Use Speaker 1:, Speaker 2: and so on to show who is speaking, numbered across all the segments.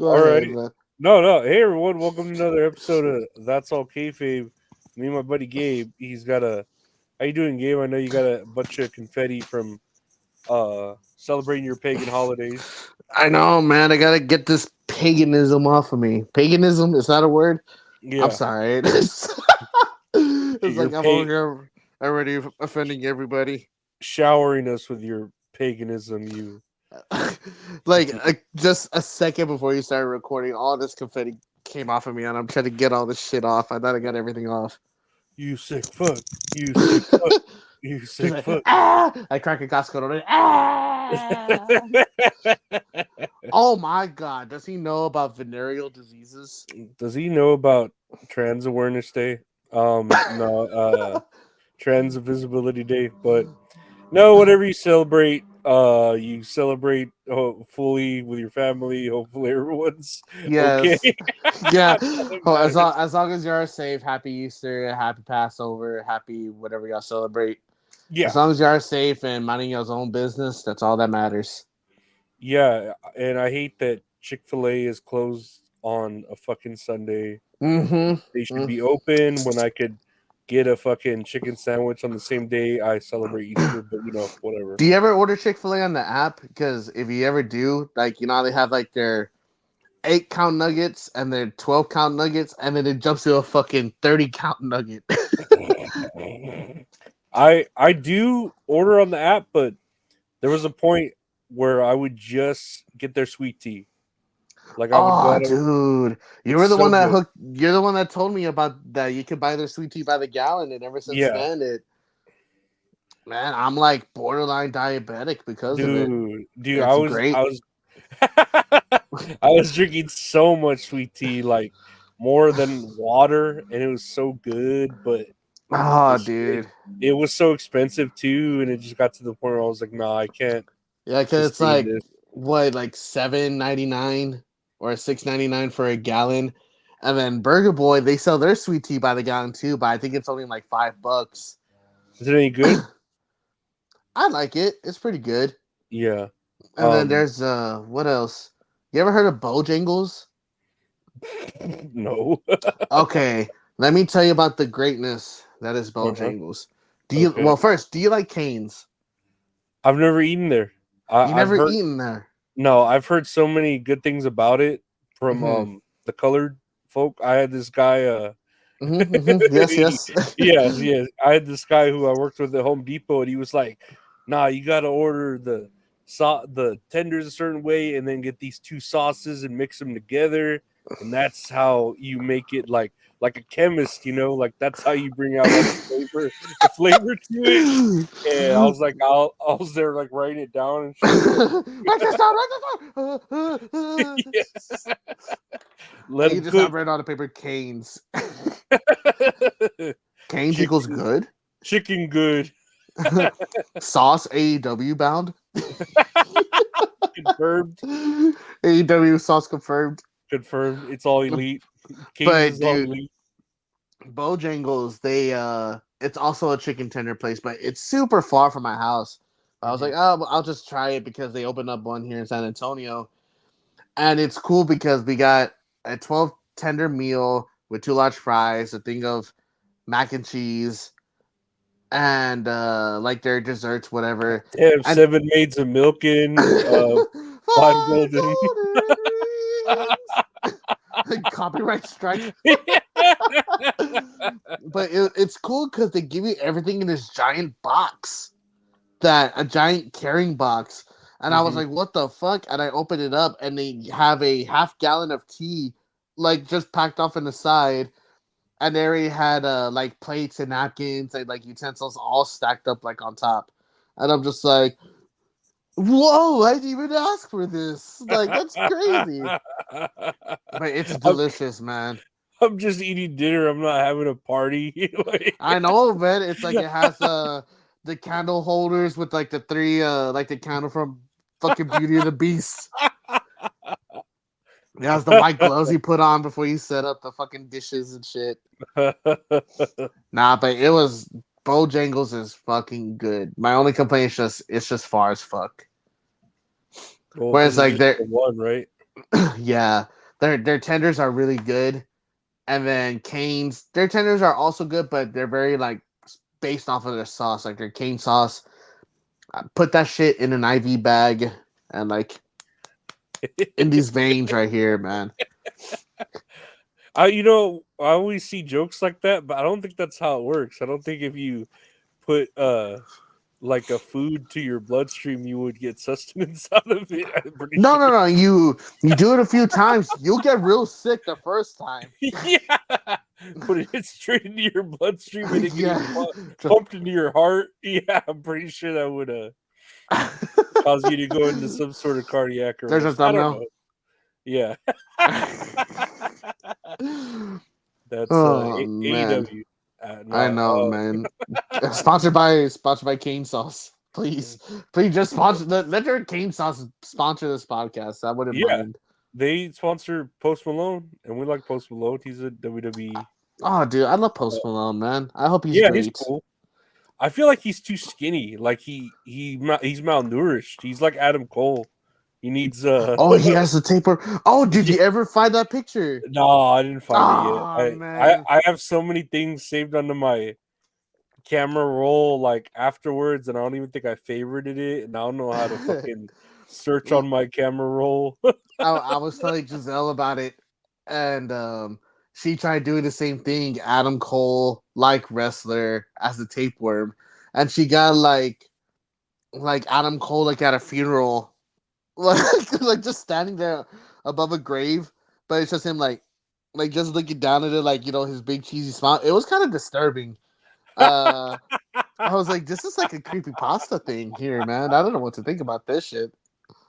Speaker 1: Go
Speaker 2: All
Speaker 1: ahead,
Speaker 2: right.
Speaker 1: man.
Speaker 2: No. Hey, everyone. Welcome to another episode of That's All Kayfabe. Me and my buddy Gabe. He's got a. How you doing, Gabe? I know you got a bunch of confetti from celebrating your pagan holidays.
Speaker 1: I know, man. I gotta get this paganism off of me. Paganism is that a word? I'm
Speaker 2: Yeah.
Speaker 1: sorry. It's
Speaker 2: You're
Speaker 1: like I'm over here already offending everybody.
Speaker 2: showering us with your paganism. You
Speaker 1: Just a second before you started recording, all this confetti came off of me, and I'm trying to get all this shit off. I thought I got everything off.
Speaker 2: you sick fuck. You sick fuck. You
Speaker 1: He's
Speaker 2: sick
Speaker 1: like,
Speaker 2: fuck.
Speaker 1: ah! I crack a Costco. Ah! Oh my god! Does he know about venereal diseases?
Speaker 2: Does he know about Trans Awareness Day? No. Trans Visibility Day, but no, whatever you celebrate fully with your family. Hopefully, everyone's okay.
Speaker 1: Yes. Yeah.
Speaker 2: That's all that
Speaker 1: Oh,
Speaker 2: matters.
Speaker 1: as long as you're safe, happy Easter, happy Passover, happy whatever y'all celebrate. As
Speaker 2: Yeah,
Speaker 1: long as you are safe and minding your own business, that's all that matters.
Speaker 2: yeah, and I hate that Chick-fil-A is closed on a fucking Sunday. They should
Speaker 1: Mm-hmm.
Speaker 2: be open when I could get a fucking chicken sandwich on the same day I celebrate Easter. But whatever.
Speaker 1: Do you ever order Chick-fil-A on the app? Because if you ever do, like, you know how they have like their 8-count nuggets and their 12-count nuggets, and then it jumps to a fucking 30-count nugget.
Speaker 2: I do order on the app, but there was a point where I would just get their sweet tea. Like I would go
Speaker 1: Oh,
Speaker 2: out of
Speaker 1: dude, you
Speaker 2: it's
Speaker 1: were the
Speaker 2: so
Speaker 1: one that
Speaker 2: good.
Speaker 1: hooked. You're the one that told me about that. You could buy their sweet tea by the gallon, and ever since
Speaker 2: Yeah,
Speaker 1: then, man, I'm like borderline diabetic because of it.
Speaker 2: dude, I
Speaker 1: It's
Speaker 2: was
Speaker 1: great.
Speaker 2: I was I was drinking so much sweet tea, like more than water, and it was so good, but
Speaker 1: Oh,
Speaker 2: it's, it,
Speaker 1: dude,
Speaker 2: it was so expensive too, and it just got to the point where I was like, nah, I can't
Speaker 1: yeah, because it's
Speaker 2: sustain
Speaker 1: like
Speaker 2: this.
Speaker 1: what, like $7.99 or $6.99 for a gallon, and then Burger Boy they sell their sweet tea by the gallon too, but I think it's only like $5.
Speaker 2: Is it any good?
Speaker 1: I like it. It's pretty good.
Speaker 2: Yeah.
Speaker 1: And then there's what else? You ever heard of Bojangles?
Speaker 2: No.
Speaker 1: Okay, let me tell you about the greatness that is
Speaker 2: Uh-huh.
Speaker 1: Bojangles.
Speaker 2: Okay.
Speaker 1: First, do you like Canes?
Speaker 2: I've never eaten there.
Speaker 1: You
Speaker 2: I've
Speaker 1: never
Speaker 2: heard
Speaker 1: eaten there.
Speaker 2: no, I've heard so many good things about it from
Speaker 1: Mm-hmm.
Speaker 2: the colored folk. I had this guy
Speaker 1: Mm-hmm, mm-hmm. Yes, yes.
Speaker 2: yes. I had this guy who I worked with at Home Depot and he was like, "Nah, you got to order the tenders a certain way and then get these two sauces and mix them together and that's how you make it like a chemist, like that's how you bring out all the flavor to it." And I was like, I was there like writing it down and shit.
Speaker 1: Write this down. Write this down.
Speaker 2: Yeah. Let
Speaker 1: And you
Speaker 2: them
Speaker 1: just have
Speaker 2: cook.
Speaker 1: written on the paper Canes. Canes equals
Speaker 2: chicken,
Speaker 1: good.
Speaker 2: chicken good.
Speaker 1: Sauce AEW bound.
Speaker 2: Confirmed.
Speaker 1: AEW sauce confirmed.
Speaker 2: Confirmed. It's all elite. Canes
Speaker 1: But
Speaker 2: is all
Speaker 1: dude,
Speaker 2: elite.
Speaker 1: Bojangles, it's also a chicken tender place, but it's super far from my house. I was
Speaker 2: Mhm.
Speaker 1: like, oh, well, I'll just try it because they opened up one here in San Antonio, and it's cool because we got a 12 tender meal with 2 large fries, a thing of mac and cheese, and like their desserts, whatever.
Speaker 2: Damn,
Speaker 1: And
Speaker 2: 7 maids of milking, 5 golden.
Speaker 1: golden rings. Copyright strike. But it's cool because they give you everything in this giant box, a giant carrying box. And I was
Speaker 2: Mhm.
Speaker 1: like, what the fuck? And I opened it up and they have a half gallon of tea, like just packed off in the side. And they already had like plates and napkins and like utensils all stacked up like on top. And I'm just like, whoa, I didn't even ask for this. Like, that's crazy. But it's
Speaker 2: I'm,
Speaker 1: delicious, man.
Speaker 2: I'm just eating dinner. I'm not having a party.
Speaker 1: I know, man. It's like it has the candle holders with like the three like the candle from fucking Beauty and the Beast. It has the white gloves you put on before you set up the fucking dishes and shit. Nah, but it was Bojangles is fucking good. My only complaint is just it's just far as fuck.
Speaker 2: Well,
Speaker 1: Whereas
Speaker 2: because it's
Speaker 1: like
Speaker 2: just
Speaker 1: there
Speaker 2: the one, right?
Speaker 1: Yeah, their tenders are really good, and then Kane's their tenders are also good, but they're very like based off of their sauce, like their Kane sauce. Put that shit in an IV bag and like in these veins right here, man.
Speaker 2: I always see jokes like that, but I don't think that's how it works. I don't think if you put like a food to your bloodstream, you would get sustenance out of it. I'm pretty
Speaker 1: No,
Speaker 2: sure.
Speaker 1: no, no. You do it a few times, you'll get real sick the first time.
Speaker 2: Yeah, put it straight into your bloodstream and it getting
Speaker 1: Yeah.
Speaker 2: pumped into your heart. Yeah, I'm pretty sure that would cause you to go into some sort of cardiac
Speaker 1: There's a
Speaker 2: arrest. I don't
Speaker 1: thumbnail.
Speaker 2: know. Yeah, that's
Speaker 1: Oh man,
Speaker 2: AEW.
Speaker 1: I
Speaker 2: No,
Speaker 1: know, man. Sponsored by Cane Sauce. Please, please just sponsor. Let your Cane Sauce sponsor this podcast. I wouldn't
Speaker 2: yeah,
Speaker 1: mind.
Speaker 2: they sponsor Post Malone, and we like Post Malone. He's a WWE.
Speaker 1: Oh, dude, I love Post Malone, man. I hope he's
Speaker 2: Yeah, he's
Speaker 1: great.
Speaker 2: cool. I feel like he's too skinny. Like he's malnourished. He's like Adam Cole. He needs
Speaker 1: Oh, he has the taper. Oh, did
Speaker 2: yeah.
Speaker 1: you ever find that picture?
Speaker 2: No, I didn't find it yet.
Speaker 1: Oh
Speaker 2: I
Speaker 1: man.
Speaker 2: I have so many things saved onto my camera roll like afterwards, and I don't even think I favorited it, and I don't know how to fucking search on my camera roll.
Speaker 1: I was telling Giselle about it, and she tried doing the same thing. Adam Cole, like wrestler, as a tapeworm, and she got like Adam Cole like at a funeral, like just standing there above a grave, but it's just him like just looking down at it, like his big cheesy smile. It was kind of disturbing. Uh, I was like, this is like a creepy pasta thing here, man. I don't know what to think about this shit.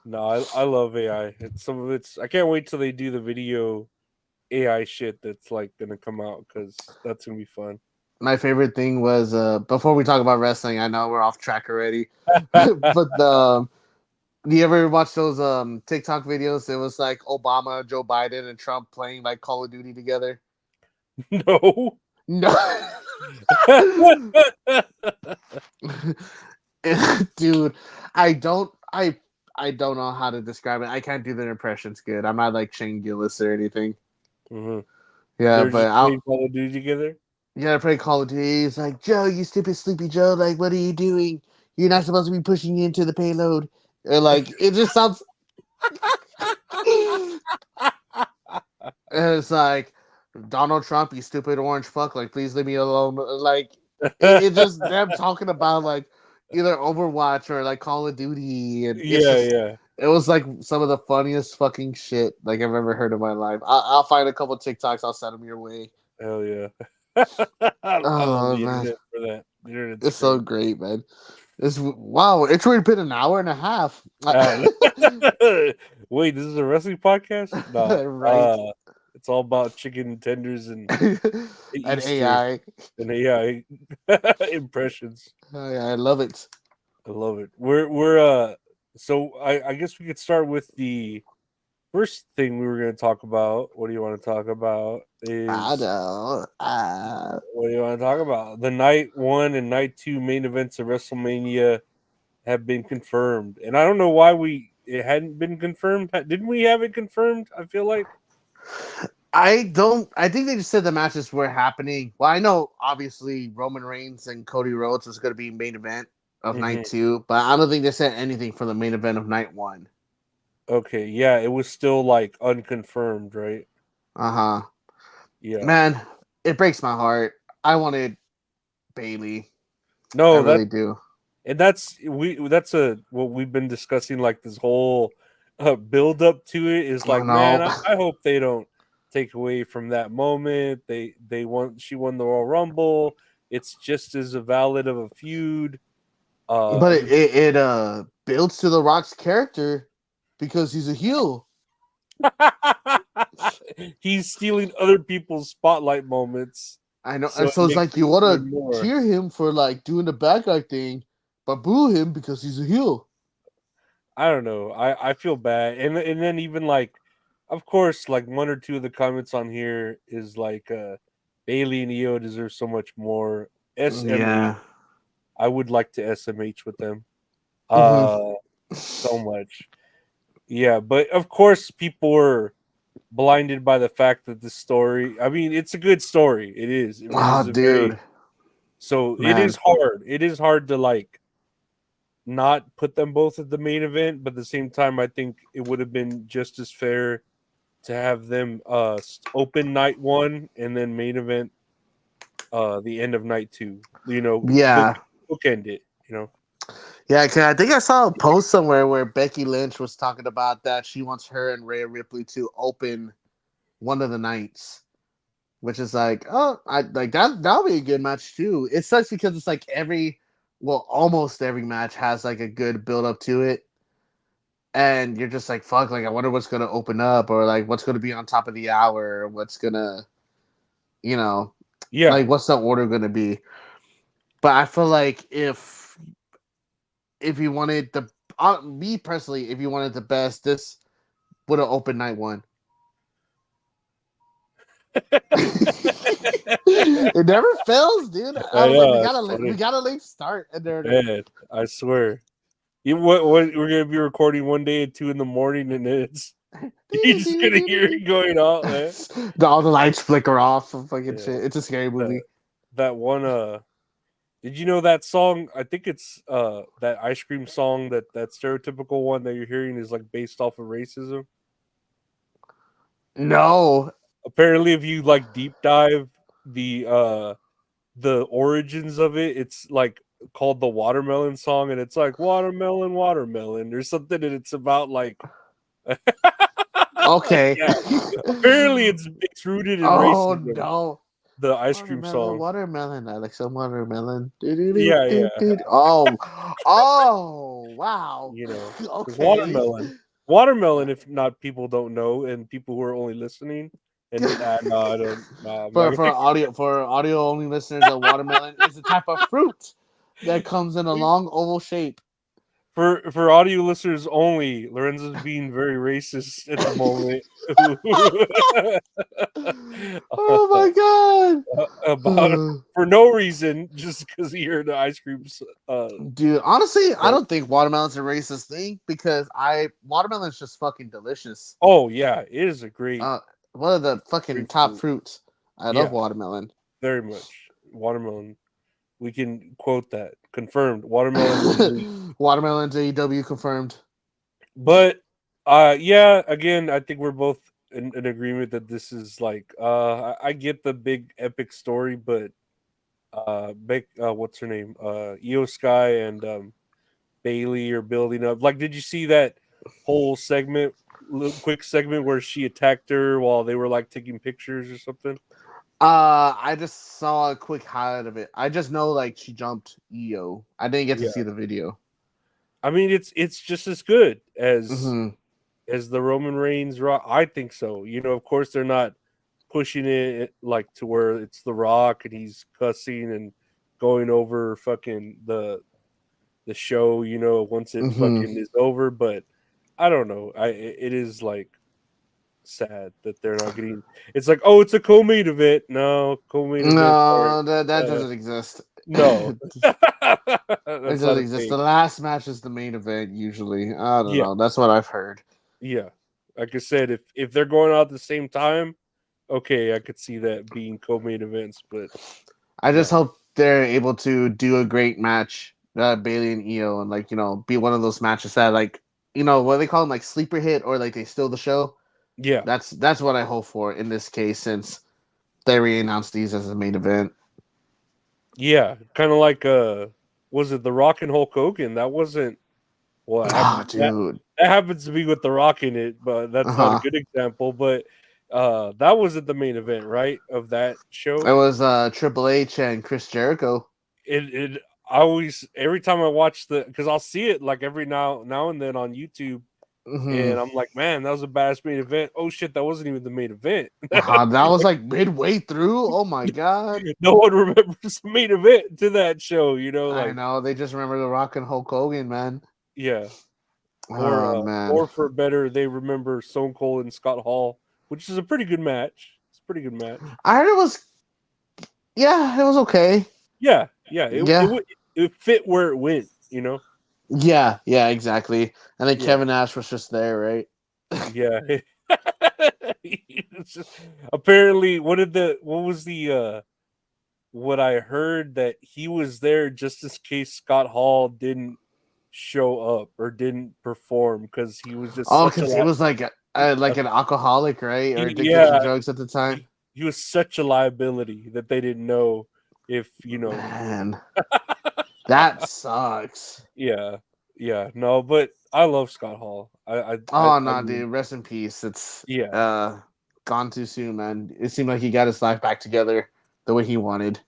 Speaker 2: No, I love AI. It's some of it's. I can't wait till they do the video AI shit that's like gonna come out because that's gonna be fun.
Speaker 1: My favorite thing was before we talk about wrestling. I know we're off track already, but do you ever watch those TikTok videos? It was like Obama, Joe Biden, and Trump playing like Call of Duty together.
Speaker 2: No.
Speaker 1: No, dude, I don't. I don't know how to describe it. I can't do the impressions good. I'm not like Shane Gillis or anything.
Speaker 2: Hmm.
Speaker 1: Yeah,
Speaker 2: They're
Speaker 1: but
Speaker 2: just playing
Speaker 1: I'll.
Speaker 2: Call of Duty together.
Speaker 1: Yeah, I play Call of Duty. It's like, Joe, you stupid sleepy Joe. Like, what are you doing? You're not supposed to be pushing into the payload. Or like, it just sounds. And it's like, Donald Trump, you stupid orange fuck. Like, please leave me alone. Like, it's just them talking about like either Overwatch or like Call of Duty, and it's
Speaker 2: Yeah,
Speaker 1: just.
Speaker 2: yeah.
Speaker 1: It was like some of the funniest fucking shit like I've ever heard in my life. I'll find a couple TikToks. I'll send them your way.
Speaker 2: Hell yeah. I love
Speaker 1: Oh
Speaker 2: the
Speaker 1: man,
Speaker 2: internet for that. The internet's
Speaker 1: it's so
Speaker 2: great.
Speaker 1: great, man. It's wow. It's already been an hour and a half.
Speaker 2: Uh, Wait, this is a wrestling podcast? No.
Speaker 1: Right.
Speaker 2: It's all about chicken tenders and
Speaker 1: And
Speaker 2: Easter
Speaker 1: AI.
Speaker 2: and AI impressions.
Speaker 1: I love it.
Speaker 2: I love it. We're so I guess we could start with the first thing we were going to talk about. What do you want to talk about?
Speaker 1: I
Speaker 2: Is
Speaker 1: know.
Speaker 2: what do you want to talk about? The night one and night two main events of WrestleMania have been confirmed, and I don't know why it hadn't been confirmed. Didn't we have it confirmed? I feel like.
Speaker 1: I don't. I think they just said the matches were happening. Well, I know obviously Roman Reigns and Cody Rhodes was going to be main event of night
Speaker 2: Hmm.
Speaker 1: two, but I don't think they said anything for the main event of night one.
Speaker 2: Okay, yeah, it was still like unconfirmed, right?
Speaker 1: Uh huh.
Speaker 2: Yeah.
Speaker 1: Man, it breaks my heart. I wanted Bailey. I
Speaker 2: No,
Speaker 1: really do.
Speaker 2: and that's a what we've been discussing like this whole build up to it is
Speaker 1: I
Speaker 2: like, man,
Speaker 1: know.
Speaker 2: I hope they don't take away from that moment. They won she won the Royal Rumble. It's just as a valid of a feud.
Speaker 1: But
Speaker 2: The
Speaker 1: it builds to the Rock's character because he's a heel.
Speaker 2: he's stealing other people's spotlight moments,
Speaker 1: I know,
Speaker 2: so
Speaker 1: and
Speaker 2: it
Speaker 1: so it's
Speaker 2: makes
Speaker 1: like
Speaker 2: it
Speaker 1: you want
Speaker 2: even
Speaker 1: to
Speaker 2: more.
Speaker 1: cheer him for like doing the bad guy thing, but boo him because he's a heel.
Speaker 2: I don't know. I feel bad, and then even like, of course, like one or two of the comments on here is like, Bailey and Io deserve so much more. SMH.
Speaker 1: Yeah.
Speaker 2: I would like to SMH with them.
Speaker 1: Hmm.
Speaker 2: Uh, so much. Yeah, but of course, people were blinded by the fact that the story. I mean, it's a good story. It is. It
Speaker 1: Oh,
Speaker 2: is a very
Speaker 1: dude,
Speaker 2: so. It is
Speaker 1: man.
Speaker 2: hard. It is hard to like not put them both at the main event, but at the same time, I think it would have been just as fair to have them open night one and then main event the end of night two. You know,
Speaker 1: Yeah,
Speaker 2: bookend it. You know.
Speaker 1: yeah. 'Cause I think I saw a post somewhere where Becky Lynch was talking about that she wants her and Rhea Ripley to open one of the nights, which is like, oh, I like that. That'll be a good match too. It sucks because it's like well, almost every match has like a good build up to it, and you're just like, fuck, like I wonder what's gonna open up, or like what's gonna be on top of the hour, or what's gonna, you know,
Speaker 2: Yeah.
Speaker 1: like what's the order gonna be. But I feel like if you wanted the me personally, if you wanted the best, this would have opened night one. It never fails, dude. I
Speaker 2: I
Speaker 1: was like,
Speaker 2: know that's
Speaker 1: we
Speaker 2: funny,
Speaker 1: got a late start, and there.
Speaker 2: man. I swear. You what we're gonna be recording one day at 2 in the morning, and it's you're just gonna hear it going on, man.
Speaker 1: All the lights flicker off and fucking
Speaker 2: Yeah,
Speaker 1: shit. It's a scary
Speaker 2: that,
Speaker 1: movie.
Speaker 2: that one. Did you know that song? I think it's that ice cream song that stereotypical one that you're hearing is like based off of racism.
Speaker 1: No.
Speaker 2: Apparently, if you like deep dive the origins of it, it's like called the watermelon song, and it's like watermelon, watermelon, or something, and it's about like
Speaker 1: Okay.
Speaker 2: yeah. Apparently, it's rooted in
Speaker 1: Oh
Speaker 2: racism.
Speaker 1: no.
Speaker 2: The ice cream
Speaker 1: Watermelon,
Speaker 2: song.
Speaker 1: watermelon. I like some watermelon.
Speaker 2: Yeah, yeah.
Speaker 1: Oh, oh, wow.
Speaker 2: You know, because
Speaker 1: Okay.
Speaker 2: watermelon. If not, people don't know, and people who are only listening, and no, I don't. No, I'm not.
Speaker 1: For audio only listeners, a watermelon is a type of fruit that comes in a long oval shape.
Speaker 2: For audio listeners only, Lorenzo's being very racist at the moment.
Speaker 1: Oh my
Speaker 2: About
Speaker 1: god.
Speaker 2: for no reason, just because he heard the ice cream.
Speaker 1: Dude, honestly, I
Speaker 2: Song.
Speaker 1: don't think watermelon's a racist thing because watermelon's just fucking delicious.
Speaker 2: Oh yeah, it is a
Speaker 1: Uh, one of the fucking
Speaker 2: great
Speaker 1: top
Speaker 2: fruit.
Speaker 1: fruits. I love
Speaker 2: Yeah,
Speaker 1: watermelon.
Speaker 2: very much watermelon. We can quote that confirmed. Watermelon is elite.
Speaker 1: Watermelon's AEW confirmed.
Speaker 2: But yeah, again, I think we're both in agreement that this is like I get the big epic story, but what's her name? Io Sky and Bailey are building up. Like, did you see that whole segment, little quick segment where she attacked her while they were like taking pictures or something?
Speaker 1: I just saw a quick highlight of it. I just know like she jumped EO. I didn't get to
Speaker 2: Yeah,
Speaker 1: see the video.
Speaker 2: I mean it's just as good
Speaker 1: Hmm.
Speaker 2: as the Roman Reigns Rock. I think so. You know, of course they're not pushing it like to where it's The Rock and he's cussing and going over fucking the show. You know, once it
Speaker 1: Hmm.
Speaker 2: fucking is over, but I don't know. It is like sad that they're not getting. It's like, oh, it's a co-main event. No, co-main events are
Speaker 1: No, that
Speaker 2: uh,
Speaker 1: doesn't exist.
Speaker 2: no.
Speaker 1: It
Speaker 2: That's
Speaker 1: doesn't
Speaker 2: not a
Speaker 1: exist.
Speaker 2: thing.
Speaker 1: The last match is the main event usually. I don't
Speaker 2: Yeah,
Speaker 1: know. That's what I've heard.
Speaker 2: yeah. Like I said, if they're going out at the same time, okay, I could see that being co-main events, but
Speaker 1: I just
Speaker 2: no.
Speaker 1: hope they're able to do a great match, Bailey and Io, and like be one of those matches that like what they call them, like sleeper hit, or like they steal the show.
Speaker 2: Yeah,
Speaker 1: That's what I hope for in this case, since they re-announced these as a main event.
Speaker 2: yeah. Kind of like was it The Rock and Hulk Hogan? That wasn't well. It
Speaker 1: Oh,
Speaker 2: happened
Speaker 1: dude.
Speaker 2: that happens to be with The Rock in it, but
Speaker 1: Uh
Speaker 2: that's not a
Speaker 1: huh.
Speaker 2: good example. But that wasn't the main event, right? Of that
Speaker 1: It
Speaker 2: show.
Speaker 1: was Triple H and Chris Jericho.
Speaker 2: It I always every time I watch the because I'll see it like every now and then on YouTube.
Speaker 1: Hmm.
Speaker 2: And I'm like, man, that was a badass main event. Oh shit, that wasn't even the main event.
Speaker 1: That was like midway through. Oh my god.
Speaker 2: No one remembers the main event to that show,
Speaker 1: I
Speaker 2: like
Speaker 1: know. They just remember the Rock and Hulk Hogan, man.
Speaker 2: yeah.
Speaker 1: Oh man.
Speaker 2: Or for better, they remember Stone Cold and Scott Hall, which is a pretty good match. It's a pretty good match.
Speaker 1: I heard it was. Yeah, it was okay.
Speaker 2: Yeah, yeah.
Speaker 1: Yeah.
Speaker 2: It fit where it went.
Speaker 1: Yeah, yeah, exactly. And then
Speaker 2: Yeah,
Speaker 1: Kevin Nash was just there, right?
Speaker 2: yeah. It's just- apparently, what was the what I heard that he was there just in case Scott Hall didn't show up or didn't perform because he was just
Speaker 1: Oh,
Speaker 2: such a
Speaker 1: because he was
Speaker 2: li-
Speaker 1: like an alcoholic, right, or addicted to
Speaker 2: yeah,
Speaker 1: drugs at the time.
Speaker 2: he was such a liability that they didn't know if
Speaker 1: Man, that sucks.
Speaker 2: yeah, yeah, no, but I love Scott Hall.
Speaker 1: Oh
Speaker 2: I
Speaker 1: no,
Speaker 2: mean,
Speaker 1: dude, rest in peace. It's
Speaker 2: yeah,
Speaker 1: gone too soon, man. It seemed like he got his life back together the way he wanted.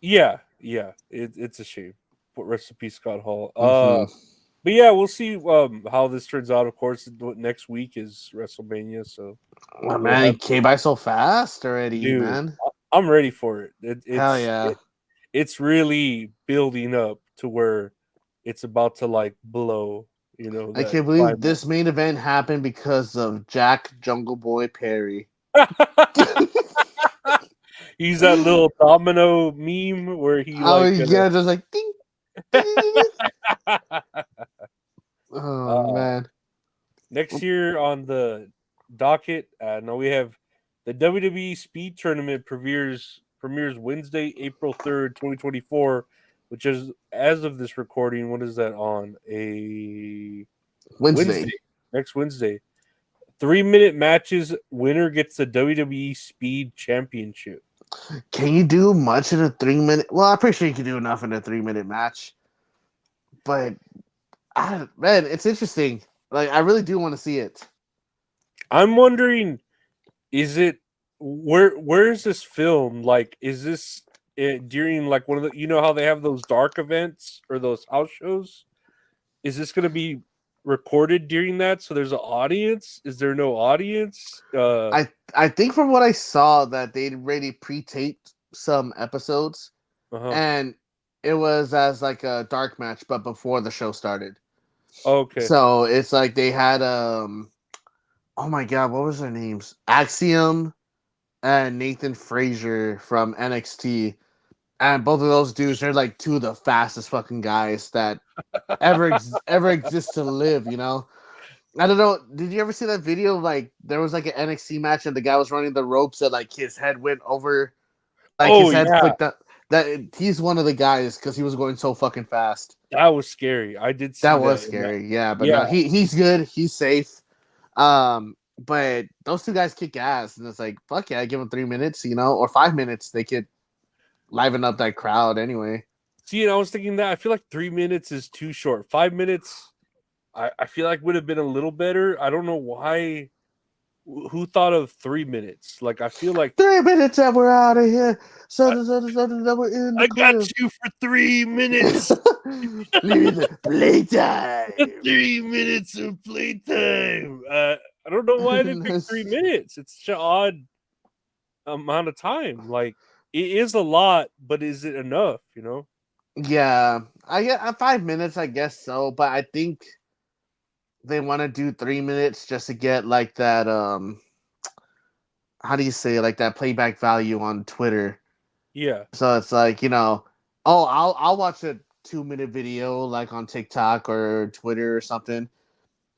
Speaker 2: yeah, yeah. It's a shame. But rest in peace, Scott Hall.
Speaker 1: Hmm.
Speaker 2: But yeah, we'll see how this turns out. Of course, next week is WrestleMania, so
Speaker 1: Oh,
Speaker 2: we'll
Speaker 1: man, he
Speaker 2: have
Speaker 1: came by so fast already,
Speaker 2: dude.
Speaker 1: man.
Speaker 2: I'm ready for it.
Speaker 1: Hell yeah.
Speaker 2: It's really building up to where it's about to like blow.
Speaker 1: I
Speaker 2: That
Speaker 1: can't believe
Speaker 2: climax.
Speaker 1: this main event happened because of Jack Jungle Boy Perry.
Speaker 2: He's that little domino meme where he
Speaker 1: Oh
Speaker 2: like
Speaker 1: yeah, just like ding, ding, ding, ding. Oh
Speaker 2: uh,
Speaker 1: man.
Speaker 2: next year on the docket, no, we have the WWE Speed Tournament premieres Wednesday, April 3rd, 2024, which is as of this recording. What is that on a Wednesday?
Speaker 1: Wednesday.
Speaker 2: Next Wednesday. 3-minute matches. Winner gets the WWE Speed Championship.
Speaker 1: Can you do much in a 3 minute? Well, I'm pretty sure you can do enough in a 3 minute match. But man, it's interesting. Like I really do want to see it.
Speaker 2: I'm wondering, is it where is this film? Like, is this during like one of the how they have those dark events or those house shows? Is this going to be recorded during that? So there's an audience? Is there no audience?
Speaker 1: I think from what I saw that they'd already pre-taped some episodes
Speaker 2: Uh-huh.
Speaker 1: and it was as like a dark match, but before the show started.
Speaker 2: Okay.
Speaker 1: So it's like they had oh my god, what was their names? Axiom and Nathan Frazier from NXT. And both of those dudes, they're like two of the fastest fucking guys that ever exist to live, you know? I don't know. Did you ever see that video? Like there was like an NXT match and the guy was running the ropes and like his head went over, like
Speaker 2: Oh
Speaker 1: his head
Speaker 2: yeah,
Speaker 1: flicked up. That he's one of the guys because he was going so fucking fast.
Speaker 2: that was scary. I did
Speaker 1: That
Speaker 2: see
Speaker 1: was
Speaker 2: that. And that
Speaker 1: scary. Yeah, but
Speaker 2: yeah.
Speaker 1: no, he's good. He's safe. But those two guys kick ass, and it's like fuck yeah, give them 3 minutes, you know, or 5 minutes. They could liven up that crowd anyway.
Speaker 2: See, and I was thinking that I feel like 3 minutes is too short. 5 minutes, I feel like would have been a little better. I don't know why. Who thought of 3 minutes? Like I feel like
Speaker 1: 3 minutes and we're out of here.
Speaker 2: I,
Speaker 1: That we're in the
Speaker 2: I got
Speaker 1: club.
Speaker 2: you for 3 minutes.
Speaker 1: Leave the playtime.
Speaker 2: 3 minutes of playtime. I don't know why they picked 3 minutes. It's such an odd amount of time. Like it is a lot, but is it enough?
Speaker 1: Yeah, I get 5 minutes, I guess so, but I think they want to do 3 minutes just to get like that how do you say it? Like that playback value on Twitter.
Speaker 2: Yeah,
Speaker 1: So it's like, oh, I'll watch a 2 minute video like on TikTok or Twitter or something.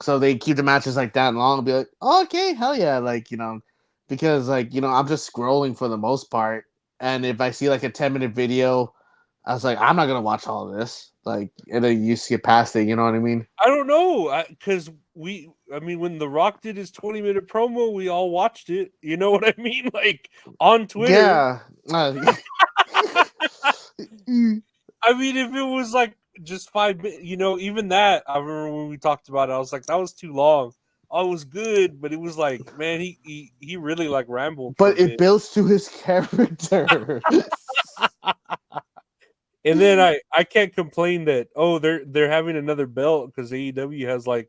Speaker 1: So they keep the matches like that long and be like, oh, okay, hell yeah, like, because like, I'm just scrolling for the most part. And if I see like a 10-minute video, I was like, I'm not gonna watch all of this. Like, and then you skip past it, you know what I mean?
Speaker 2: I don't know because I mean, when The Rock did his 20-minute promo, we all watched it. You know what I mean? Like on Twitter.
Speaker 1: Yeah.
Speaker 2: I mean, if it was like just 5 minutes, even that, I remember when we talked about it, I was like, that was too long. Oh, it was good, but it was like, man, he really like rambled for a
Speaker 1: But it
Speaker 2: bit.
Speaker 1: builds to his character.
Speaker 2: And then I can't complain that they're having another belt because AEW has like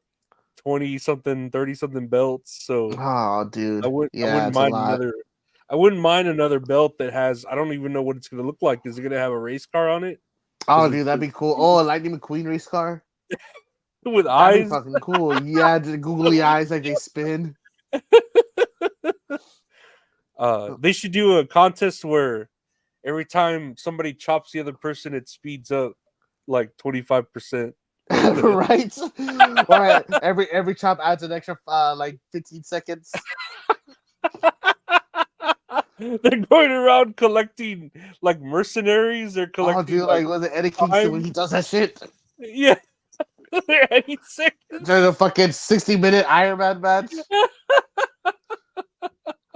Speaker 2: 20 something 30 something belts, so
Speaker 1: Oh,
Speaker 2: I
Speaker 1: dude.
Speaker 2: would I
Speaker 1: Yeah,
Speaker 2: wouldn't
Speaker 1: it's a
Speaker 2: mind
Speaker 1: lot.
Speaker 2: another I wouldn't mind another belt that has I don't even know what it's gonna look like. Is it gonna have a race car on it?
Speaker 1: Oh,
Speaker 2: Because
Speaker 1: dude, that'd be cool. Oh, a Lightning McQueen race car.
Speaker 2: with
Speaker 1: That'd be
Speaker 2: eyes.
Speaker 1: fucking cool. Yeah, the googly eyes like they spin.
Speaker 2: They should do a contest where every time somebody chops the other person, it speeds up like 25%.
Speaker 1: Right? Or every chop adds an extra like 15 seconds.
Speaker 2: They're going around collecting like mercenaries. They're
Speaker 1: Oh,
Speaker 2: collecting
Speaker 1: dude,
Speaker 2: like
Speaker 1: like was it Eddie Kingston when
Speaker 2: time.
Speaker 1: he does that shit
Speaker 2: Yeah, they're adding
Speaker 1: during
Speaker 2: seconds.
Speaker 1: a fucking 60-minute Iron Man match?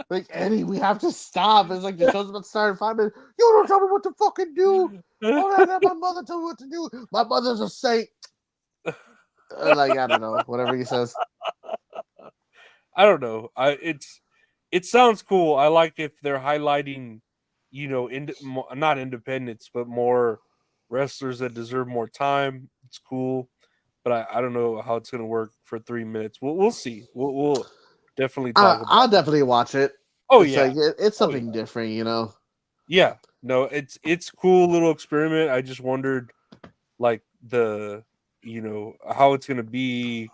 Speaker 1: Like, Eddie, we have to stop. It's like the show's about to start in 5 minutes. You don't tell me what to fucking do. Oh, I let my mother tell me what to do. My mother's a saint. Like, I don't know, whatever he says.
Speaker 2: I don't know. It sounds cool. I like if they're highlighting, not independents, but more wrestlers that deserve more time. It's cool, but I don't know how it's gonna work for 3 minutes. We'll see. We'll definitely talk about
Speaker 1: I'll
Speaker 2: it.
Speaker 1: definitely watch it.
Speaker 2: Oh
Speaker 1: It's
Speaker 2: yeah,
Speaker 1: like it's
Speaker 2: oh yeah,
Speaker 1: something different, you know.
Speaker 2: yeah. No, it's cool little experiment. I just wondered like how it's gonna be,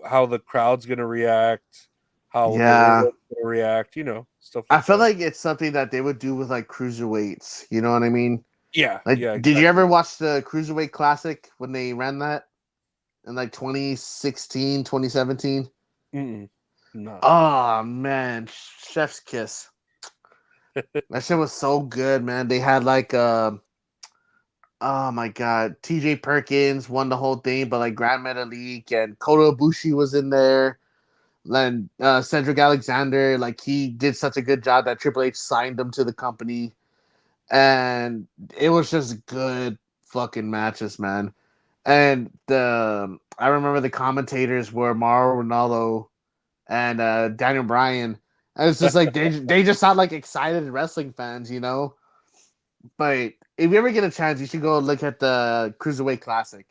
Speaker 2: how the crowd's gonna react, how the
Speaker 1: Yeah,
Speaker 2: internet's gonna react, stuff
Speaker 1: I
Speaker 2: like
Speaker 1: feel
Speaker 2: that.
Speaker 1: like it's something that they would do with like cruiserweights. You know what I mean?
Speaker 2: Yeah,
Speaker 1: Like,
Speaker 2: yeah,
Speaker 1: did you
Speaker 2: exactly.
Speaker 1: ever watch the Cruiserweight Classic when they ran that in like 2016, 2017?
Speaker 2: Mm-mm. No.
Speaker 1: Oh man, chef's kiss. That shit was so good, man. They had like oh my god, TJ Perkins won the whole thing, but like Grand Metalik and Kota Ibushi was in there. Then Cedric Alexander, like he did such a good job that Triple H signed him to the company, and it was just good fucking matches, man. And I remember the commentators were Mauro Ronaldo and Daniel Bryan. And it's just like they just sound like excited wrestling fans, you know. But if you ever get a chance, you should go look at the Cruiserweight Classic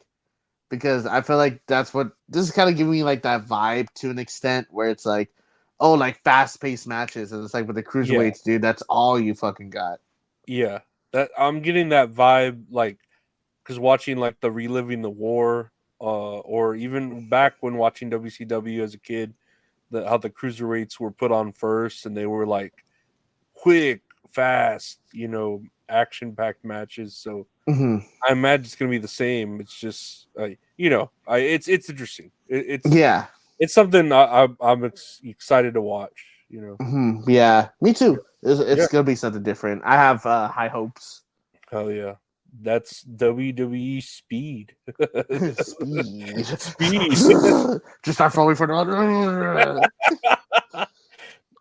Speaker 1: because I feel like that's what this is kind of giving me like that vibe to an extent where it's like, oh, like fast paced matches, and it's like with the
Speaker 2: Yeah,
Speaker 1: cruiserweights, dude, that's all you fucking got.
Speaker 2: yeah. That I'm getting that vibe, like, because watching like the reliving the war, or even back when watching WCW as a kid, how the cruiserweights were put on first, and they were like quick, fast, action packed matches. So
Speaker 1: Hmm.
Speaker 2: I imagine it's gonna be the same. It's just, it's interesting.
Speaker 1: Yeah.
Speaker 2: It's something I'm excited to watch.
Speaker 1: Yeah, me too.
Speaker 2: Yeah,
Speaker 1: It's gonna be something different. I have high hopes.
Speaker 2: hell yeah. That's WWE Speed.
Speaker 1: Speed.
Speaker 2: Speed.
Speaker 1: Just start falling for the.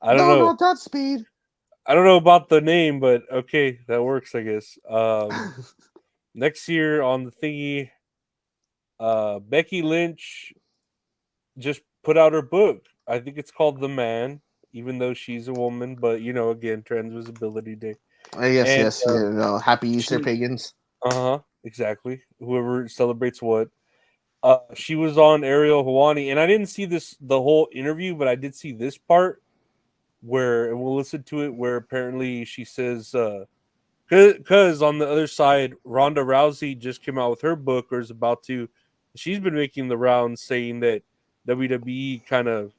Speaker 2: I don't
Speaker 1: No,
Speaker 2: know.
Speaker 1: not that speed.
Speaker 2: I don't know about the name, but okay, that works, I guess. Next year on the thingy, Becky Lynch just put out her book. I think it's called The Man, even though she's a woman, but again, Trans Visibility Day.
Speaker 1: Yes,
Speaker 2: And
Speaker 1: yes, you know, happy Easter,
Speaker 2: she,
Speaker 1: pagans.
Speaker 2: exactly. Whoever celebrates what. She was on Ariel Hawani, and I didn't see the whole interview, but I did see this part where, and we'll listen to it, where apparently she says, because on the other side, Ronda Rousey just came out with her book, or is about to. She's been making the rounds saying that WWE kind of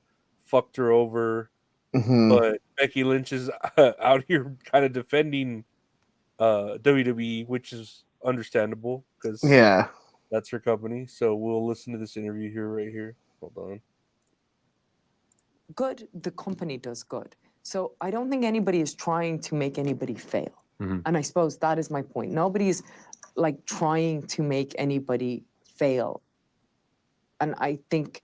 Speaker 2: fucked her over,
Speaker 1: Hmm.
Speaker 2: but Becky Lynch is out here kind of defending WWE, which is understandable because
Speaker 1: Yeah.
Speaker 2: that's her company. So we'll listen to this interview here, right here. Hold on.
Speaker 3: Good, the company does good. So I don't think anybody is trying to make anybody fail.
Speaker 2: Mhm.
Speaker 3: And I suppose that is my point. Nobody's like trying to make anybody fail. And I think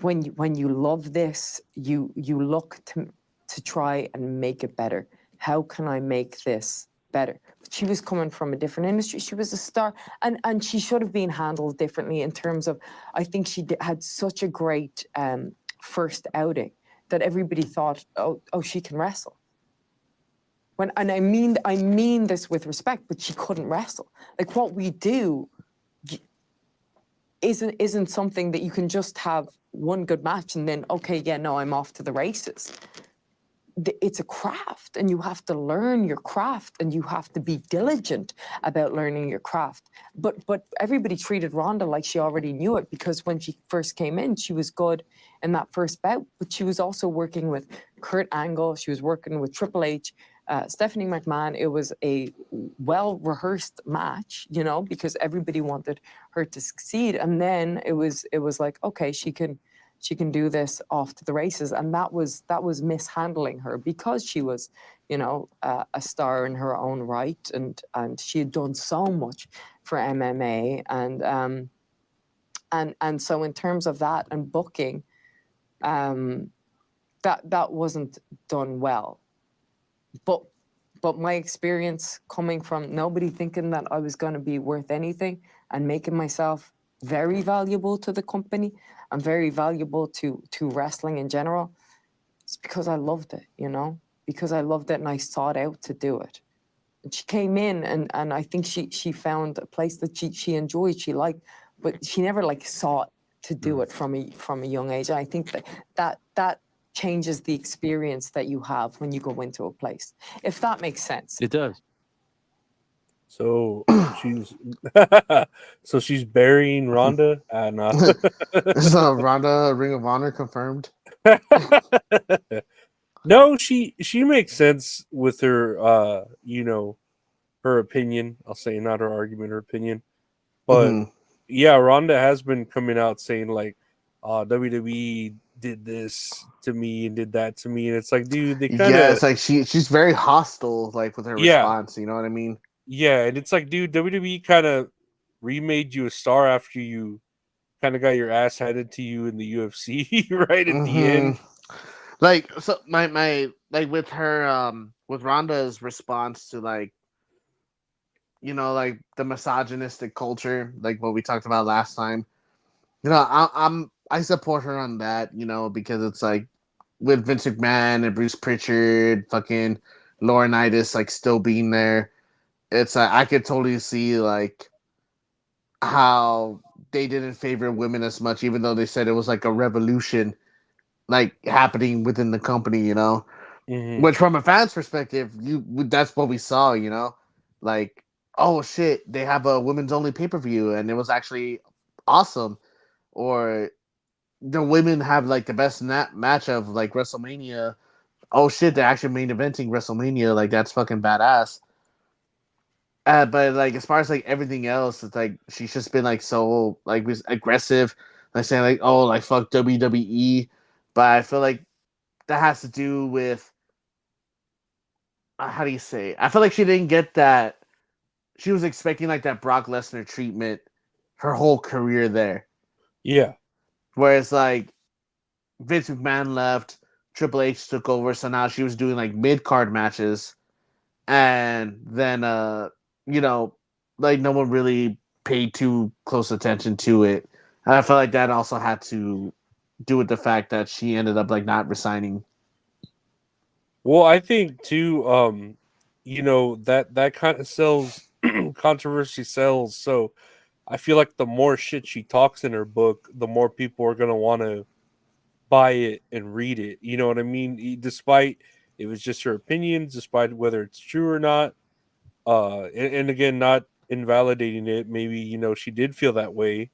Speaker 3: when you love this, you look to try and make it better. How can I make this better? But she was coming from a different industry. She was a star, and she should have been handled differently in terms of. I think she had such a great first outing that everybody thought, oh, she can wrestle. And I mean this with respect, but she couldn't wrestle. Like what we do isn't something that you can just have one good match and then, okay, yeah, no, I'm off to the races. It's a craft, and you have to learn your craft, and you have to be diligent about learning your craft. But everybody treated Ronda like she already knew it, because when she first came in, she was good in that first bout, but she was also working with Kurt Angle, she was working with Triple H, Stephanie McMahon, it was a well-rehearsed match, you know, because everybody wanted her to succeed. And then it was like, okay, she can do this off to the races. And that was mishandling her, because she was, you know, a star in her own right, and she had done so much for MMA, and so in terms of that and booking, that wasn't done well. But my experience coming from nobody thinking that I was going to be worth anything, and making myself very valuable to the company and very valuable to wrestling in general, it's because I loved it, you know, because I loved it and I sought out to do it. And she came in, and I think she found a place that she enjoyed, she liked, but she never like sought to do it from a young age. And I think that changes the experience that you have when you go into a place, if that makes sense.
Speaker 2: It does. So she's burying Ronda, and
Speaker 1: Is Ronda Ring of Honor confirmed?
Speaker 2: no, she makes sense with her, you know, her opinion. I'll say not her argument, her opinion. But yeah, Ronda has been coming out saying like, WWE did this to me and did that to me, and it's like, dude, they kind of,
Speaker 1: yeah, it's like she's very hostile, like with her response. You know what I mean?
Speaker 2: Yeah, and it's like, dude, WWE kind of remade you a star after you kind of got your ass handed to you in the UFC right at the end.
Speaker 1: Like, so my like with her with Ronda's response to, like, you know, like the misogynistic culture, like what we talked about last time. You know, I support her on that, you know, because it's like with Vince McMahon and Bruce Pritchard, fucking Laurinaitis, like still being there. It's I could totally see like how they didn't favor women as much, even though they said it was like a revolution, like happening within the company, you know.
Speaker 2: Mm-hmm.
Speaker 1: Which, from a fan's perspective, that's what we saw, you know, like, oh shit, they have a women's only pay per view, and it was actually awesome. Or the women have like the best match of like WrestleMania. Oh shit, they're actually main eventing WrestleMania. Like, that's fucking badass. But like as far as like everything else, it's like she's just been like so like aggressive, like saying like, oh, like fuck WWE. But I feel like that has to do with how do you say? I feel like she didn't get that. She was expecting like that Brock Lesnar treatment her whole career there.
Speaker 2: Yeah.
Speaker 1: Whereas like Vince McMahon left, Triple H took over, so now she was doing like mid card matches, and then you know, like no one really paid too close attention to it. And I felt like that also had to do with the fact that she ended up like not resigning.
Speaker 2: Well, I think too, you know, that kind of sells controversy sells. So I feel like the more shit she talks in her book, the more people are gonna want to buy it and read it. You know what I mean? Despite it was just her opinions, despite whether it's true or not. And again, not invalidating it. Maybe, you know, she did feel that way.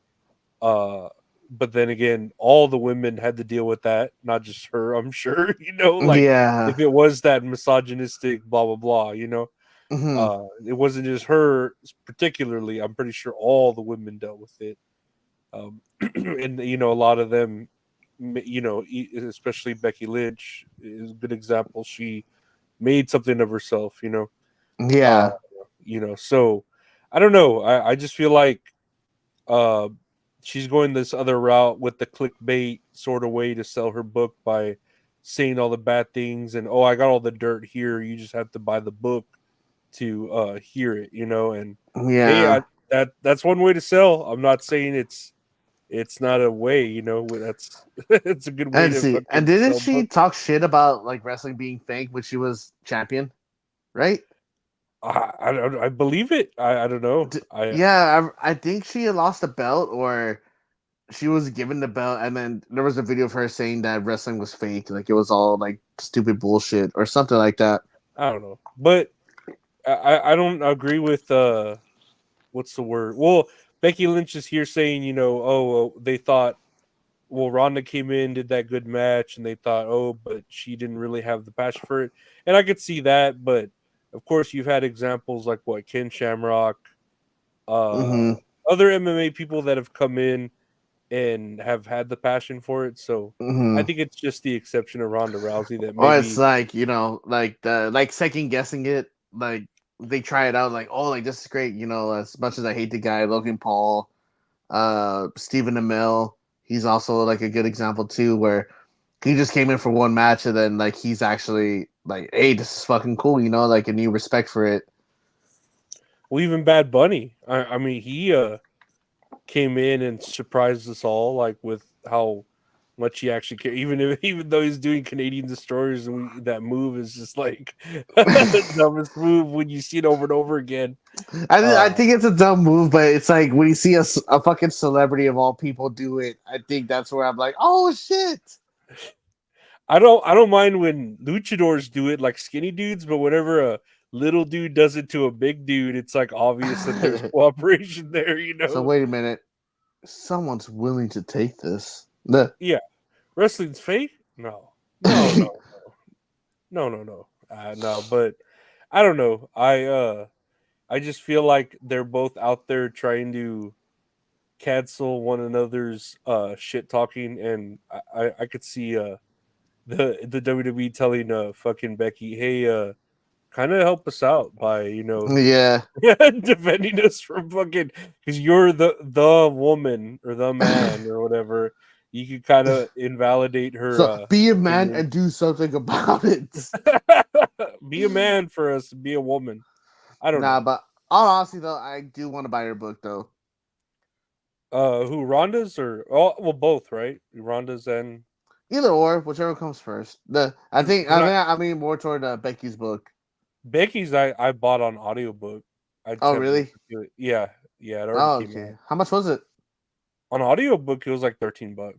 Speaker 2: Uh, but then again, all the women had to deal with that, not just her. I'm sure, you know, like
Speaker 1: Yeah.
Speaker 2: if it was that misogynistic, blah blah blah, you know,
Speaker 1: Mm-hmm.
Speaker 2: it wasn't just her particularly. I'm pretty sure all the women dealt with it, and you know, a lot of them, you know, especially Becky Lynch is a good example. She made something of herself, you know. Uh,
Speaker 1: Yeah.
Speaker 2: you know, so I don't know. I just feel like uh she's going this other route with the clickbait sort of way to sell her book by saying all the bad things and, oh, I got all the dirt here. You just have to buy the book to hear it, you know. And hey,
Speaker 1: Yeah.
Speaker 2: that's one way to sell. I'm not saying it's not a way, you know. That's it's a good way
Speaker 1: And
Speaker 2: to
Speaker 1: see, and
Speaker 2: fucking
Speaker 1: didn't
Speaker 2: sell
Speaker 1: she
Speaker 2: books.
Speaker 1: talk shit about like wrestling being fake when she was champion, right?
Speaker 2: I believe it. I don't know.
Speaker 1: Yeah, I think she had lost the belt, or she was given the belt, and then there was a video of her saying that wrestling was fake, like it was all like stupid bullshit or something like that.
Speaker 2: I don't know, but I don't agree with what's the word? Well, Becky Lynch is here saying, you know, oh, well, they thought Ronda came in, did that good match, and they thought, oh, but she didn't really have the passion for it. And I could see that, but of course, you've had examples like Ken Shamrock,
Speaker 1: Mm-hmm.
Speaker 2: other MMA people that have come in and have had the passion for it. So I
Speaker 1: Mm-hmm.
Speaker 2: think it's just the exception of Ronda Rousey that
Speaker 1: Or it's
Speaker 2: maybe.
Speaker 1: like, like second guessing it. Like they try it out, like, oh, like this is great. As much as I hate the guy, Logan Paul, Stephen Amell, he's also like a good example too, where he just came in for one match and then like he's actually like, hey, this is fucking cool, like a new respect for it.
Speaker 2: Well, even Bad Bunny. I mean, he came in and surprised us all, like with how much he actually cared. Even though he's doing Canadian Destroyers, and that move is just like the dumbest move when you see it over and over again.
Speaker 1: I think it's a dumb move, but it's like when you see a fucking celebrity of all people do it, I think that's where I'm like, oh shit.
Speaker 2: I don't mind when luchadors do it, like skinny dudes, but whenever a little dude does it to a big dude, it's like obvious that there's cooperation there,
Speaker 1: So wait a minute, someone's willing to take this.
Speaker 2: Yeah, wrestling's fake? No, no, no, no, no, no, no. But I don't know. I just feel like they're both out there trying to cancel one another's shit talking, and I could see the WWE telling fucking Becky, hey, kind of help us out by
Speaker 1: Yeah.
Speaker 2: defending us from fucking, because you're the woman or the man or whatever. You could kind of invalidate her
Speaker 1: So be a man
Speaker 2: opinion.
Speaker 1: and do something about it.
Speaker 2: Be a man for us. Be a woman. I don't
Speaker 1: Nah,
Speaker 2: know.
Speaker 1: but honestly though, I do want to buy your book though.
Speaker 2: Who, Ronda's or well, both, right? Ronda's and
Speaker 1: Either or, whichever comes first. I mean more toward Becky's book.
Speaker 2: Becky's. I bought on audiobook. I just
Speaker 1: Oh
Speaker 2: haven't
Speaker 1: really?
Speaker 2: listened to it. Yeah, it already
Speaker 1: Oh
Speaker 2: came
Speaker 1: okay.
Speaker 2: out.
Speaker 1: How much was it?
Speaker 2: On audiobook, it was like $13.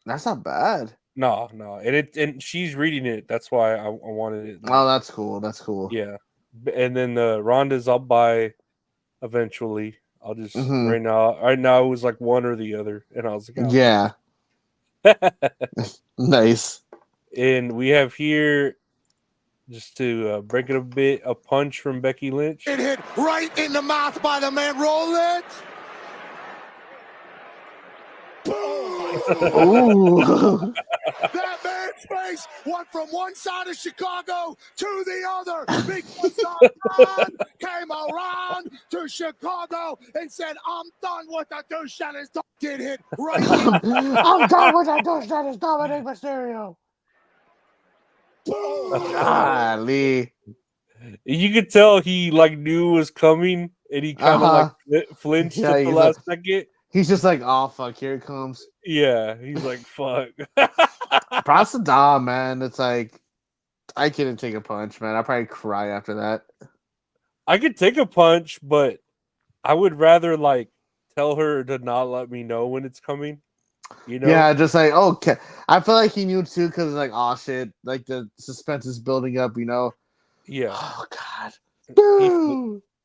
Speaker 1: That's not bad.
Speaker 2: No, and she's reading it. That's why I wanted it.
Speaker 1: Oh, that's cool. That's cool.
Speaker 2: Yeah, and then the Ronda's I'll buy eventually. I'll just
Speaker 1: Mm-hmm.
Speaker 2: right now it was like one or the other, and I was like, I'll
Speaker 1: Yeah. Nice.
Speaker 2: And we have here, just to break it a bit, a punch from Becky Lynch.
Speaker 4: It hit right in the mouth by the man Rollins.
Speaker 1: Ooh.
Speaker 4: That man's face went from one side of Chicago to the other because the man came around to Chicago and said, I'm done with the douche that is done. Get hit right in.
Speaker 1: I'm done with that douche that is Dominic Mysterio. Golly.
Speaker 2: You could tell he like knew it was coming, and he kind of like flinched
Speaker 1: Yeah,
Speaker 2: at the last second.
Speaker 1: He's just like, oh fuck, here it comes.
Speaker 2: Yeah, he's like, fuck.
Speaker 1: Props to Dom, man. It's like, I couldn't take a punch, man. I'd probably cry after that.
Speaker 2: I could take a punch, but I would rather like tell her to not let me know when it's coming.
Speaker 1: Yeah, just like, okay. I feel like he knew too, because like, oh shit, like the suspense is building up,
Speaker 2: Yeah.
Speaker 1: Oh god.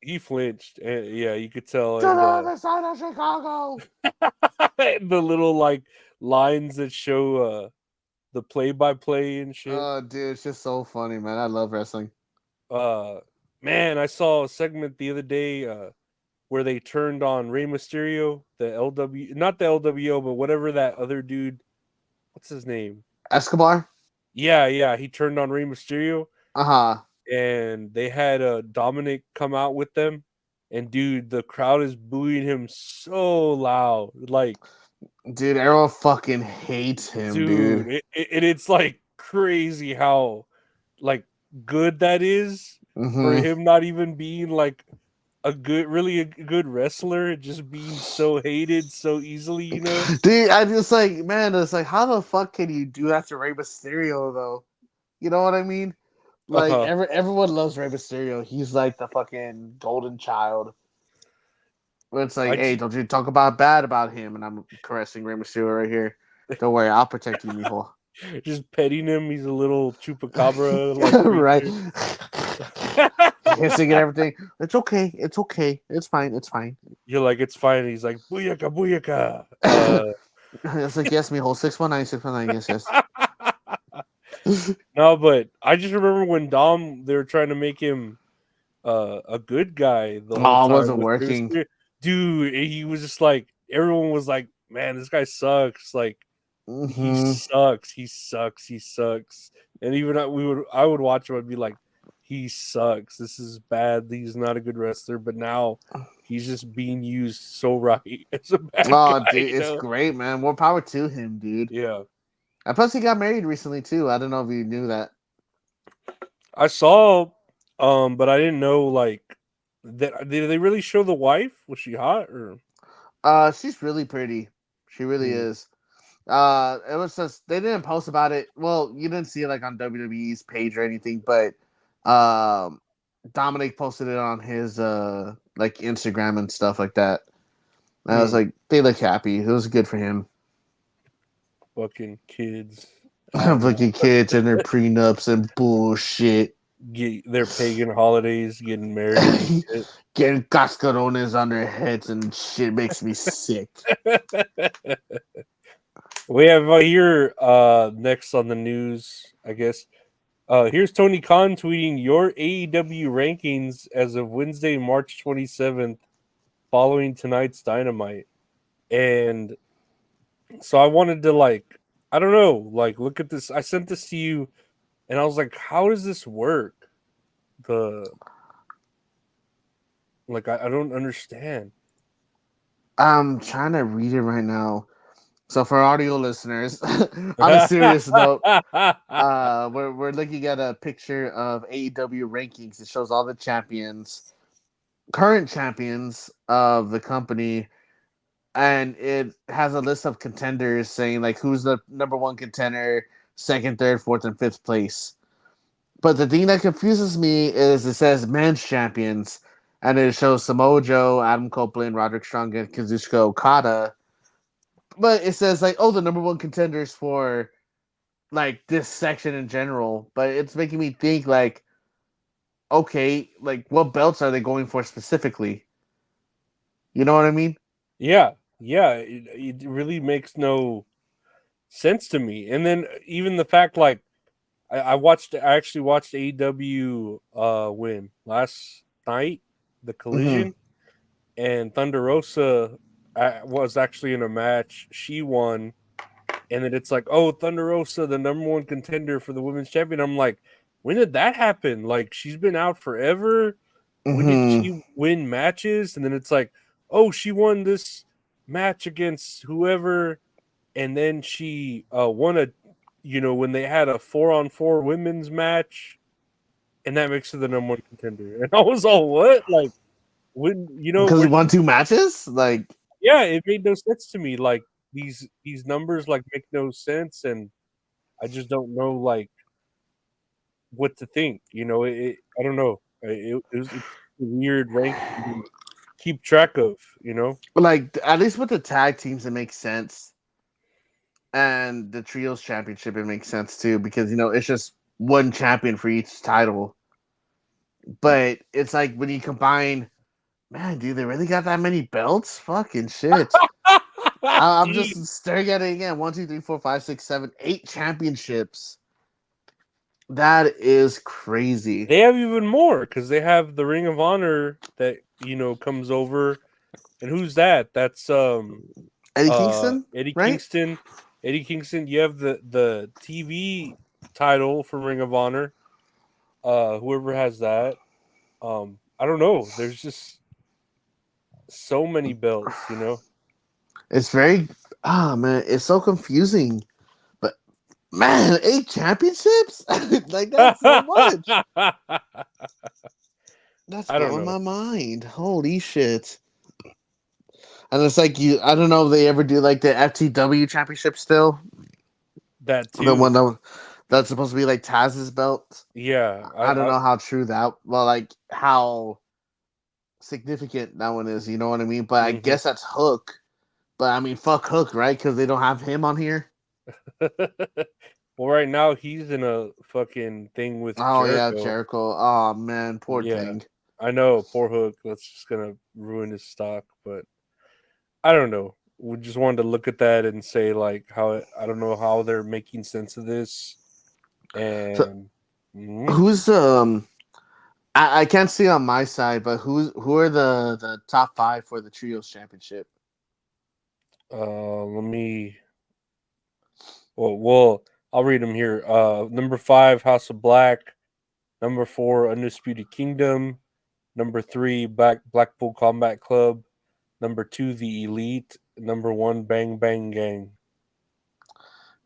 Speaker 2: He flinched. And, yeah, you could tell.
Speaker 1: To the other side of Chicago.
Speaker 2: The little like lines that show the play-by-play and shit.
Speaker 1: Oh, dude, it's just so funny, man. I love wrestling.
Speaker 2: Man, I saw a segment the other day where they turned on Rey Mysterio, not the LWO, but whatever that other dude. What's his name?
Speaker 1: Escobar.
Speaker 2: Yeah, he turned on Rey Mysterio. And they had Dominic come out with them, and dude, the crowd is booing him so loud, like,
Speaker 1: dude, everyone fucking hates him, dude.
Speaker 2: It's like crazy how like good that is for him not even being like a good wrestler, just being so hated so easily,
Speaker 1: Dude, I just like, man, it's like, how the fuck can you do that to Rey Mysterio though? You know what I mean? Like everyone loves Rey Mysterio. He's like the fucking golden child. But it's like, hey, don't you talk bad about him? And I'm caressing Rey Mysterio right here. Don't worry, I'll protect you, mijo.
Speaker 2: Just petting him. He's a little chupacabra,
Speaker 1: right? Hissing and everything. It's okay. It's okay. It's fine. It's fine.
Speaker 2: You're like, it's fine. He's like, booyaka, booyaka.
Speaker 1: It's like, yes, mijo, 619, 619, yes, yes.
Speaker 2: No, but I just remember when Dom, they were trying to make him a good guy the whole
Speaker 1: Oh, it
Speaker 2: time
Speaker 1: wasn't
Speaker 2: with Rey
Speaker 1: working.
Speaker 2: Mysterio. Dude, he was just like, everyone was like, man, this guy sucks. Like, he
Speaker 1: Hmm
Speaker 2: sucks. He sucks. He sucks. And even I would watch him. I'd be like, he sucks. This is bad. He's not a good wrestler. But now he's just being used so right as a bad
Speaker 1: Oh,
Speaker 2: guy.
Speaker 1: dude, it's great, man. More power to him, dude.
Speaker 2: Yeah.
Speaker 1: And plus, he got married recently too. I don't know if you knew that.
Speaker 2: I saw, but I didn't know like that. Did they really show the wife? Was she hot or?
Speaker 1: She's really pretty. She really
Speaker 2: Hmm.
Speaker 1: is. It was just they didn't post about it. Well, you didn't see it like on WWE's page or anything, but um, Dominic posted it on his like Instagram and stuff like that. And I was like, they look happy. It was good for him.
Speaker 2: Fucking kids. I don't know.
Speaker 1: Fucking kids and their prenups and bullshit.
Speaker 2: Get their pagan holidays, getting married and
Speaker 1: Getting cascarones on their heads and shit makes me sick.
Speaker 2: shit. We have here next on the news, I guess. Here's Tony Khan tweeting your AEW rankings as of Wednesday, March 27th, following tonight's Dynamite. And so I wanted to I don't know, look at this. I sent this to you, and I was like, how does this work? I don't understand.
Speaker 1: I'm trying to read it right now. So for audio listeners, on a serious note, we're looking at a picture of AEW rankings. It shows all the champions, current champions of the company, and it has a list of contenders saying like who's the number one contender, second, third, fourth, and fifth place. But the thing that confuses me is it says men's champions, and it shows Samoa Joe, Adam Copeland, Roderick Strong, and Kazuchika Okada. But it says like, oh, the number one contenders for like this section in general. But it's making me think like, okay, like what belts are they going for specifically? You know what I mean?
Speaker 2: Yeah, it really makes no sense to me. And then even the fact I actually watched AEW win last night, the
Speaker 1: Mm-hmm.
Speaker 2: Collision, and Thunder Rosa was actually in a match. She won, and then it's like, oh, Thunder Rosa, the number one contender for the women's champion. I'm like, when did that happen? Like, she's been out forever. When did
Speaker 1: Mm-hmm.
Speaker 2: she win matches? And then it's like, oh, she won this match against whoever, and then she won when they had a 4-on-4 women's match, and that makes her the number one contender. And I was all, what? Like, when
Speaker 1: Because we won two matches, like
Speaker 2: yeah, it made no sense to me. Like these numbers make no sense, and I just don't know what to think. I don't know. It's a weird rank to keep track of.
Speaker 1: at least with the tag teams, it makes sense, and the trios championship, it makes sense too because it's just one champion for each title. But it's like when you combine, man, dude, they really got that many belts? Fucking shit. I'm
Speaker 2: Dude,
Speaker 1: just staring at it again. 1, 2, 3, 4, 5, 6, 7, 8 championships. That is crazy.
Speaker 2: they have even more because they have the Ring of Honor that comes over, and who's that? That's
Speaker 1: Eddie Kingston,
Speaker 2: Eddie
Speaker 1: right?
Speaker 2: Kingston. Eddie Kingston. You have the TV title for Ring of Honor. Whoever has that. I don't know. There's just so many belts.
Speaker 1: It's very man, it's so confusing. But man, 8 championships? Like that's so much. That's
Speaker 2: I don't
Speaker 1: blowing
Speaker 2: know
Speaker 1: my mind. Holy shit. And it's like I don't know if they ever do like the FTW championship still.
Speaker 2: that
Speaker 1: The
Speaker 2: too.
Speaker 1: one that's supposed to be like Taz's belt.
Speaker 2: Yeah,
Speaker 1: I don't know how true that well, like how significant that one is, you know what I mean? But I
Speaker 2: Mhm.
Speaker 1: guess that's Hook. But I mean fuck Hook, right? Because they don't have him on here.
Speaker 2: Well, right now he's in a fucking thing with
Speaker 1: Oh yeah,
Speaker 2: Jericho.
Speaker 1: Jericho. Oh man, poor
Speaker 2: Yeah,
Speaker 1: thing.
Speaker 2: I know. Poor Hook. That's just gonna ruin his stock. But I don't know. we just wanted to look at that and say like how I don't know how they're making sense of this. And
Speaker 1: Who's I can't see on my side, but who are the top 5 for the trios championship?
Speaker 2: let me. Well, I'll read them here. Number 5, House of Black. Number 4, Undisputed Kingdom. Number 3, Blackpool Combat Club. Number 2, The Elite. Number 1, Bang Bang Gang.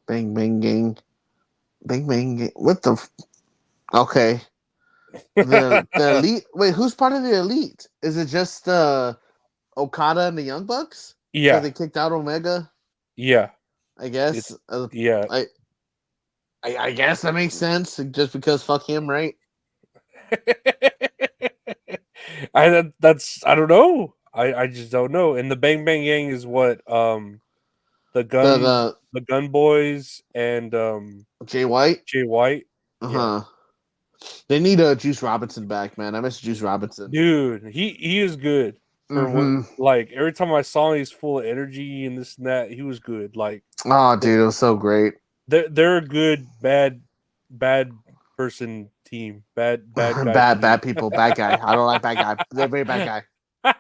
Speaker 1: Bang Bang Gang. Bang Bang Gang. What the? Okay. The Elite. Wait, who's part of the Elite? Is it just Okada and the Young Bucks?
Speaker 2: Yeah.
Speaker 1: Because they kicked out Omega.
Speaker 2: Yeah.
Speaker 1: I guess.
Speaker 2: Yeah.
Speaker 1: I guess that makes sense. Just because fuck him, right?
Speaker 2: I don't know. I just don't know. And the Bang Bang Gang is what the Gun Boys and
Speaker 1: Jay White.
Speaker 2: Yeah.
Speaker 1: They need Juice Robinson back, man. I miss Juice Robinson.
Speaker 2: Dude, he is good. For what, like every time I saw him, he's full of energy and this and that. He was good. Like,
Speaker 1: oh, dude, it was so great.
Speaker 2: They're a good bad person team. Bad guy.
Speaker 1: bad people. Bad guy. I don't like bad guy. They're very bad guy.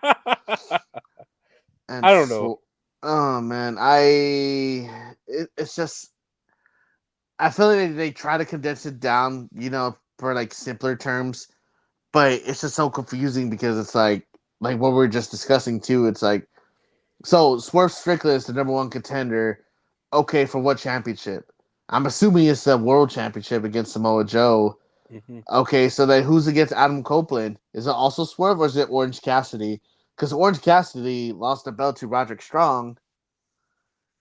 Speaker 1: And
Speaker 2: I don't know.
Speaker 1: Oh man, it's just I feel like they try to condense it down, for like simpler terms, but it's just so confusing because it's like what we were just discussing too. It's like, so Swerve Strickland is the number 1 contender. Okay, for what championship? I'm assuming it's the World Championship against Samoa Joe.
Speaker 2: Mm-hmm.
Speaker 1: Okay, so then who's against Adam Copeland? Is it also Swerve or is it Orange Cassidy? Because Orange Cassidy lost the belt to Roderick Strong.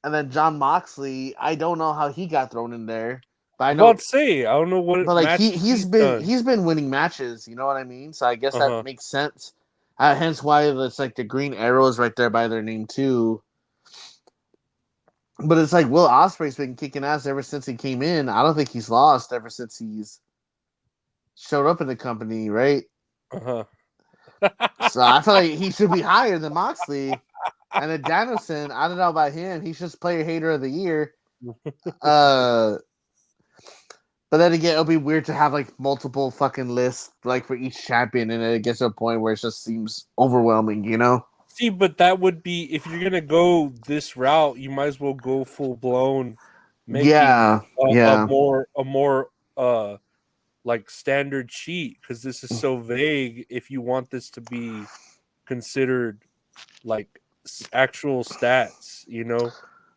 Speaker 1: And then John Moxley, I don't know how he got thrown in there. But I know.
Speaker 2: I don't know what.
Speaker 1: But like he's been winning matches. You know what I mean? So I guess that makes sense. Hence why it's like the green arrow is right there by their name too. But it's like Will Ospreay's been kicking ass ever since he came in. I don't think he's lost ever since he's showed up in the company, right? So I feel like he should be higher than Moxley. And then Danielson, I don't know about him. He's just player hater of the year. But then again, it'll be weird to have like multiple fucking lists like for each champion, and then it gets to a point where it just seems overwhelming,
Speaker 2: See, but that would be, if you're gonna go this route, you might as well go full blown, making a more like standard sheet, because this is so vague. If you want this to be considered like actual stats,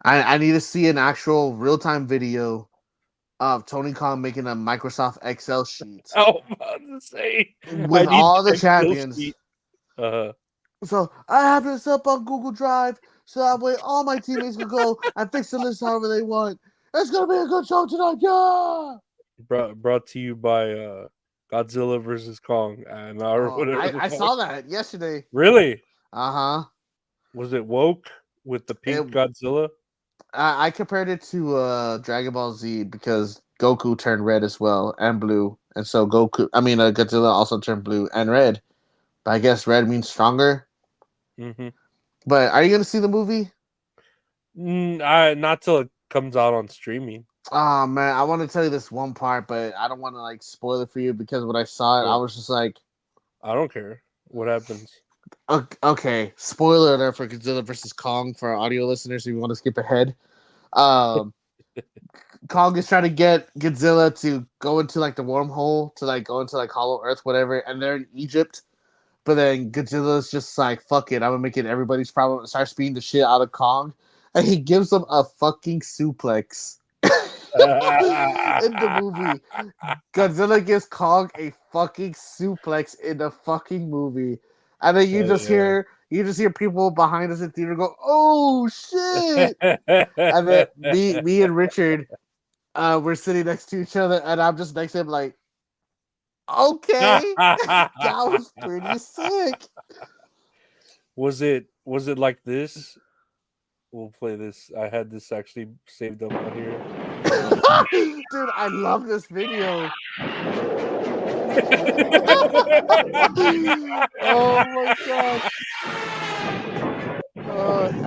Speaker 1: I need to see an actual real-time video of Tony Khan making a Microsoft Excel sheet.
Speaker 2: Oh, I'm about to say,
Speaker 1: with all the champions.
Speaker 2: So
Speaker 1: I have this up on Google Drive, so that way all my teammates can go and fix the list however they want. It's gonna be a good show tonight, yeah.
Speaker 2: Brought to you by Godzilla versus Kong, and
Speaker 1: I saw that yesterday.
Speaker 2: Really?
Speaker 1: Was
Speaker 2: it woke with the pink Godzilla?
Speaker 1: I compared it to Dragon Ball Z because Goku turned red as well and blue, and so Godzilla also turned blue and red. But I guess red means stronger.
Speaker 2: Mm-hmm.
Speaker 1: But are you gonna see the movie?
Speaker 2: Not till it comes out on streaming.
Speaker 1: Oh man, I want to tell you this one part, but I don't want to like spoil it for you because when I saw it, I was just like,
Speaker 2: I don't care what happens.
Speaker 1: Okay, spoiler alert for Godzilla versus Kong for our audio listeners. If you want to skip ahead, Kong is trying to get Godzilla to go into like the wormhole to like go into like Hollow Earth, whatever, and they're in Egypt. But then Godzilla's just like, fuck it, I'm gonna make it everybody's problem and starts beating the shit out of Kong. And he gives him a fucking suplex. In the movie. Godzilla gives Kong a fucking suplex in the fucking movie. And then you just hear people behind us in theater go, oh shit. And then me and Richard, we're sitting next to each other, and I'm just next to him like, okay, that was pretty sick.
Speaker 2: Was it like this? We'll play this. I had this actually saved up on here.
Speaker 1: Dude, I love this video. Oh my gosh.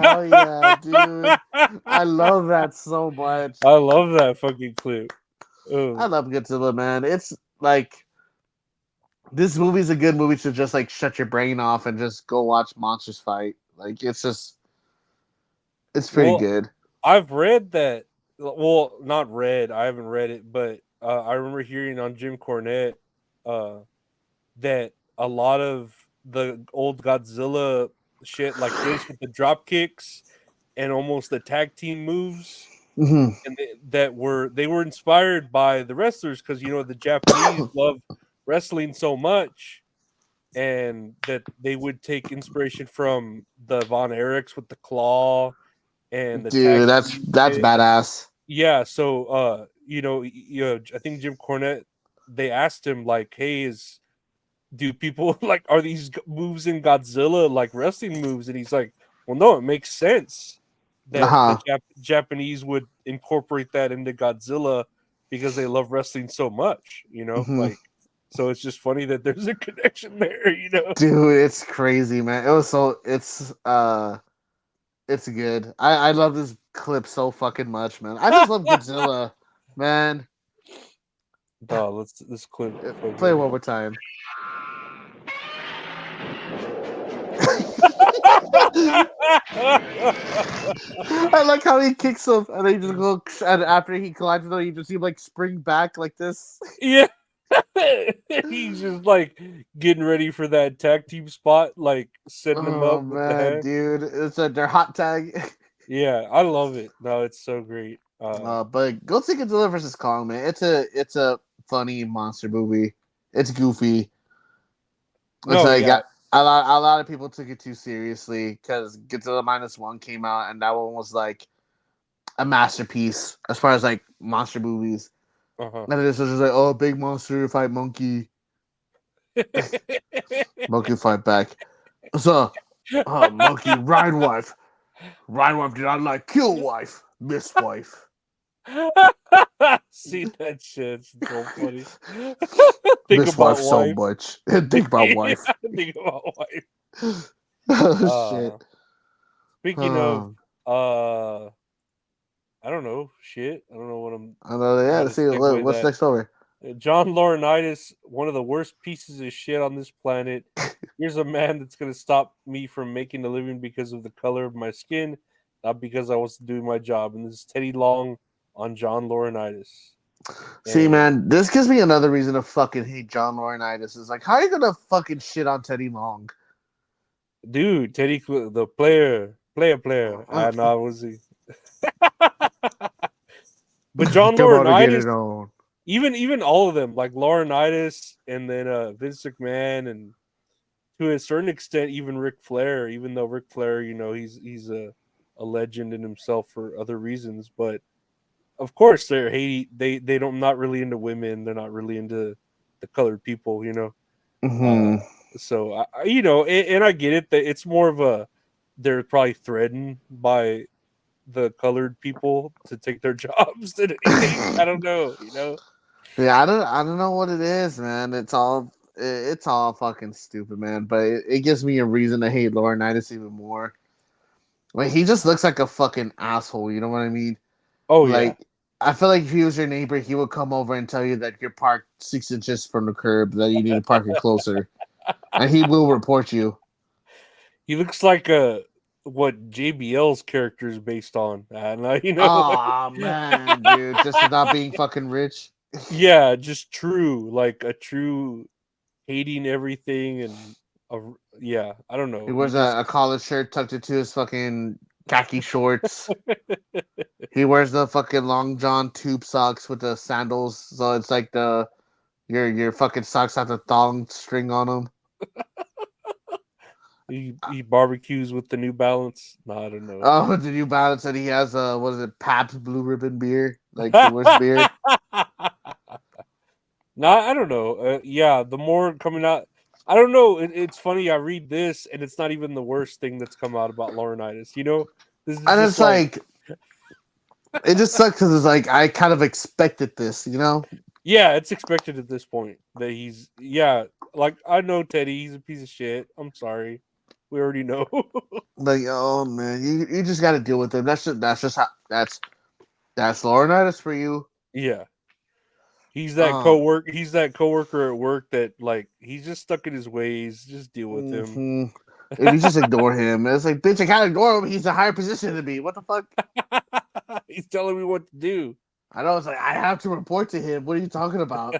Speaker 1: Hell yeah, dude. I love that so much.
Speaker 2: I love that fucking clip.
Speaker 1: I love Godzilla, man. It's like this movie's a good movie to just like shut your brain off and just go watch monsters fight. Like it's pretty
Speaker 2: Well,
Speaker 1: good.
Speaker 2: I've read that. Well, not read. I haven't read it, but I remember hearing on Jim Cornette that a lot of the old Godzilla shit like this with the drop kicks and almost the tag team moves,
Speaker 1: Hmm
Speaker 2: and they were inspired by the wrestlers because the Japanese love wrestling so much, and that they would take inspiration from the Von Erichs with the claw and the tag
Speaker 1: Dude, that's
Speaker 2: team shit.
Speaker 1: badass.
Speaker 2: Yeah, so I think Jim Cornette, they asked him like, "Hey, do people like are these moves in Godzilla like wrestling moves?" And he's like, "Well, no, it makes sense that the
Speaker 1: Uh-huh.
Speaker 2: Japanese would incorporate that into Godzilla because they love wrestling so much,
Speaker 1: hmm
Speaker 2: like so it's just funny that there's a connection there.
Speaker 1: Dude, it's crazy, man. It's good. I love this clip so fucking much, man. I just love Godzilla, man.
Speaker 2: Oh, let's clip.
Speaker 1: Play it one more time. I like how he kicks him and then he just go and after he collides with him, you just see him like spring back like this.
Speaker 2: Yeah. He's just like getting ready for that tag team spot, like setting him
Speaker 1: Oh
Speaker 2: up with the
Speaker 1: man,
Speaker 2: hand.
Speaker 1: dude. It's their hot tag.
Speaker 2: Yeah, I love it. No, it's so great.
Speaker 1: But go see Godzilla versus Kong, man. It's a funny monster movie. It's goofy. It's
Speaker 2: No,
Speaker 1: like
Speaker 2: yeah.
Speaker 1: a lot of people took it too seriously because Godzilla -1 came out and that one was like a masterpiece as far as like monster movies.
Speaker 2: Uh-huh.
Speaker 1: And this was just like, oh, big monster fight monkey, monkey fight back. So, monkey ride wife did not like kill wife, miss wife.
Speaker 2: See that shit? It's so funny. Think
Speaker 1: Miss wife
Speaker 2: about
Speaker 1: so
Speaker 2: wife.
Speaker 1: much. Think about wife.
Speaker 2: Think about wife.
Speaker 1: Oh
Speaker 2: Uh,
Speaker 1: shit.
Speaker 2: Speaking of,
Speaker 1: Oh,
Speaker 2: I don't know shit. I don't know
Speaker 1: I know. Yeah.
Speaker 2: how to
Speaker 1: Let's see
Speaker 2: segue
Speaker 1: what's
Speaker 2: that.
Speaker 1: next over.
Speaker 2: John Laurinaitis, one of the worst pieces of shit on this planet. Here's a man that's going to stop me from making a living because of the color of my skin, not because I was doing my job. And this is Teddy Long on John Laurinaitis.
Speaker 1: See,
Speaker 2: And
Speaker 1: man, this gives me another reason to fucking hate John Laurinaitis. Is like, how are you gonna fucking shit on Teddy Long?
Speaker 2: dude, Teddy, the player. I know, was he? But John
Speaker 1: Come on and get
Speaker 2: Laurinaitis,
Speaker 1: it on.
Speaker 2: even all of them, like Laurinaitis, and then Vince McMahon, and to a certain extent, even Ric Flair. Even though Ric Flair, he's a legend in himself for other reasons, but of course they're they don't not really into women. They're not really into the colored people. Uh,
Speaker 1: Mm-hmm.
Speaker 2: so and I get it that it's more of a they're probably threatened by the colored people to take their jobs than anything. I don't know.
Speaker 1: Yeah, I don't know what it is, man. It's all fucking stupid, man. But it gives me a reason to hate Laurinaitis even more. Like he just looks like a fucking asshole. You know what I mean?
Speaker 2: Oh yeah.
Speaker 1: Like I feel like if he was your neighbor, he would come over and tell you that you're parked 6 inches from the curb, that you need to park it closer, and he will report you.
Speaker 2: He looks like what JBL's character is based on. And
Speaker 1: Oh man, dude, just for not being fucking rich.
Speaker 2: yeah, just true, like a true hating everything and a, yeah, I don't
Speaker 1: He
Speaker 2: know. He
Speaker 1: wears
Speaker 2: just
Speaker 1: a collared shirt tucked into his fucking khaki shorts. He wears the fucking long john tube socks with the sandals, so it's like your fucking socks have the thong string on them.
Speaker 2: he barbecues with the New Balance. No, I don't know.
Speaker 1: Oh, the New Balance, and he has what is it, Pabst Blue Ribbon beer, like the worst beer.
Speaker 2: No, I don't know. Yeah, the more coming out, I don't know. It's funny. I read this, and it's not even the worst thing that's come out about Laurinaitis. This is
Speaker 1: And
Speaker 2: just
Speaker 1: it's
Speaker 2: like,
Speaker 1: like it just sucks because it's like I kind of expected this.
Speaker 2: yeah, it's expected at this point that yeah, like I know Teddy, he's a piece of shit. I'm sorry. We already know.
Speaker 1: Like, oh man, you just got to deal with him. That's just how that's Laurinaitis for you.
Speaker 2: Yeah. He's that
Speaker 1: Um,
Speaker 2: coworker. He's that coworker at work that like he's just stuck in his ways. Just deal with him.
Speaker 1: mhm. If you just ignore him, it's like, bitch, I can't ignore him. He's a higher position than me. What the fuck?
Speaker 2: He's telling me what to do.
Speaker 1: I know. It's like I have to report to him. What are you talking about?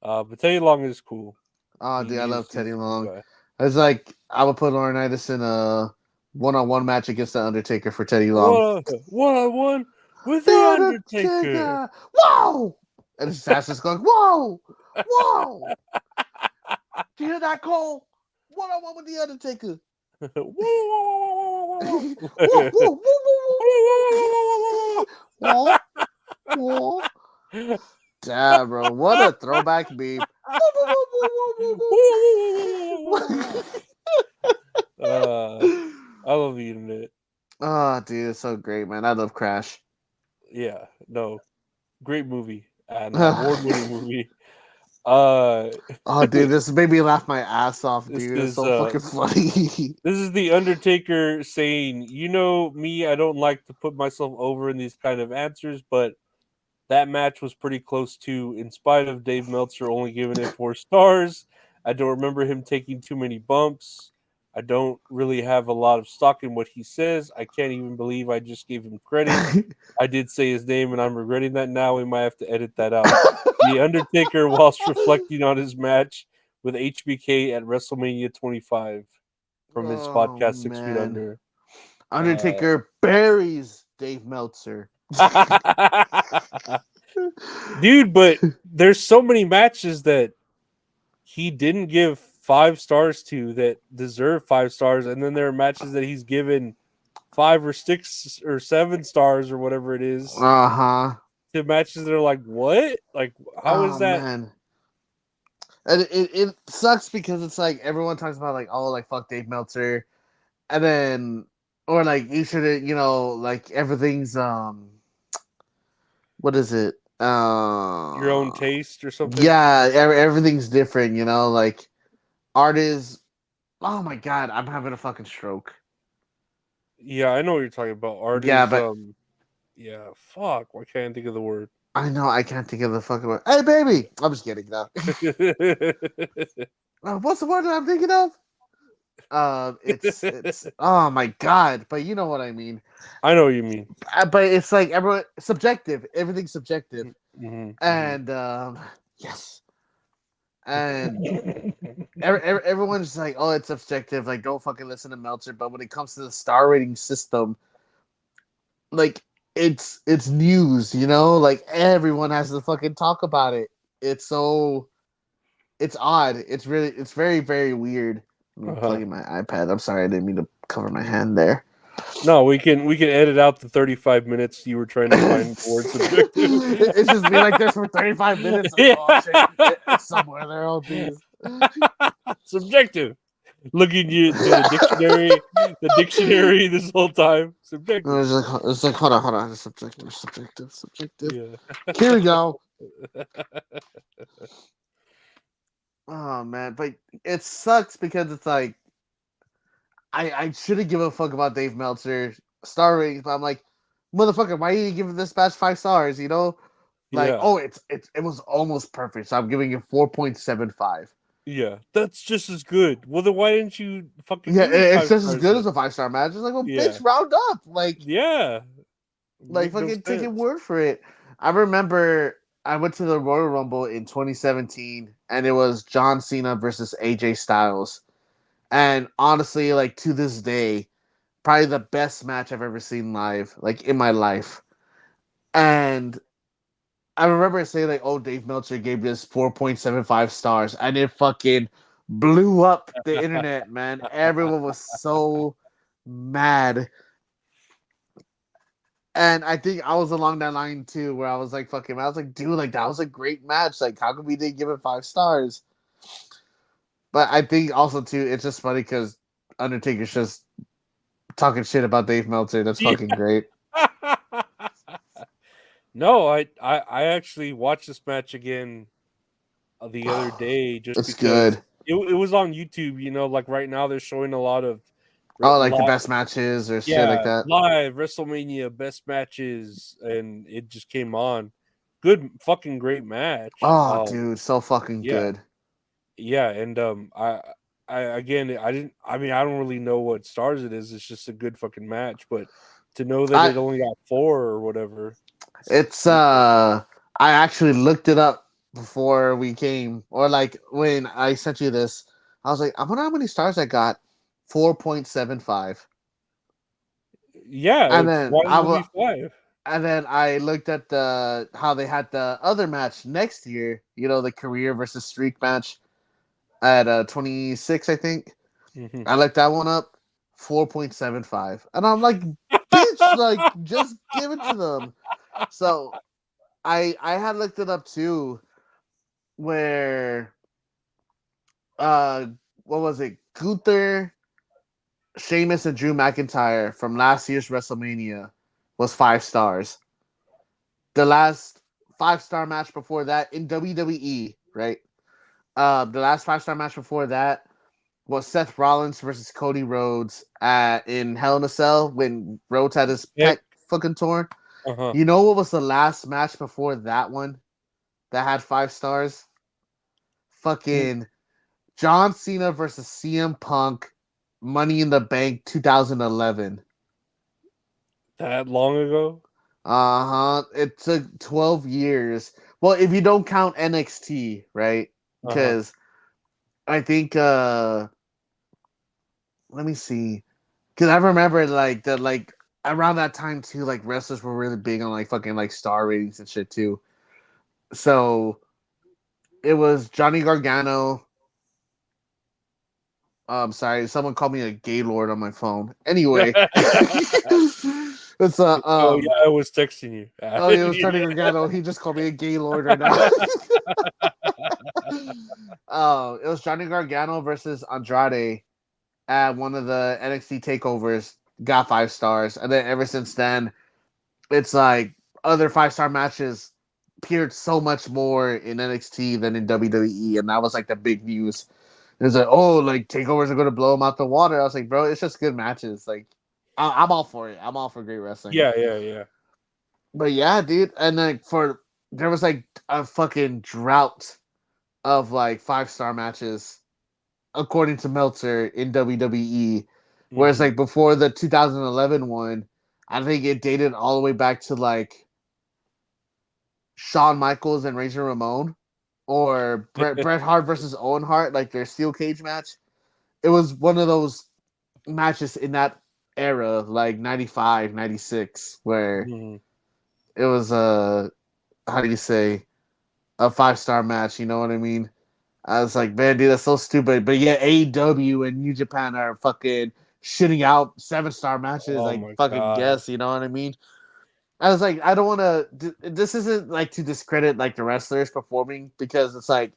Speaker 2: But Teddy Long is cool.
Speaker 1: Oh, dude, I love
Speaker 2: He's
Speaker 1: Teddy
Speaker 2: a cool
Speaker 1: Long.
Speaker 2: guy.
Speaker 1: It's like I would put Laurinaitis in a one-on-one match against the Undertaker for Teddy Long.
Speaker 2: One-on-one with the Undertaker.
Speaker 1: Whoa! And his ass is going, whoa! Whoa! Do you hear that, Cole? One-on-one with the Undertaker. Whoa, whoa, whoa, whoa, whoa, whoa. Damn, bro. What a throwback meme.
Speaker 2: I love the internet.
Speaker 1: Oh, dude, it's so great, man. I love Crash.
Speaker 2: Yeah, no. Great movie. An award-winning movie.
Speaker 1: Oh, dude, this made me laugh my ass off, dude. It's so fucking funny.
Speaker 2: This is the Undertaker saying, "You know me, I don't like to put myself over in these kind of answers, but that match was pretty close to, in spite of Dave Meltzer only giving it 4 stars. I don't remember him taking too many bumps. I don't really have a lot of stock in what he says. I can't even believe I just gave him credit. I did say his name, and I'm regretting that now. We might have to edit that out." The Undertaker, whilst reflecting on his match with HBK at WrestleMania 25 from his podcast 6 Feet Under.
Speaker 1: Undertaker buries Dave Meltzer.
Speaker 2: Dude, but there's so many matches that he didn't give 5 stars to that deserve 5 stars, and then there are matches that he's given 5 or 6 or 7 stars or whatever it is
Speaker 1: Uh-huh.
Speaker 2: to matches that are like, what? Like, how is that?
Speaker 1: Man. And it sucks because it's like everyone talks about like, oh, like fuck Dave Meltzer, and then or like you should, like everything's what is it?
Speaker 2: Your own taste or something?
Speaker 1: Yeah, everything's different, like art is. Oh my god, I'm having a fucking stroke.
Speaker 2: Yeah, I know what you're talking about. Art
Speaker 1: Yeah,
Speaker 2: is
Speaker 1: but
Speaker 2: yeah, fuck. Why can't I think of the word?
Speaker 1: I know I can't think of the fucking word. Hey, baby, I'm just kidding. No. What's the word that I'm thinking of? It's oh my god, but you know what I mean.
Speaker 2: I know what you mean.
Speaker 1: But it's like everyone subjective. Everything's subjective,
Speaker 2: Mm-hmm,
Speaker 1: and yes, and everyone's like, oh, it's subjective. Like, don't fucking listen to Meltzer. But when it comes to the star rating system, like it's news, like everyone has to fucking talk about it. It's odd. It's very, very weird. I'm plugging my iPad. I'm sorry, I didn't mean to cover my hand there.
Speaker 2: No, we can edit out the 35 minutes you were trying to find the word subjective.
Speaker 1: It's just me like this for 35 minutes. Like, oh shit, it's somewhere there. Oh jeez.
Speaker 2: Subjective. Looking you to the dictionary this whole time. Subjective.
Speaker 1: It's like hold on. Subjective.
Speaker 2: Yeah.
Speaker 1: Here we go. Oh man, but it sucks because it's like I shouldn't give a fuck about Dave Meltzer star ratings, but I'm like, motherfucker, why are you giving this match 5 stars? Like, oh, it was almost perfect, so I'm giving it 4.75.
Speaker 2: Yeah, that's just as good. Well, then why didn't you fucking?
Speaker 1: Yeah,
Speaker 2: give it
Speaker 1: it's just as
Speaker 2: 5
Speaker 1: good
Speaker 2: stars
Speaker 1: as a 5-star match. It's like, well,
Speaker 2: Yeah.
Speaker 1: bitch, round up, like,
Speaker 2: yeah,
Speaker 1: like
Speaker 2: Make no
Speaker 1: fucking take your
Speaker 2: sense.
Speaker 1: word for it. I remember I went to the Royal Rumble in 2017, and it was John Cena versus AJ Styles. And honestly, like to this day, probably the best match I've ever seen live, like in my life. And I remember saying like, "Oh, Dave Meltzer gave this 4.75 stars," and it fucking blew up the internet, man. Everyone was so mad. And I think I was along that line too, where I was like, "Fucking," I was like, "Dude, like that was a great match. Like, how come we didn't give it 5 stars?" But I think also too, it's just funny because Undertaker's just talking shit about Dave Meltzer. That's fucking great.
Speaker 2: No, I actually watched this match again the other day just
Speaker 1: It's
Speaker 2: because
Speaker 1: good.
Speaker 2: it was on YouTube. You know, like right now they're showing a lot of
Speaker 1: Oh, like the
Speaker 2: live,
Speaker 1: best matches or shit like
Speaker 2: yeah,
Speaker 1: that.
Speaker 2: live WrestleMania best matches, and it just came on. Good fucking great match.
Speaker 1: Oh, dude, so fucking
Speaker 2: Yeah,
Speaker 1: good.
Speaker 2: yeah, and I again, I didn't. I mean, I don't really know what stars it is. It's just a good fucking match, but to know that
Speaker 1: I
Speaker 2: it only got 4 or whatever,
Speaker 1: it's I actually looked it up before we came, or like when I sent you this. I was like, I wonder how many stars I got. 4.75.
Speaker 2: yeah,
Speaker 1: And
Speaker 2: it's
Speaker 1: then
Speaker 2: why the movie 5.
Speaker 1: and then I looked at the how they had the other match next year. You know, the career versus streak match at 26, I think.
Speaker 2: Mhm.
Speaker 1: I looked that one up. 4.75, and I'm like, bitch, like just give it to them. So I had looked it up too, where uh what was it? Gunther, Sheamus, and Drew McIntyre from last year's WrestleMania was 5 stars. The last 5 star match before that in WWE, right? The last 5 star match before that was Seth Rollins versus Cody Rhodes in Hell in a Cell when Rhodes had his
Speaker 2: Heck,
Speaker 1: pec fucking torn.
Speaker 2: uh-huh.
Speaker 1: You know what was the last match before that one that had 5 stars? Fucking John Cena versus CM Punk, Money in the Bank 2011.
Speaker 2: That long ago?
Speaker 1: Uh huh. It took 12 years. Well, if you don't count NXT, right?
Speaker 2: Uh-huh.
Speaker 1: Because I think, let me see. Because I remember like around that time too, like wrestlers were really big on like fucking like star ratings and shit too. So it was Johnny Gargano. Sorry, someone called me a gaylord on my phone. Anyway, it's
Speaker 2: Oh yeah, I was texting you.
Speaker 1: oh yeah, it was Johnny Gargano. He just called me a gaylord right now. It was Johnny Gargano versus Andrade at one of the NXT takeovers. Got 5 stars, and then ever since then, it's like other 5 star matches appeared so much more in NXT than in WWE, and that was like the big news. It's like, oh, like takeovers are going to blow them out the water. I was like, bro, it's just good matches. Like, I'm all for it. I'm all for great wrestling.
Speaker 2: Yeah, yeah, yeah.
Speaker 1: But yeah, dude, and then there was like a fucking drought of like 5 star matches according to Meltzer in WWE. Whereas
Speaker 2: Mhm.
Speaker 1: like before the 2011 one, I think it dated all the way back to like Shawn Michaels and Razor Ramon, or Bret Hart versus Owen Hart, like their steel cage match. It was one of those matches in that era, like 95, 96, where
Speaker 2: Mhm.
Speaker 1: it was how do you say, a 5 star match, you know what I mean? I was like, man, dude, that's so stupid. But yeah, AEW and New Japan are fucking shitting out 7 star matches.
Speaker 2: Oh
Speaker 1: I
Speaker 2: my
Speaker 1: fucking
Speaker 2: god.
Speaker 1: guess, you know what I mean? I was like, I don't want to. This isn't like to discredit like the wrestlers performing, because it's like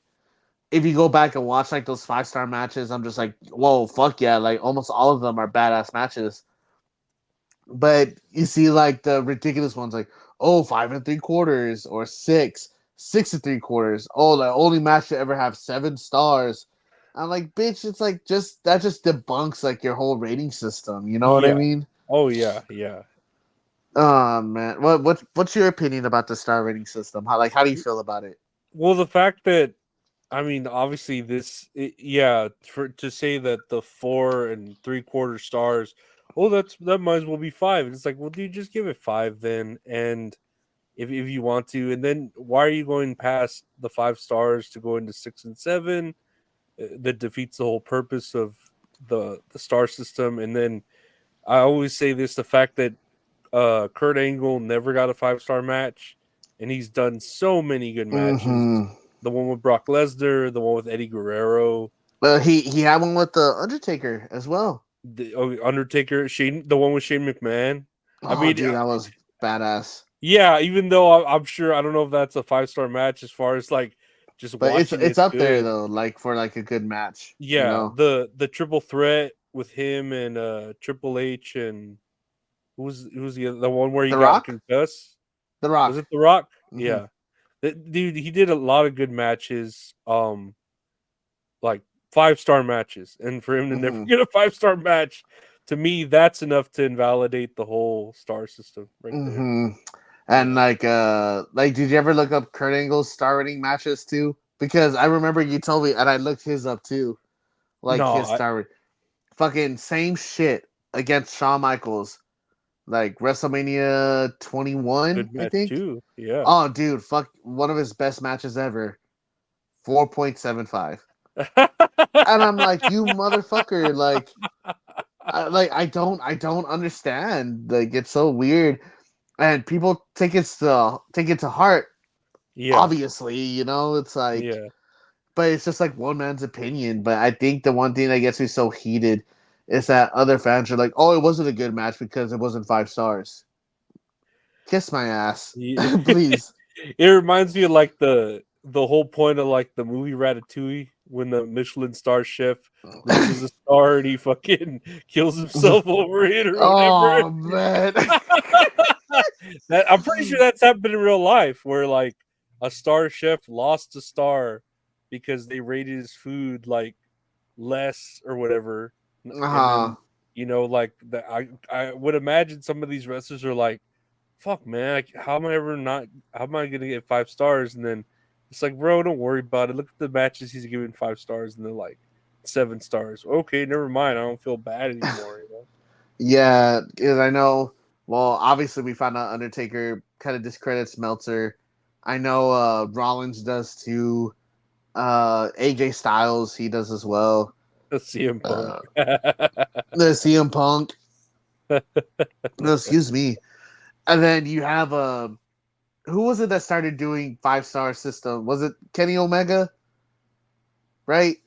Speaker 1: if you go back and watch like those 5 star matches, I'm just like, whoa, fuck yeah! Like almost all of them are badass matches. But you see like the ridiculous ones, like, oh, 5 3/4 or 6 6 3/4. Oh, the only match to ever have 7 stars. I'm like, bitch, it's like just that just debunks like your whole rating system. You know what I
Speaker 2: Yeah.
Speaker 1: mean?
Speaker 2: Oh yeah, yeah.
Speaker 1: Oh man, what's your opinion about the star rating system? How do you feel about it?
Speaker 2: Well, the fact that I mean, obviously, yeah, for to say that the 4 3/4 stars, oh, that might as well be 5. It's like, well, dude, just give it 5 then, and if you want to, and then why are you going past the 5 stars to go into 6 and 7? That defeats the whole purpose of the star system. And then I always say this: the fact that Kurt Angle never got a 5 star match, and he's done so many good matches.
Speaker 1: Mm-hmm.
Speaker 2: The one with Brock Lesnar, the one with Eddie Guerrero,
Speaker 1: Well, he had one with the Undertaker as well.
Speaker 2: the Undertaker, Shane, the one with Shane McMahon. I
Speaker 1: Oh,
Speaker 2: mean,
Speaker 1: dude, that was badass.
Speaker 2: yeah, even though I'm sure I don't know if that's a 5 star match as far as like just
Speaker 1: But
Speaker 2: watching
Speaker 1: it's
Speaker 2: it
Speaker 1: up there
Speaker 2: good.
Speaker 1: though, like for like a good match, you
Speaker 2: Yeah,
Speaker 1: know.
Speaker 2: the triple threat with him and Triple H and who's the one where he
Speaker 1: The
Speaker 2: got
Speaker 1: Rock,
Speaker 2: concussed?
Speaker 1: The
Speaker 2: Was
Speaker 1: Rock.
Speaker 2: it The Rock?
Speaker 1: Mm-hmm.
Speaker 2: Yeah. Dude, he did a lot of good matches. Like 5-star matches, and for him to never
Speaker 1: Mhm.
Speaker 2: get a 5-star match, to me, that's enough to invalidate the whole star system right there.
Speaker 1: Hmm. And
Speaker 2: Yeah.
Speaker 1: did you ever look up Kurt Angle's star rating matches too? Because I remember you told me, and I looked his up too. Like
Speaker 2: No,
Speaker 1: his star, fucking same shit against Shawn Michaels, like WrestleMania 21,
Speaker 2: good
Speaker 1: I
Speaker 2: match
Speaker 1: think.
Speaker 2: too. Yeah.
Speaker 1: Oh, dude, fuck, one of his best matches ever, 4.75. And I'm like, you motherfucker, I don't understand. Like, it's so weird, and people take it to heart.
Speaker 2: Yeah.
Speaker 1: Obviously, it's like,
Speaker 2: Yeah.
Speaker 1: but it's just like one man's opinion. But I think the one thing that gets me so heated is that other fans are like, "Oh, it wasn't a good match because it wasn't 5 stars." Kiss my ass,
Speaker 2: Yeah.
Speaker 1: please.
Speaker 2: It reminds me of like the whole point of like the movie Ratatouille when the Michelin star chef loses a star and he fucking kills himself over it or whatever.
Speaker 1: Oh man.
Speaker 2: I'm pretty sure that's happened in real life where like a star chef lost a star because they rated his food like less or whatever. And
Speaker 1: Uh-huh.
Speaker 2: then like I would imagine some of these wrestlers are like, fuck man, like, how am I gonna get 5 stars? And then it's like, bro, don't worry about it. Look at the matches he's giving 5 stars and they're like 7 stars. Okay, never mind. I don't feel bad anymore,
Speaker 1: Yeah, because I know. Well, obviously, we found out Undertaker kind of discredits Meltzer. I know Rollins does too. AJ Styles, he does as well.
Speaker 2: CM Punk.
Speaker 1: The CM Punk. No, excuse me. And then you have who was it that started doing 5 star system? Was it Kenny Omega? Right?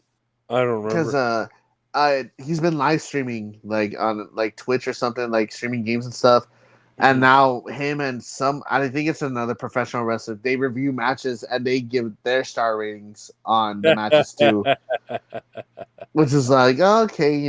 Speaker 2: I don't
Speaker 1: Because
Speaker 2: remember.
Speaker 1: he's been live streaming like on like Twitch or something, like streaming games and stuff. And
Speaker 2: Mhm.
Speaker 1: now him and I think it's another professional wrestler. They review matches and they give their star ratings on the matches too, which is like okay,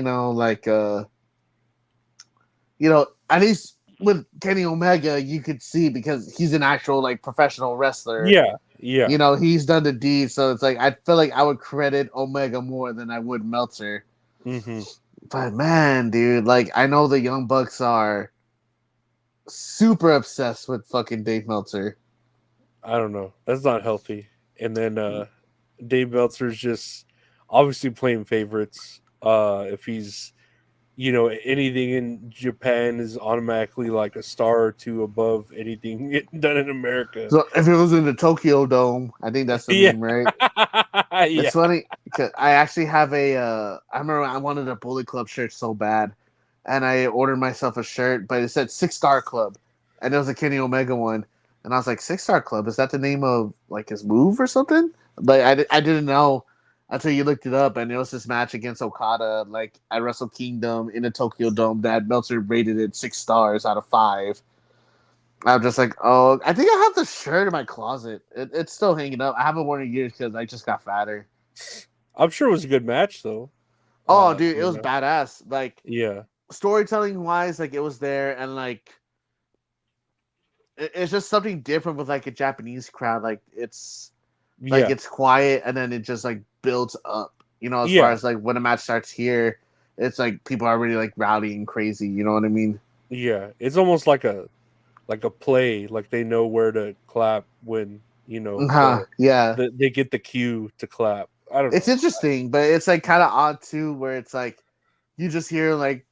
Speaker 1: at least with Kenny Omega, you could see because he's an actual like professional wrestler.
Speaker 2: Yeah, yeah.
Speaker 1: He's done the deed, so it's like I feel like I would credit Omega more than I would Meltzer.
Speaker 2: Hmm.
Speaker 1: But man, dude, like I know the Young Bucks are super obsessed with fucking Dave Meltzer.
Speaker 2: I don't know. That's not healthy. And then Dave Meltzer's just obviously playing favorites. If he's anything in Japan is automatically like a star or two above anything done in America.
Speaker 1: So if it was in the Tokyo Dome, I think that's the
Speaker 2: Yeah.
Speaker 1: meme, right?
Speaker 2: Yeah.
Speaker 1: It's funny because I actually have I remember I wanted a Bullet Club shirt so bad, and I ordered myself a shirt, but it said 6 Star Club, and it was a Kenny Omega one, and I was like, 6 Star Club, is that the name of like his move or something? Like I didn't know until you looked it up, and it was this match against Okada, like at Wrestle Kingdom in the Tokyo Dome that Meltzer rated it 6 stars out of 5. I'm just like, oh, I think I have the shirt in my closet. It's still hanging up. I haven't worn it in years because I just got fatter.
Speaker 2: I'm sure it was a good match though.
Speaker 1: Oh, dude, it was
Speaker 2: Yeah.
Speaker 1: badass. Like
Speaker 2: Yeah.
Speaker 1: storytelling wise, like it was there, and like it's just something different with like a Japanese crowd.
Speaker 2: Yeah.
Speaker 1: It's quiet, and then it just like builds up. As far
Speaker 2: Yeah.
Speaker 1: as like when a match starts here, it's like people are really like rowdy and crazy. You know what I mean?
Speaker 2: Yeah. It's almost like a play, like they know where to clap when,
Speaker 1: Yeah.
Speaker 2: they get the cue to clap. I don't
Speaker 1: It's
Speaker 2: know.
Speaker 1: interesting, but it's like kind of odd too, where it's like you just hear like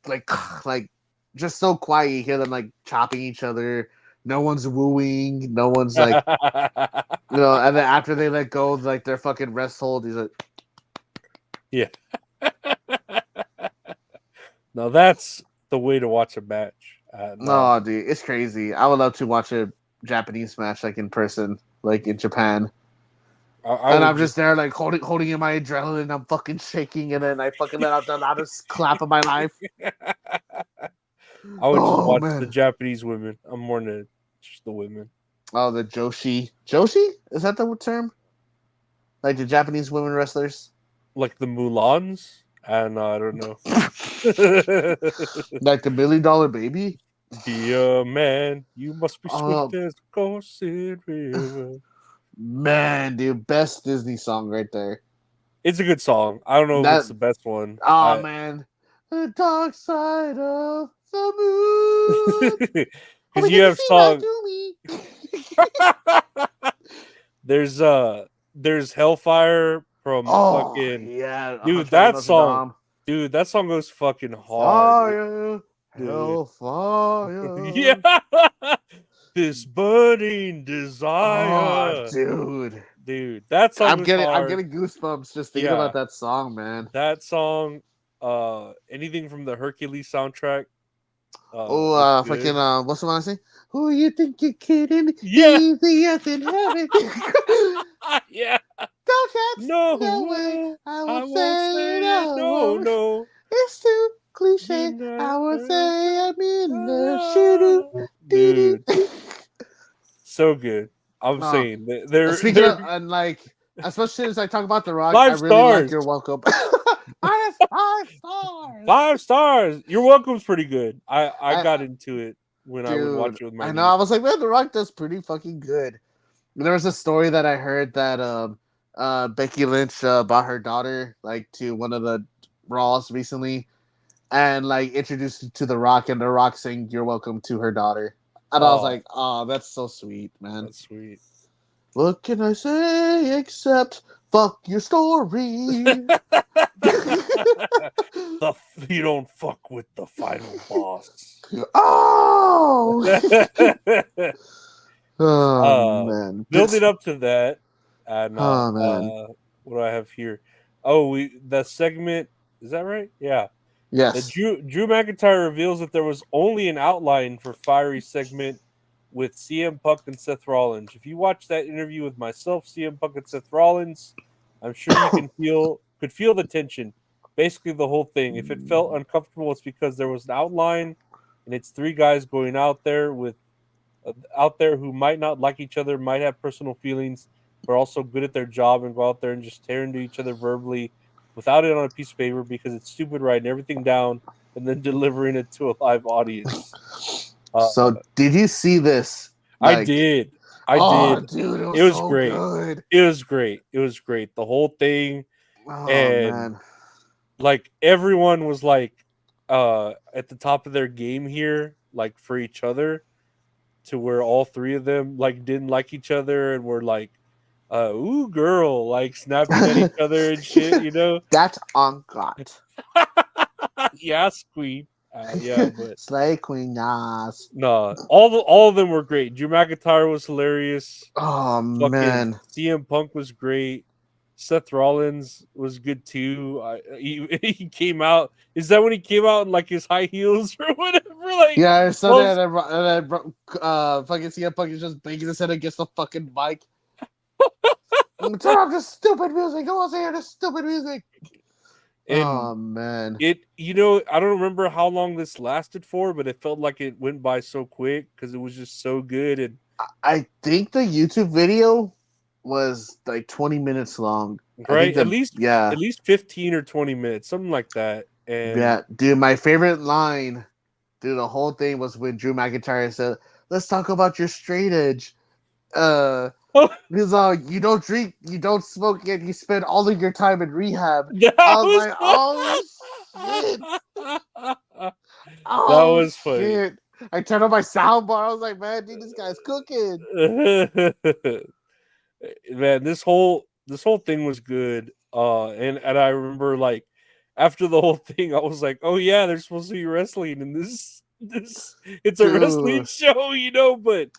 Speaker 1: just so quiet. You hear them like chopping each other. No one's wooing. No one's like And then after they let go, like their fucking rest hold, he's like,
Speaker 2: Yeah. Now that's the way to watch a match. No,
Speaker 1: "Oh, dude, it's crazy." I would love to watch a Japanese match like in person, like in Japan.
Speaker 2: I
Speaker 1: And
Speaker 2: would
Speaker 1: I'm
Speaker 2: just
Speaker 1: just there, like holding in my adrenaline. I'm fucking shaking, and then I fucking let out the loudest clap of my life.
Speaker 2: I would just
Speaker 1: Oh
Speaker 2: watch the
Speaker 1: man!
Speaker 2: Japanese women. I'm more into just the women,
Speaker 1: Oh, the Joshi, is that the term? Like the Japanese women wrestlers?
Speaker 2: like the Mulans. And I don't know.
Speaker 1: Like the $1 million baby?
Speaker 2: Be a man. You must be swift
Speaker 1: Oh
Speaker 2: as a Coursed River.
Speaker 1: man, dude, best Disney song right there.
Speaker 2: It's a good song. I don't know if it's
Speaker 1: That
Speaker 2: the best one.
Speaker 1: oh man, the dark side of the moon. Oh,
Speaker 2: Because
Speaker 1: we
Speaker 2: you
Speaker 1: get to
Speaker 2: have
Speaker 1: see right
Speaker 2: song.
Speaker 1: through me.
Speaker 2: There's Hellfire from
Speaker 1: Oh
Speaker 2: fucking
Speaker 1: yeah,
Speaker 2: dude.
Speaker 1: Hunchback of Notre Dame.
Speaker 2: Dude, that song goes fucking hard,
Speaker 1: Fire,
Speaker 2: dude.
Speaker 1: hellfire.
Speaker 2: Yeah, this burning
Speaker 1: Oh,
Speaker 2: desire,
Speaker 1: dude.
Speaker 2: dude. That song was
Speaker 1: I'm
Speaker 2: hard.
Speaker 1: getting goosebumps just thinking
Speaker 2: Yeah,
Speaker 1: about that song, man.
Speaker 2: that song. Anything from the Hercules soundtrack,
Speaker 1: Oh,
Speaker 2: is
Speaker 1: fucking,
Speaker 2: good.
Speaker 1: what's the one I say? Who you think you're kidding?
Speaker 2: Yeah,
Speaker 1: Easiest in heaven.
Speaker 2: yeah.
Speaker 1: Don't catch
Speaker 2: No,
Speaker 1: no way.
Speaker 2: no,
Speaker 1: I
Speaker 2: I
Speaker 1: won't
Speaker 2: won't
Speaker 1: say
Speaker 2: say it. No,
Speaker 1: no.
Speaker 2: no.
Speaker 1: It's too cliche.
Speaker 2: Midnight,
Speaker 1: I would say I'm in the shoo
Speaker 2: dude,
Speaker 1: doo.
Speaker 2: so good. I'm
Speaker 1: uh,
Speaker 2: saying they're
Speaker 1: Speaking of, and like, especially as I talk about The Rock, I
Speaker 2: five
Speaker 1: really like
Speaker 2: stars.
Speaker 1: You're Welcome. I have 5 stars.
Speaker 2: 5 stars. Your Welcome's pretty good. I
Speaker 1: I,
Speaker 2: got into it when I would watch
Speaker 1: dude,
Speaker 2: it with my
Speaker 1: I know. I
Speaker 2: niece.
Speaker 1: was like, man, The Rock does pretty fucking good. There was a story that I heard that Becky Lynch brought her daughter like to one of the Raws recently, and like introduced her to The Rock, and The Rock saying "You're welcome" to her daughter, and I was
Speaker 2: Oh,
Speaker 1: like, oh, that's so sweet, man.
Speaker 2: that's sweet.
Speaker 1: What can I say except fuck your story?
Speaker 2: You don't fuck with the final boss.
Speaker 1: Oh, oh
Speaker 2: uh,
Speaker 1: man,
Speaker 2: building up to that, and
Speaker 1: oh man,
Speaker 2: what do I have here? Oh, the segment, is that right? Yeah. The
Speaker 1: yes.
Speaker 2: Drew McIntyre reveals that there was only an outline for Fiery segment with CM Punk and Seth Rollins. If you watch that interview with myself, CM Punk and Seth Rollins, I'm sure you could feel the tension. Basically, the whole thing. If it felt uncomfortable, it's because there was an outline, and it's three guys going out there who might not like each other, might have personal feelings, but are also good at their job and go out there and just tear into each other verbally without it on a piece of paper because it's stupid writing everything down and then delivering it to a live audience.
Speaker 1: So did you see this?
Speaker 2: I
Speaker 1: Like,
Speaker 2: did. I
Speaker 1: oh,
Speaker 2: did.
Speaker 1: dude, it
Speaker 2: It
Speaker 1: was
Speaker 2: was
Speaker 1: so
Speaker 2: great.
Speaker 1: good.
Speaker 2: It was great. It was great. The whole thing.
Speaker 1: Oh
Speaker 2: And
Speaker 1: man,
Speaker 2: like everyone was like at the top of their game here, like for each other, to where all three of them like didn't like each other and were like ooh girl, like snapping at each other and shit, you know.
Speaker 1: that's on God.
Speaker 2: Yes, queen. Yeah, but
Speaker 1: Slay Queen Nas.
Speaker 2: no, all of them were great. Drew McIntyre was hilarious.
Speaker 1: Oh
Speaker 2: Fucking
Speaker 1: man,
Speaker 2: CM Punk was great. Seth Rollins was good too. He came out. Is that when he came out in like his high heels or whatever? Like,
Speaker 1: yeah. So
Speaker 2: well,
Speaker 1: then fucking CM Punk is just banging his head against the fucking mic. Turn off this stupid music. Go on, hear this stupid music.
Speaker 2: and
Speaker 1: Oh man,
Speaker 2: I don't remember how long this lasted for, but it felt like it went by so quick because it was just so good. And
Speaker 1: I think the YouTube video was like 20 minutes long. I think
Speaker 2: right,
Speaker 1: the yeah.
Speaker 2: at least 15 or 20 minutes, something like that. And
Speaker 1: Yeah, dude, my favorite line through the whole thing was when Drew McIntyre said, "Let's talk about your straight edge." Because you don't drink, you don't smoke, and you spend all of your time in rehab.
Speaker 2: that
Speaker 1: I was
Speaker 2: was
Speaker 1: like, "Oh shit!
Speaker 2: that
Speaker 1: Oh
Speaker 2: was funny.
Speaker 1: shit!" I turned on my soundbar. I was like, "Man, dude, this guy's cooking."
Speaker 2: Man, this whole thing was good. And I remember like after the whole thing, I was like, oh yeah, there's supposed to be wrestling in this it's a wrestling
Speaker 1: Dude.
Speaker 2: show, you know, but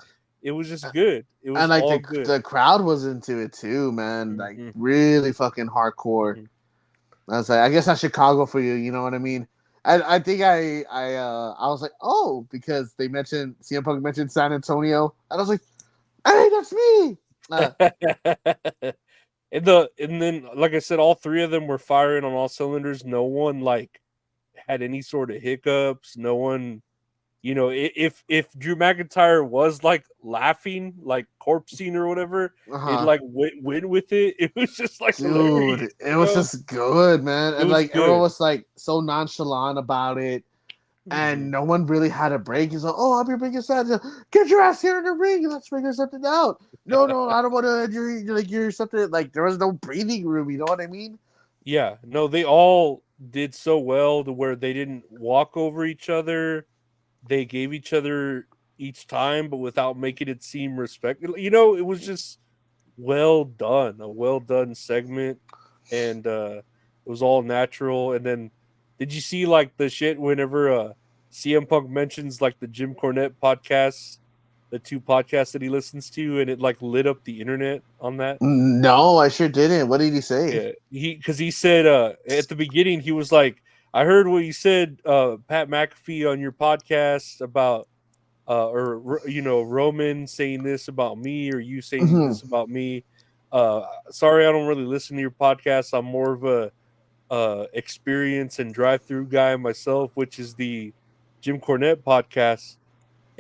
Speaker 2: it was just good. It was
Speaker 1: And like
Speaker 2: all good.
Speaker 1: the crowd was into it too, man. Like
Speaker 2: Mhm,
Speaker 1: really fucking hardcore.
Speaker 2: mhm.
Speaker 1: I was like, I guess that's Chicago for you. You know what I mean? I think I was like, oh, because they mentioned CM Punk mentioned San Antonio, and I was like, hey, that's me.
Speaker 2: And then like I said, all three of them were firing on all cylinders. No one like had any sort of hiccups. No one, if Drew McIntyre was like laughing, like corpsing or whatever, it
Speaker 1: Uh-huh.
Speaker 2: like went with it. It was just like hilarious.
Speaker 1: Dude, it was just good, man.
Speaker 2: It
Speaker 1: And
Speaker 2: was
Speaker 1: like everyone
Speaker 2: good.
Speaker 1: was like so nonchalant about it. And
Speaker 2: Mhm.
Speaker 1: no one really had a break. He's like, "Oh, I'm your biggest fan. Get your ass here in the ring and let's figure something out." No, I don't want to. You're something like there was no breathing room. You know what I mean?
Speaker 2: Yeah, no, they all did so well to where they didn't walk over each other. They gave each other each time, but without making it seem respectful. It was just well done, a well done segment, and it was all natural. And then, did you see like the shit whenever CM Punk mentions like the Jim Cornette podcasts, the two podcasts that he listens to, and it like lit up the internet on that?
Speaker 1: No, I sure didn't. What did he say?
Speaker 2: Yeah, because he said at the beginning he was like, "I heard what you said, Pat McAfee, on your podcast about Roman saying this about me, or you saying
Speaker 1: Mhm.
Speaker 2: this about me. Sorry, I don't really listen to your podcast. I'm more of a experience and drive through guy myself, which is the Jim Cornette podcast."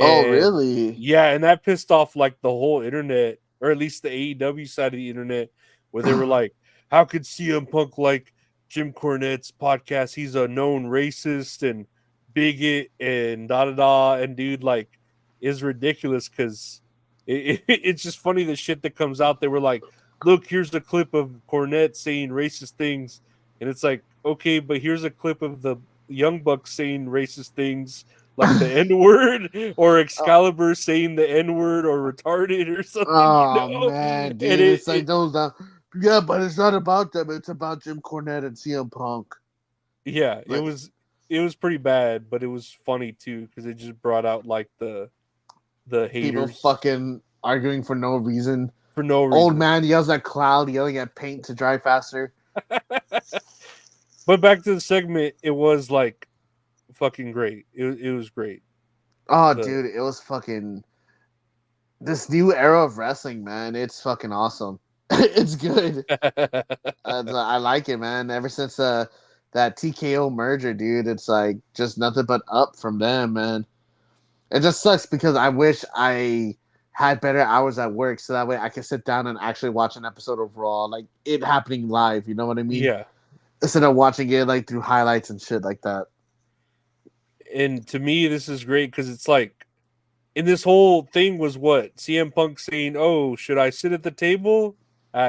Speaker 1: Oh,
Speaker 2: And
Speaker 1: really?
Speaker 2: yeah, and that pissed off like the whole internet, or at least the AEW side of the internet, where they were like, "How could CM Punk like Jim Cornette's podcast? He's a known racist and bigot and da da da." And dude, like, is ridiculous because it's just funny the shit that comes out. They were like, "Look, here's a clip of Cornette saying racist things," and it's like, okay, but here's a clip of the Young Bucks saying racist things like the N word, or Excalibur saying the N word, or retarded or something,
Speaker 1: Oh man,
Speaker 2: And
Speaker 1: dude, it's like those. Yeah, but it's not about them. It's about Jim Cornette and CM Punk.
Speaker 2: yeah,
Speaker 1: Like
Speaker 2: it was pretty bad, but it was funny too because it just brought out like the
Speaker 1: people
Speaker 2: haters
Speaker 1: fucking arguing for no reason.
Speaker 2: for no
Speaker 1: Old
Speaker 2: reason.
Speaker 1: man yells at cloud, yelling at paint to drive faster.
Speaker 2: But back to the segment, it was like fucking great. It was great.
Speaker 1: Oh,
Speaker 2: The
Speaker 1: dude, it was fucking this new era of wrestling, man. It's fucking awesome. It's good. I like it, man. Ever since that TKO merger, dude, it's like just nothing but up from them, man. It just sucks because I wish I had better hours at work so that way I can sit down and actually watch an episode of Raw, like it happening live. You know what I mean?
Speaker 2: yeah,
Speaker 1: Instead of watching it like through highlights and shit like that.
Speaker 2: and to me, this is great because it's like, and this whole thing was what CM Punk saying, "Oh, should I sit at the table?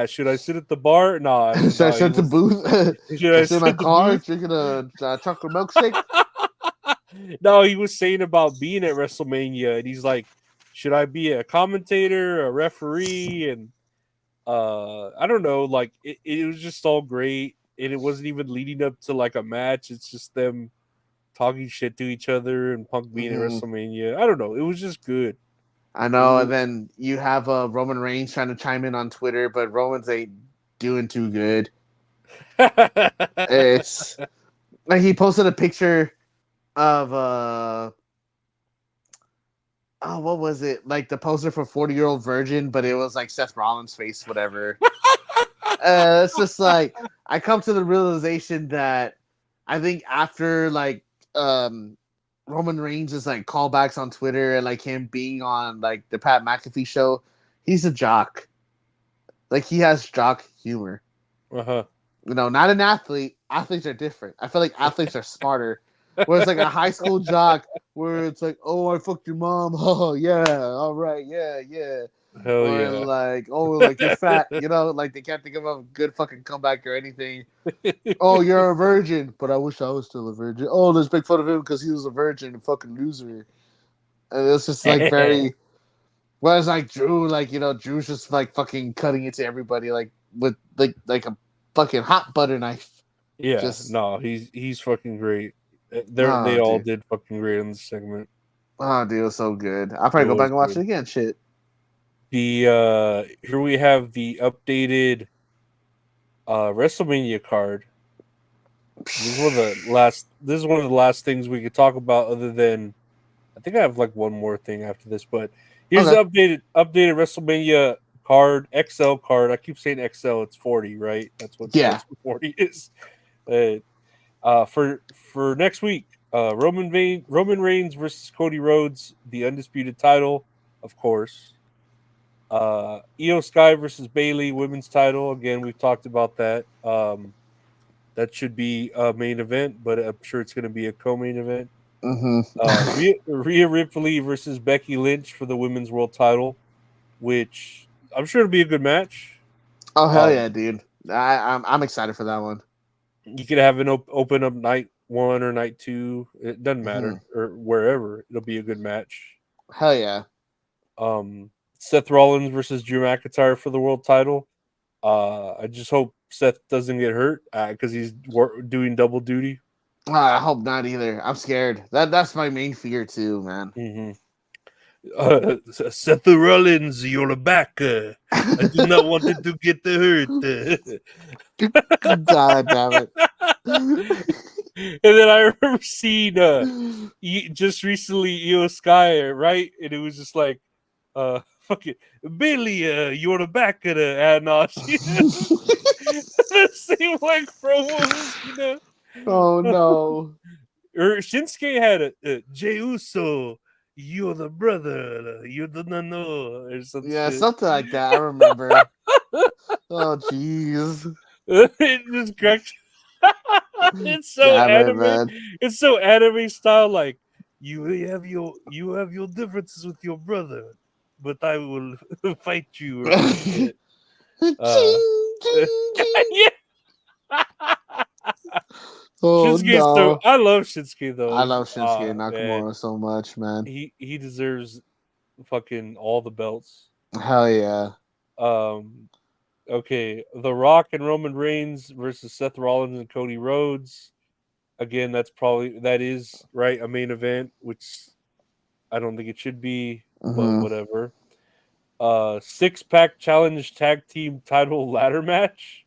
Speaker 2: Should I sit at the bar? Nah,
Speaker 1: Should I
Speaker 2: no, he
Speaker 1: sit the
Speaker 2: was.
Speaker 1: booth?
Speaker 2: Should
Speaker 1: Should I
Speaker 2: I
Speaker 1: sit in my
Speaker 2: sit the
Speaker 1: car
Speaker 2: booth?
Speaker 1: drinking a chocolate milkshake?
Speaker 2: No, he was saying about being at WrestleMania, and he's like, should I be a commentator, a referee, and I don't know, like it was just all great, and it wasn't even leading up to like a match. It's just them talking shit to each other and Punk being at
Speaker 1: Mm-hmm.
Speaker 2: WrestleMania. I don't know, it was just good.
Speaker 1: I know. And then you have Roman Reigns trying to chime in on Twitter, but Roman's ain't doing too good. It's like he posted a picture of oh, what was it? Like the poster for 40-year-old virgin, but it was like Seth Rollins' face, whatever. It's just like I come to the realization that I think after like Roman Reigns' like callbacks on Twitter and like him being on like the Pat McAfee show, he's a jock. Like he has jock humor.
Speaker 2: Uh-huh.
Speaker 1: You know, not an athlete. Athletes are different. I feel like athletes are smarter. Whereas like a high school jock, where it's like, oh, I fucked your mom. Oh yeah, all right, yeah, yeah.
Speaker 2: Hell
Speaker 1: Or
Speaker 2: yeah.
Speaker 1: like, oh, like you're fat. You know, like they can't think of a good fucking comeback or anything. Oh, you're a virgin, but I wish I was still a virgin. Oh, let's make fun of him because he was a virgin, a fucking loser. And it's just like very. Whereas like Drew, like Drew's just like fucking cutting into everybody like with like a fucking hot butter knife.
Speaker 2: Yeah,
Speaker 1: Just
Speaker 2: no, he's fucking great. They
Speaker 1: oh
Speaker 2: all
Speaker 1: dude,
Speaker 2: did fucking great in this segment.
Speaker 1: oh dude, it was so good. I'll
Speaker 2: It
Speaker 1: probably go back
Speaker 2: was
Speaker 1: and watch it
Speaker 2: good.
Speaker 1: again. Shit.
Speaker 2: The here we have the updated WrestleMania card. This is one of the last. This is one of the last things we could talk about. Other than, I think I have like one more thing after this, but here's
Speaker 1: Okay.
Speaker 2: the updated WrestleMania card, XL card. I keep saying XL. It's 40, right?
Speaker 1: Yeah.
Speaker 2: That's what 40 is. For next week, Roman Reigns versus Cody Rhodes, the undisputed title, of course. Io Sky versus Bailey, women's title. Again, we've talked about that. That should be a main event, but I'm sure it's going to be a co-main event.
Speaker 1: Mm-hmm.
Speaker 2: Rhea Ripley versus Becky Lynch for the women's world title, which I'm sure it'll be a good match.
Speaker 1: Oh hell
Speaker 2: Um,
Speaker 1: yeah, dude. I'm excited for that one.
Speaker 2: You could have an open up night 1 or night 2. It doesn't matter, or wherever. It'll be a good match.
Speaker 1: Hell yeah.
Speaker 2: Seth Rollins versus Drew McIntyre for the world title. I just hope Seth doesn't get hurt because he's doing double duty.
Speaker 1: I hope not either. I'm scared. That's my main fear too, man.
Speaker 2: Mm-hmm. Seth Rollins, you're back. I do not want it to get hurt.
Speaker 1: God damn it.
Speaker 2: And then I remember seeing just recently Io Sky, right? And it was just like, fucking Billy, you're back. And she the same like promos, you know.
Speaker 1: Oh no.
Speaker 2: Or Shinsuke had a Jey Uso, you're the brother, you do not know, or some
Speaker 1: Yeah,
Speaker 2: shit.
Speaker 1: something like that. I remember. Oh jeez.
Speaker 2: It just cracks. It's so
Speaker 1: Damn it,
Speaker 2: anime.
Speaker 1: man.
Speaker 2: It's so anime style. Like you have your differences with your brother, but I will fight you or some shit.
Speaker 1: Ching, ching, ching.
Speaker 2: Yeah.
Speaker 1: Oh
Speaker 2: Shinsuke's
Speaker 1: no.
Speaker 2: I love Shinsuke though.
Speaker 1: I love Shinsuke
Speaker 2: Man,
Speaker 1: Nakamura so much, man.
Speaker 2: he deserves fucking all the belts.
Speaker 1: Hell yeah.
Speaker 2: Okay, The Rock and Roman Reigns versus Seth Rollins and Cody Rhodes. Again, that is right a main event, which I don't think it should be, but whatever. 6-pack challenge tag team title ladder match.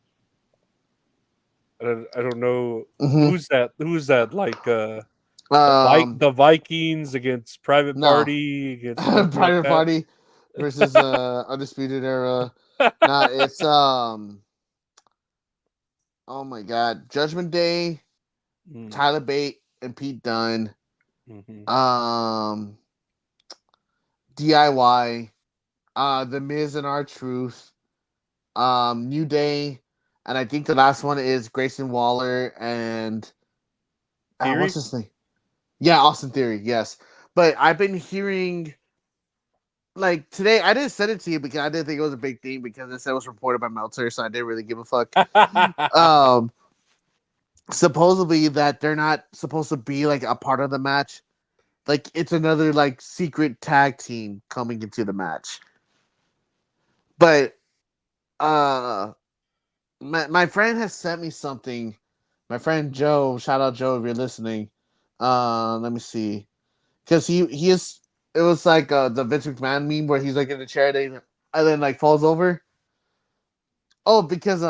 Speaker 2: I don't know who's that. Who's that? Like the Vikings against Private
Speaker 1: No.
Speaker 2: Party against something like
Speaker 1: Private
Speaker 2: that.
Speaker 1: Party versus Undisputed Era. Nah, it's oh my god. Judgment Day, Tyler Bate and Pete Dunne. DIY, The Miz and R-Truth, New Day, and I think the last one is Grayson Waller and what's his name? Yeah, Austin Theory, yes. But I've been hearing like today, I didn't send it to you because I didn't think it was a big thing because it said it was reported by Meltzer, so I didn't really give a fuck. Supposedly that they're not supposed to be like a part of the match. Like it's another like secret tag team coming into the match. But my friend has sent me something. My friend Joe, shout out Joe if you're listening. Let me see, because he is. It was like the Vince McMahon meme where he's like in the chair and then like falls over. Oh, because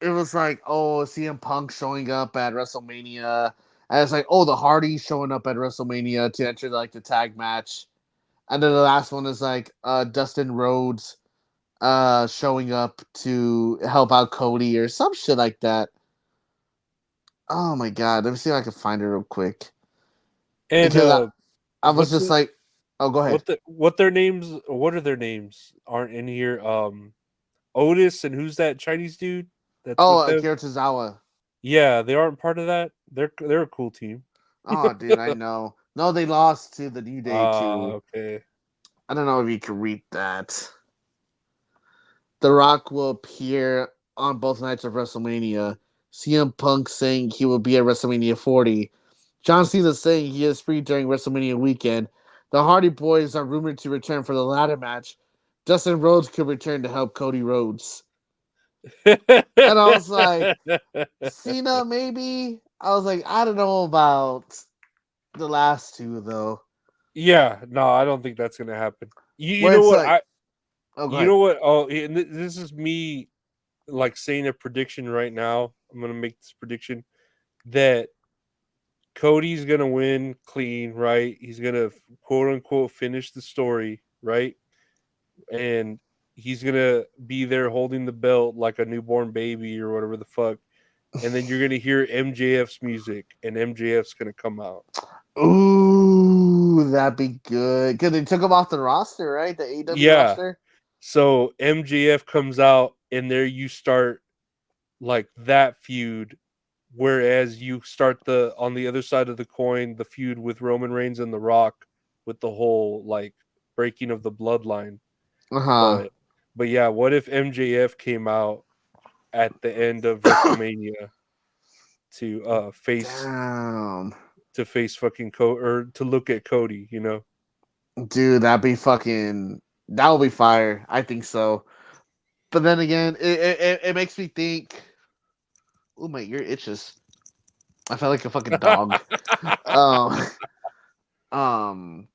Speaker 1: it was like CM Punk showing up at WrestleMania, and it's like the Hardys showing up at WrestleMania to enter like the tag match, and then the last one is like Dustin Rhodes showing up to help out Cody or some shit like that. Oh my god, let me see if I can find it real quick.
Speaker 2: And
Speaker 1: because I was just like, oh, go ahead.
Speaker 2: What their names? What are their names? Aren't in here. Otis and who's that Chinese dude? That's
Speaker 1: Akira Tozawa.
Speaker 2: Yeah, they aren't part of that. They're a cool team.
Speaker 1: Oh, dude, I know. No, they lost to the New Day too.
Speaker 2: Okay.
Speaker 1: I don't know if you can read that. The Rock will appear on both nights of WrestleMania. CM Punk saying he will be at WrestleMania 40. John Cena saying he is free during WrestleMania weekend. The Hardy Boys are rumored to return for the ladder match. Dustin Rhodes could return to help Cody Rhodes. And I was like, Cena maybe? I was like, I don't know about the last two though.
Speaker 2: Yeah, no, I don't think that's gonna happen. You
Speaker 1: Where
Speaker 2: know
Speaker 1: it's
Speaker 2: what?
Speaker 1: like,
Speaker 2: You know what? Oh, and this is me like saying a prediction right now. I'm gonna make this prediction that Cody's gonna win clean, right? He's gonna quote unquote finish the story, right? And he's gonna be there holding the belt like a newborn baby or whatever the fuck. And then you're gonna hear MJF's music, and MJF's gonna come out.
Speaker 1: Ooh, that'd be good. Because they took him off the roster, right? The AEW roster.
Speaker 2: So MJF comes out, and there you start like that feud. Whereas you start on the other side of the coin, the feud with Roman Reigns and The Rock, with the whole like breaking of the bloodline. But yeah, what if MJF came out at the end of WrestleMania to face
Speaker 1: Damn.
Speaker 2: fucking or to look at Cody, you know.
Speaker 1: Dude, that would be fire. I think so. But then again, it makes me think. Oh my ear itches. I felt like a fucking dog. um, um,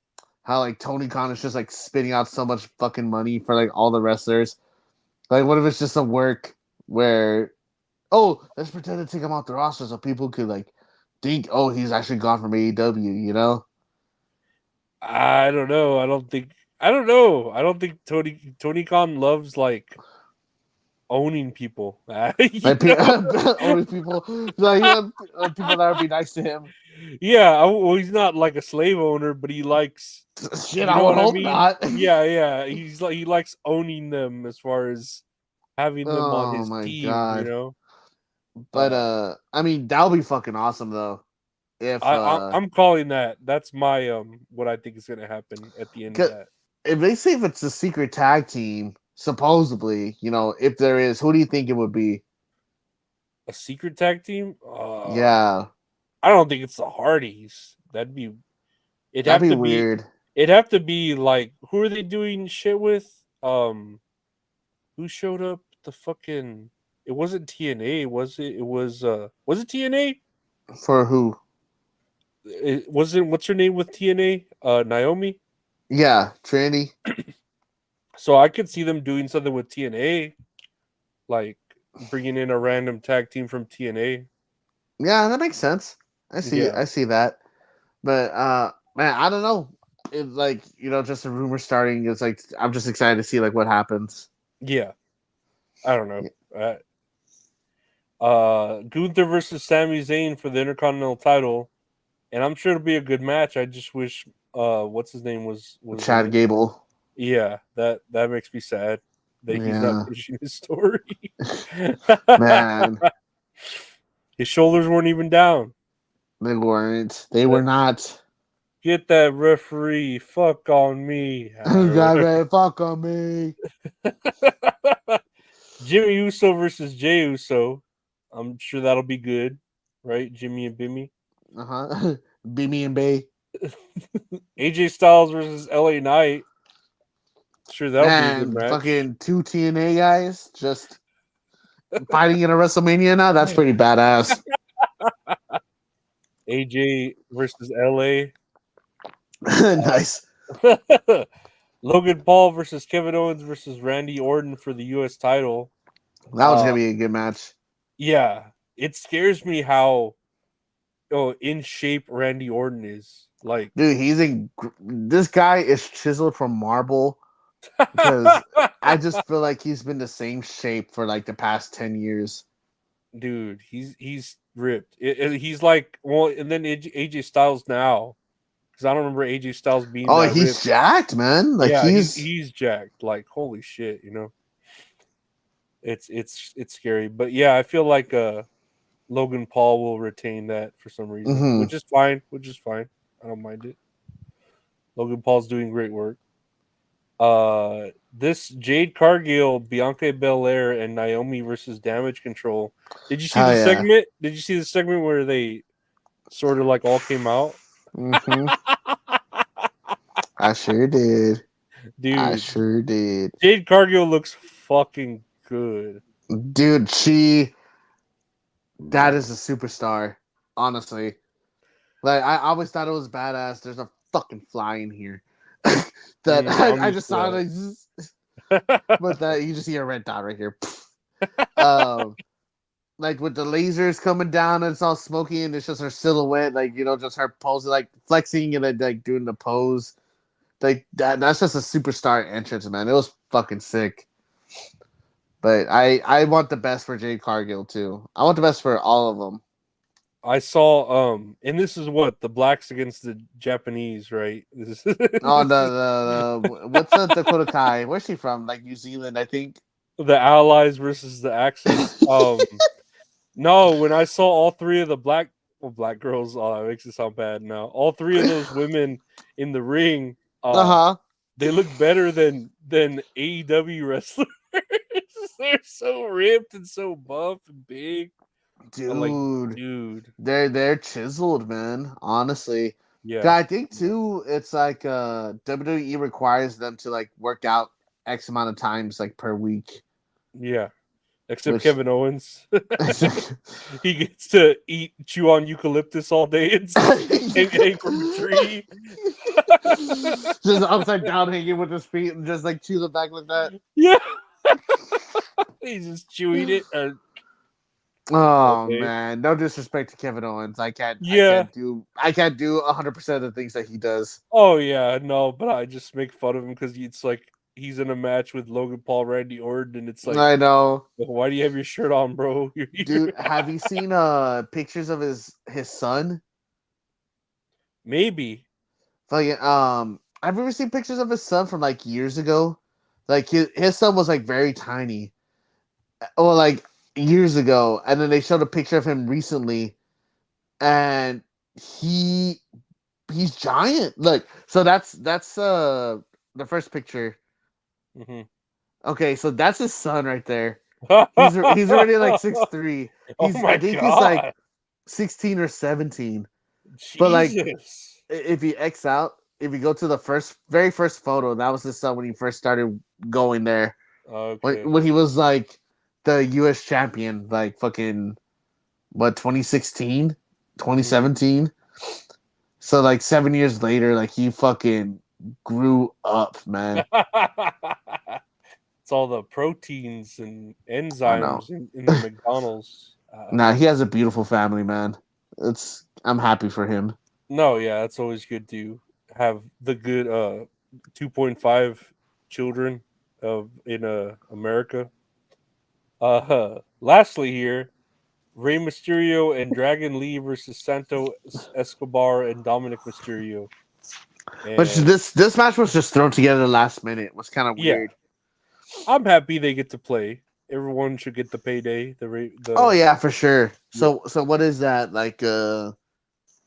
Speaker 1: how like Tony Khan is just like spitting out so much fucking money for like all the wrestlers. Like, what if it's just a work where, oh, let's pretend to take him off the roster so people could like think, oh, he's actually gone from AEW, you know?
Speaker 2: I don't know. I don't know. I don't think Tony Khan loves like owning people. You
Speaker 1: Like
Speaker 2: know?
Speaker 1: only people like people that would be nice to him.
Speaker 2: Yeah, well, he's not like a slave owner, but he likes,
Speaker 1: Shit,
Speaker 2: you
Speaker 1: I
Speaker 2: know
Speaker 1: would
Speaker 2: what I
Speaker 1: hope
Speaker 2: mean?
Speaker 1: not.
Speaker 2: Yeah. He likes owning them as far as having them on
Speaker 1: Oh
Speaker 2: his
Speaker 1: my
Speaker 2: team, you
Speaker 1: god.
Speaker 2: know.
Speaker 1: But I mean that would be fucking awesome though. If
Speaker 2: I'm calling that. That's my what I think is gonna happen at the end of that.
Speaker 1: if they say if it's a secret tag team, supposedly, you know, if there is, who do you think it would be?
Speaker 2: A secret tag team?
Speaker 1: Yeah,
Speaker 2: I don't think it's the Hardys. It'd
Speaker 1: that'd
Speaker 2: have
Speaker 1: be
Speaker 2: to be
Speaker 1: weird.
Speaker 2: it'd have to be like, who are they doing shit with? Who showed up? The fucking, it wasn't TNA, was it? It was it TNA?
Speaker 1: For who?
Speaker 2: It wasn't, what's her name with TNA? Naomi.
Speaker 1: Yeah, Trinity.
Speaker 2: So I could see them doing something with TNA, like bringing in a random tag team from TNA.
Speaker 1: Yeah, that makes sense.
Speaker 2: Yeah.
Speaker 1: I see that. But man, I don't know. It's like, you know, just a rumor starting. It's like I'm just excited to see like what happens.
Speaker 2: Yeah. I don't know. Gunther versus Sami Zayn for the Intercontinental title, and I'm sure it'll be a good match. I just wish what's his name was in
Speaker 1: Chad
Speaker 2: it.
Speaker 1: Gable.
Speaker 2: Yeah, that makes me sad that he's not
Speaker 1: Yeah,
Speaker 2: finishing his story.
Speaker 1: man,
Speaker 2: His shoulders weren't even down.
Speaker 1: they weren't. They were not.
Speaker 2: Get that referee, fuck on me.
Speaker 1: You got that fuck on me.
Speaker 2: Jimmy Uso versus Jey Uso. I'm sure that'll be good, right? Jimmy and Bimmy.
Speaker 1: Beamy and Bay.
Speaker 2: AJ Styles versus LA Knight. Sure, that'll be a good
Speaker 1: Man,
Speaker 2: match.
Speaker 1: fucking two TNA guys just fighting in a WrestleMania now. That's pretty badass.
Speaker 2: AJ versus LA.
Speaker 1: Nice.
Speaker 2: Logan Paul versus Kevin Owens versus Randy Orton for the U.S. title.
Speaker 1: That was gonna be a good match.
Speaker 2: Yeah, it scares me how in shape Randy Orton is. Like,
Speaker 1: Dude, this guy is chiseled from marble because I just feel like he's been the same shape for like the past 10 years.
Speaker 2: dude, he's ripped. He's like, well, and then AJ Styles now, because I don't remember AJ Styles being
Speaker 1: Oh,
Speaker 2: that
Speaker 1: he's
Speaker 2: ripped.
Speaker 1: jacked, man. Like
Speaker 2: Yeah,
Speaker 1: he's
Speaker 2: he's jacked. Like, holy shit, you know. It's scary, but yeah, I feel like Logan Paul will retain that for some reason, which is fine. I don't mind it. Logan Paul's doing great work. This Jade Cargill, Bianca Belair, and Naomi versus Damage Control. Did you see the segment? Did you see the segment where they sort of like all came out?
Speaker 1: I sure did.
Speaker 2: Dude,
Speaker 1: I sure did.
Speaker 2: Jade Cargill looks fucking good.
Speaker 1: Dude, that is a superstar, honestly. Like I always thought it was badass. There's a fucking fly in here. That I just saw it but that you just see a red dot right here. Like with the lasers coming down and it's all smoky and it's just her silhouette, like, you know, just her posing, like flexing and then like doing the pose. Like that's just a superstar entrance, man. It was fucking sick. But I want the best for Jade Cargill too. I want the best for all of them.
Speaker 2: I saw and this is what the blacks against the Japanese, right?
Speaker 1: Oh, the what's the Dakota Kai? Where's she from? Like New Zealand, I think.
Speaker 2: The Allies versus the Axis. No, when I saw all three of the black girls, it makes it sound bad now. All three of those women in the ring, they look better than AEW wrestlers. They're so ripped and so buff and big. Like,
Speaker 1: dude.
Speaker 2: dude,
Speaker 1: They're chiseled, man. Honestly,
Speaker 2: yeah,
Speaker 1: God, I think too. It's like WWE requires them to like work out X amount of times like per week,
Speaker 2: yeah. Except
Speaker 1: which
Speaker 2: Kevin Owens, he gets to chew on eucalyptus all day and hang from a tree.
Speaker 1: just upside down hanging with his feet and just like chew the back like that.
Speaker 2: Yeah, he's just chewing it. All
Speaker 1: Oh
Speaker 2: day.
Speaker 1: man, no disrespect to Kevin Owens. I
Speaker 2: Yeah.
Speaker 1: can't do 100% of the things that he does.
Speaker 2: Oh yeah, no, but I just make fun of him because it's like he's in a match with Logan Paul, Randy Orton, and it's like,
Speaker 1: I know.
Speaker 2: why do you have your shirt on, bro? You're
Speaker 1: Dude, have you seen pictures of his son?
Speaker 2: Maybe.
Speaker 1: Like I've ever seen pictures of his son from like years ago. Like his son was like very tiny. Or like years ago, and then they showed a picture of him recently, and he he's giant. Like so that's the first picture.
Speaker 2: Hmm.
Speaker 1: Okay, so that's his son right there. He's already like 6'3".
Speaker 2: Oh
Speaker 1: I
Speaker 2: my
Speaker 1: think he's like
Speaker 2: god,
Speaker 1: 16 or 17. But like
Speaker 2: Jesus!
Speaker 1: if you X out, if you go to the very first photo, that was his son when he first started going there.
Speaker 2: Okay.
Speaker 1: When he was like the US champion, like fucking what 2016,
Speaker 2: Mhm.
Speaker 1: 2017. So like 7 years later, like he fucking grew up, man.
Speaker 2: It's all the proteins and
Speaker 1: I know.
Speaker 2: enzymes in the McDonald's.
Speaker 1: Nah, he has a beautiful family, man. I'm happy for him.
Speaker 2: No, yeah, it's always good to have the good 2.5 children of in America. Lastly here, Rey Mysterio and Dragon Lee versus Santos Escobar and Dominic Mysterio.
Speaker 1: But
Speaker 2: And
Speaker 1: this match was just thrown together last minute. It was kind of
Speaker 2: yeah,
Speaker 1: weird.
Speaker 2: I'm happy they get to play. Everyone should get the payday.
Speaker 1: Oh
Speaker 2: The
Speaker 1: yeah, for sure.
Speaker 2: yeah,
Speaker 1: So what is that? Like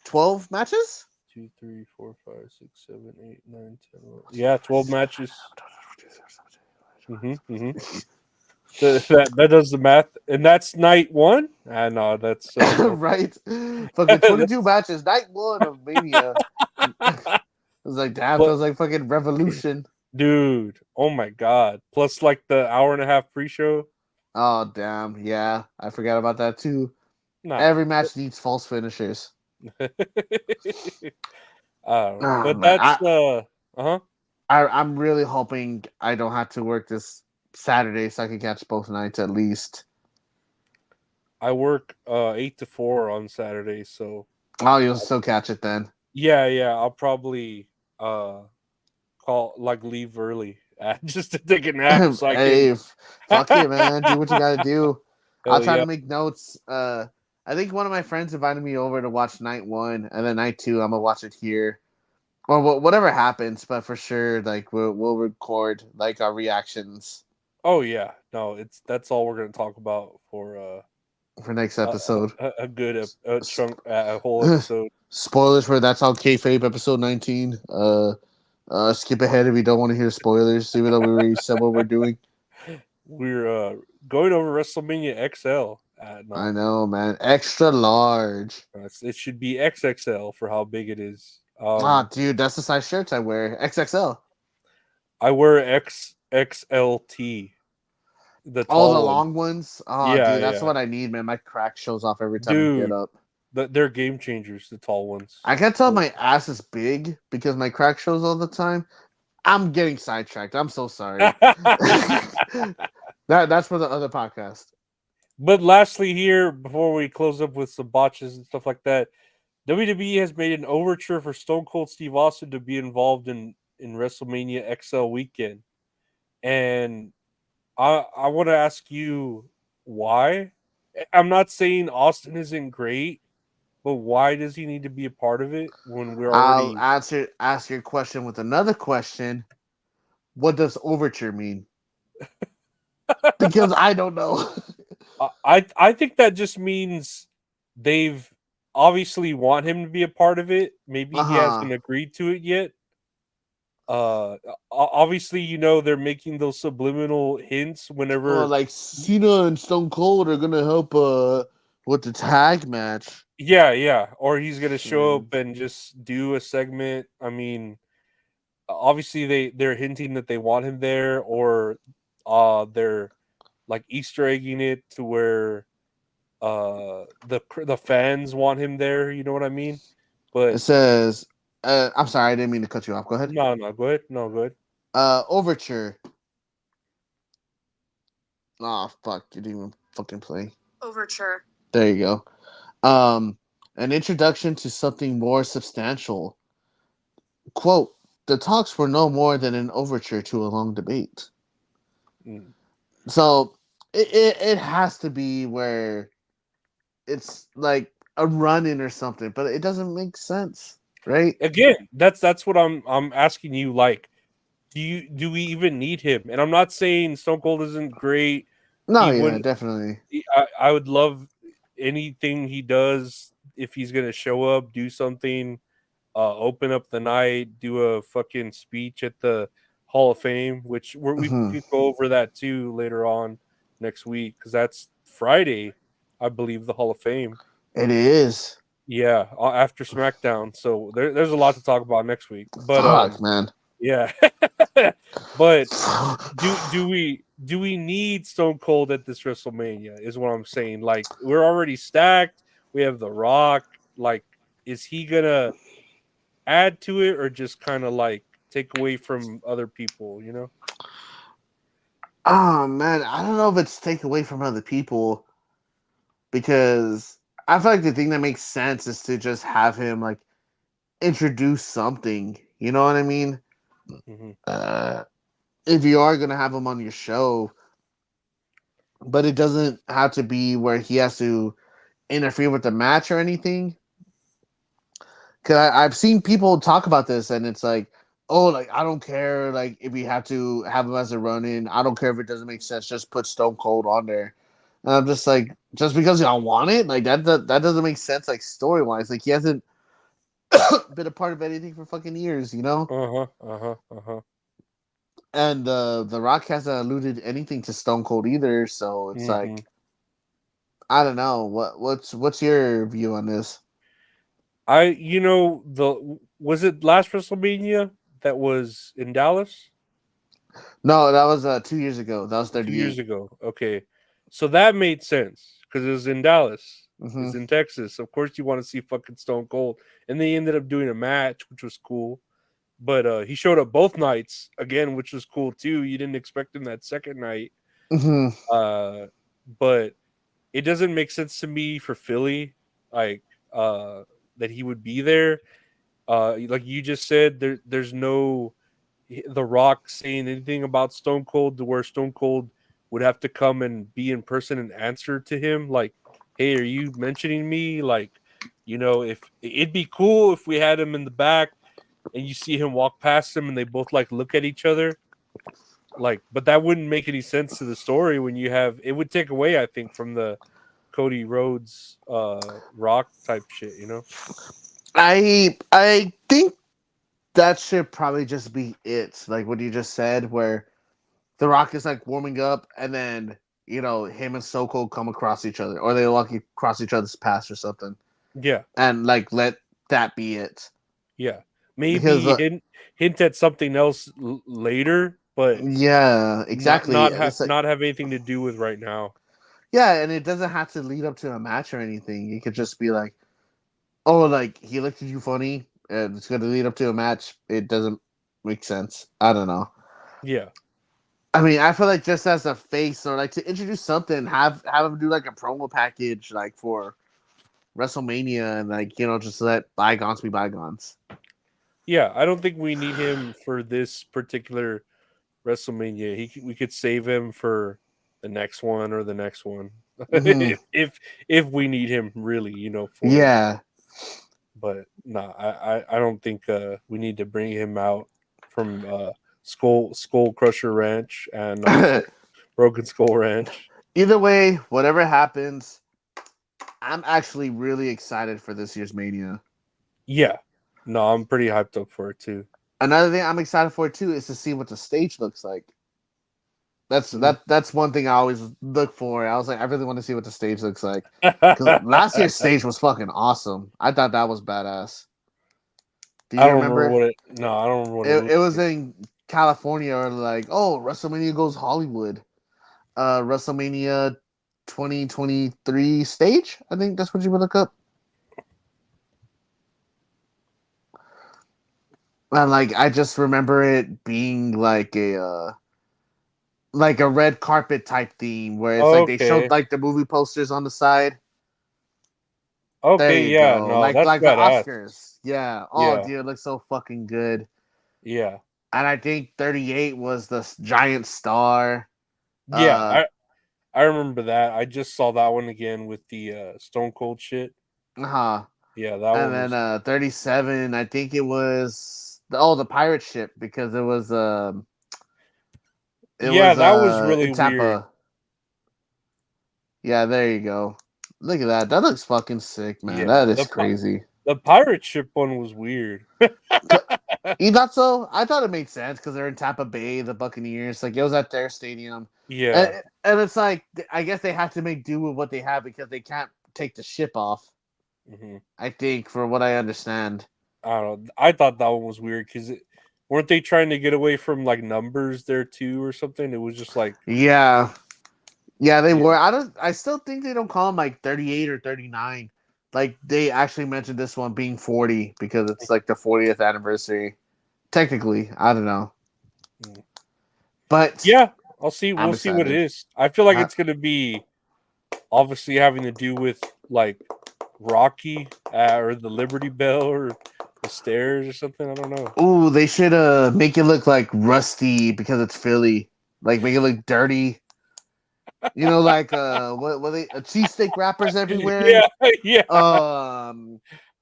Speaker 1: 12 matches?
Speaker 2: 2, 3, 4, 5, 6, 7, 8, 9, 10, 11. Yeah, 12 matches. Hmm, hmm. That does the math, and that's night one. Ah, no, that's
Speaker 1: Right? Fucking 22 matches, night one of Mania. I was like, damn,
Speaker 2: Pl-
Speaker 1: feels like fucking Revolution.
Speaker 2: dude. Oh my god! Plus, like the hour and a half pre-show.
Speaker 1: Oh damn, yeah, I forgot about that too.
Speaker 2: Nah,
Speaker 1: Every match needs false finishers.
Speaker 2: I don't know,
Speaker 1: Oh
Speaker 2: but
Speaker 1: man,
Speaker 2: that's huh.
Speaker 1: I'm really hoping I don't have to work this Saturday so I can catch both nights at least.
Speaker 2: I work 8 to 4 on Saturday, so
Speaker 1: Oh, you'll still catch it then.
Speaker 2: yeah. I'll probably call like leave early just to take a nap so I can.
Speaker 1: Hey, fuck it, man. Do what you gotta do. I'll
Speaker 2: Hell
Speaker 1: try
Speaker 2: yeah.
Speaker 1: to make notes. I think one of my friends invited me over to watch night one, and then night two, I'm gonna watch it here, or whatever happens. But for sure, like we'll record like our reactions
Speaker 2: Oh yeah, no, that's all we're gonna talk about for
Speaker 1: for next episode.
Speaker 2: a good chunk, a whole
Speaker 1: Sp-
Speaker 2: episode.
Speaker 1: Spoilers for That's All Kayfabe episode 19. Skip ahead if you don't want to hear spoilers, even though we already said what we're doing.
Speaker 2: We're going over WrestleMania XL.
Speaker 1: I
Speaker 2: No,
Speaker 1: know, man. Extra large.
Speaker 2: it should be XXL for how big it is.
Speaker 1: Ah, dude, that's the size shirts I wear. XXL.
Speaker 2: I wear XXLT, the
Speaker 1: Oh, the
Speaker 2: tall one.
Speaker 1: long ones. Oh,
Speaker 2: Yeah,
Speaker 1: dude, that's
Speaker 2: yeah,
Speaker 1: what I need, man. My crack shows off every time I get
Speaker 2: dude,
Speaker 1: up.
Speaker 2: they're game changers. The tall ones.
Speaker 1: I can't tell my ass is big because my crack shows all the time. I'm getting sidetracked. I'm so sorry. That's for the other podcast.
Speaker 2: But lastly, here before we close up with some botches and stuff like that, WWE has made an overture for Stone Cold Steve Austin to be involved in WrestleMania XL weekend, and I want to ask you why. I'm not saying Austin isn't great, but why does he need to be a part of it when we're
Speaker 1: I'll
Speaker 2: already?
Speaker 1: ask your question with another question. What does overture mean? Because I don't know.
Speaker 2: I think that just means they've obviously want him to be a part of it. Maybe he
Speaker 1: Uh-huh.
Speaker 2: hasn't agreed to it yet. Obviously, they're making those subliminal hints
Speaker 1: Well,
Speaker 2: whenever.
Speaker 1: like Cena and Stone Cold are gonna help with the tag match.
Speaker 2: Yeah. Or he's gonna show
Speaker 1: Mm.
Speaker 2: up and just do a segment. I mean, obviously they're hinting that they want him there, or they're like Easter egging it to where the fans want him there. You know what I mean?
Speaker 1: It
Speaker 2: But
Speaker 1: says, I'm sorry, I didn't mean to cut you off. Go ahead.
Speaker 2: no, go ahead. No, go ahead.
Speaker 1: Overture. Oh fuck, you didn't even fucking play.
Speaker 3: Overture.
Speaker 1: There you go. Um, an introduction to something more substantial. Quote: the talks were no more than an overture to a long debate.
Speaker 2: Mm.
Speaker 1: So it has to be where it's like a run in or something, but it doesn't make sense, right?
Speaker 2: Again, that's what I'm asking you. Like, do we even need him? And I'm not saying Stone Cold isn't great.
Speaker 1: No,
Speaker 2: He
Speaker 1: yeah,
Speaker 2: wouldn't.
Speaker 1: definitely.
Speaker 2: I would love anything he does if he's gonna show up, do something, open up the night, do a fucking speech at the Hall of Fame, which we
Speaker 1: Mhm.
Speaker 2: could go over that too later on next week because that's Friday, I believe, the Hall of Fame.
Speaker 1: It is.
Speaker 2: Yeah, after SmackDown. So there's a lot to talk about next week. But
Speaker 1: Fuck, man.
Speaker 2: yeah. But do we need Stone Cold at this WrestleMania? Is what I'm saying. Like we're already stacked. We have The Rock. Like, is he gonna add to it or just kind of like take away from other people? You know?
Speaker 1: Oh man, I don't know if it's take away from other people because I feel like the thing that makes sense is to just have him like introduce something. You know what I mean?
Speaker 2: Hmm.
Speaker 1: Uh, if you are gonna have him on your show, but it doesn't have to be where he has to interfere with the match or anything. Cause I've seen people talk about this, and it's like, oh, like I don't care, like if we have to have him as a run-in, I don't care if it doesn't make sense. Just put Stone Cold on there, and I'm just like, just because y'all want it, like that doesn't make sense, like story wise. Like he hasn't been a part of anything for fucking years, you know.
Speaker 2: Uh huh.
Speaker 1: And the Rock hasn't alluded anything to Stone Cold either, so it's
Speaker 2: Hmm.
Speaker 1: like I don't know what's your view on this.
Speaker 2: The was it last WrestleMania that was in Dallas
Speaker 1: No, that was 2 years ago. That was
Speaker 2: 2 years
Speaker 1: 38.
Speaker 2: ago? Okay, so that made sense because it was in Dallas.
Speaker 1: Mm-hmm.
Speaker 2: It's in Texas. Of course, you want to see fucking Stone Cold, and they ended up doing a match, which was cool. But he showed up both nights again, which was cool too. You didn't expect him that second night,
Speaker 1: Mm-hmm.
Speaker 2: uh, but it doesn't make sense to me for Philly, like that he would be there. Like you just said, there's no The Rock saying anything about Stone Cold to where Stone Cold would have to come and be in person and answer to him, like, "Hey, are you mentioning me?" Like, if it'd be cool if we had him in the back and you see him walk past him and they both like look at each other, like, but that wouldn't make any sense to the story when you have it would take away, I think, from the Cody Rhodes Rock type shit.
Speaker 1: I think that should probably just be it. Like what you just said, where The Rock is like warming up, and then him and So Cold come across each other, or they walk across each other's paths or something,
Speaker 2: Yeah,
Speaker 1: and like let that be it.
Speaker 2: yeah.
Speaker 1: Because
Speaker 2: Maybe hint at something else later, but
Speaker 1: yeah,
Speaker 2: not
Speaker 1: exactly.
Speaker 2: not
Speaker 1: And
Speaker 2: have
Speaker 1: it's like
Speaker 2: not have anything to do with right now.
Speaker 1: yeah, and it doesn't have to lead up to a match or anything. It could just be like, oh, like he looked at you funny, and it's going to lead up to a match. It doesn't make sense. I don't know.
Speaker 2: Yeah,
Speaker 1: I mean, I feel like just as a face or like to introduce something, have him do like a promo package like for WrestleMania and like just let bygones be bygones.
Speaker 2: yeah. I don't think we need him for this particular WrestleMania. We could save him for the next one or the next one,
Speaker 1: Hmm.
Speaker 2: if we need him really, for it.
Speaker 1: Yeah,
Speaker 2: But nah, I don't think we need to bring him out from Skull Crusher Ranch and Broken Skull Ranch.
Speaker 1: either way, whatever happens, I'm actually really excited for this year's Mania.
Speaker 2: Yeah, no, I'm pretty hyped up for it too.
Speaker 1: Another thing I'm excited for too is to see what the stage looks like. That's one thing I always look for. I was like, I really want to see what the stage looks like. Because last year's stage was fucking awesome. I thought that was badass. Do you
Speaker 2: I don't remember
Speaker 1: remember?
Speaker 2: what it. No, I don't remember what it
Speaker 1: It
Speaker 2: looked
Speaker 1: was
Speaker 2: like.
Speaker 1: in California, or like, oh, WrestleMania goes Hollywood. WrestleMania 2023 stage. I think that's what you would look up. And like, I just remember it being like a red carpet type theme where it's like they showed
Speaker 2: Okay.
Speaker 1: like the movie posters on the side. There
Speaker 2: Okay.
Speaker 1: you
Speaker 2: Yeah.
Speaker 1: go.
Speaker 2: No, that's
Speaker 1: Like the
Speaker 2: badass.
Speaker 1: Oscars. Yeah. Oh,
Speaker 2: Yeah.
Speaker 1: dude, it looks so fucking good.
Speaker 2: Yeah.
Speaker 1: And I think 38 was the giant star.
Speaker 2: Yeah.
Speaker 1: Uh
Speaker 2: I remember that. I just saw that one again with the Stone Cold shit.
Speaker 1: huh.
Speaker 2: Yeah, that
Speaker 1: And
Speaker 2: one
Speaker 1: then
Speaker 2: was.
Speaker 1: 37, I think it was the pirate ship, because it
Speaker 2: Yeah,
Speaker 1: was
Speaker 2: that was really
Speaker 1: in
Speaker 2: weird.
Speaker 1: Tampa. Yeah, there you go. Look at that. That looks fucking sick, man.
Speaker 2: Yeah,
Speaker 1: That is crazy.
Speaker 2: the pirate ship one was weird.
Speaker 1: You thought so? I thought it made sense because they're in Tampa Bay, the Buccaneers. Like, it was at their stadium.
Speaker 2: Yeah.
Speaker 1: And it's like, I guess they have to make do with what they have because they can't take the ship off.
Speaker 2: Hmm.
Speaker 1: I think, for what I understand.
Speaker 2: I don't know. I thought that one was weird because weren't they trying to get away from like numbers there too or something? It was just like,
Speaker 1: Yeah. Yeah, they
Speaker 2: yeah.
Speaker 1: were. I still think they don't call them like 38 or 39. Like, they actually mentioned this one being 40 because it's like the 40th anniversary. Technically, I don't know.
Speaker 2: Mm.
Speaker 1: But
Speaker 2: Yeah, I'll see.
Speaker 1: I'm
Speaker 2: We'll see what it
Speaker 1: excited.
Speaker 2: is. I feel like
Speaker 1: I,
Speaker 2: it's gonna be obviously having to do with like Rocky or the Liberty Bell or the stairs or something. I don't know.
Speaker 1: ooh, they should make it look like rusty because it's Philly. Like, make it look dirty. You know, like what they cheesesteak wrappers everywhere.
Speaker 2: Yeah, yeah.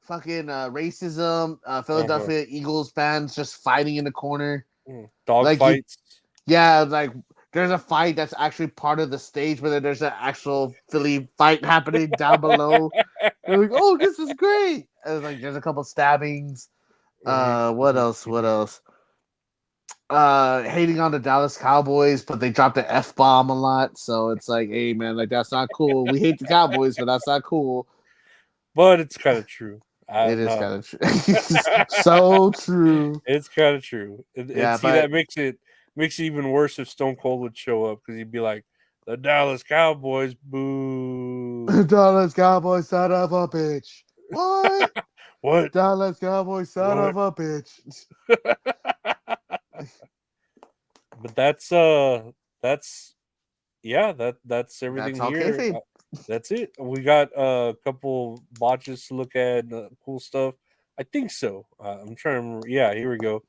Speaker 1: Fucking racism.
Speaker 2: Uh-huh.
Speaker 1: Philadelphia Eagles fans just fighting in the corner.
Speaker 2: Dog
Speaker 1: Like, you,
Speaker 2: fights.
Speaker 1: yeah, like there's a fight that's actually part of the stage, but then there's an actual Philly fight happening down below. They're like, oh, this is great. And like, there's a couple stabbings. What else? What else? Hating on the Dallas Cowboys, but they dropped the F bomb a lot. So it's like, hey man, like, that's not cool. We hate the Cowboys, but that's not cool.
Speaker 2: But it's kind of true. I
Speaker 1: It
Speaker 2: don't
Speaker 1: is
Speaker 2: know.
Speaker 1: kind of true. So true.
Speaker 2: It's kind of true. And
Speaker 1: Yeah,
Speaker 2: see,
Speaker 1: but
Speaker 2: that makes it even worse if Stone Cold would show up because he'd be like, "The Dallas Cowboys, boo."
Speaker 1: Dallas Cowboys, son of a bitch. What?
Speaker 2: What?
Speaker 1: Dallas Cowboys, son
Speaker 2: What?
Speaker 1: of a bitch.
Speaker 2: But that's yeah, that's everything
Speaker 1: That's all
Speaker 2: here.
Speaker 1: kayfabe.
Speaker 2: That's it. We got a couple botches to look at, cool stuff. I think so. I'm trying to remember. Yeah, here we go.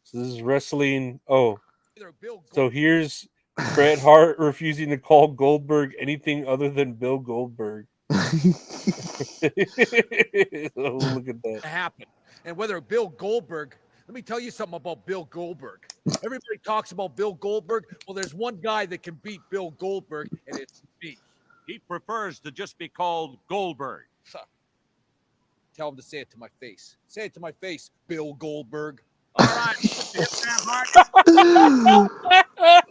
Speaker 2: So this is wrestling. Oh, so here's Bret Hart refusing to call Goldberg anything other than Bill Goldberg. Oh, look at that.
Speaker 5: Happen. And whether Bill Goldberg, let me tell you something about Bill Goldberg. Everybody talks about Bill Goldberg. Well, there's one guy that can beat Bill Goldberg, and it's me.
Speaker 6: He prefers to just be called Goldberg.
Speaker 5: Tell him to say it to my face. Say it to my face, Bill Goldberg.
Speaker 6: All right, Hart.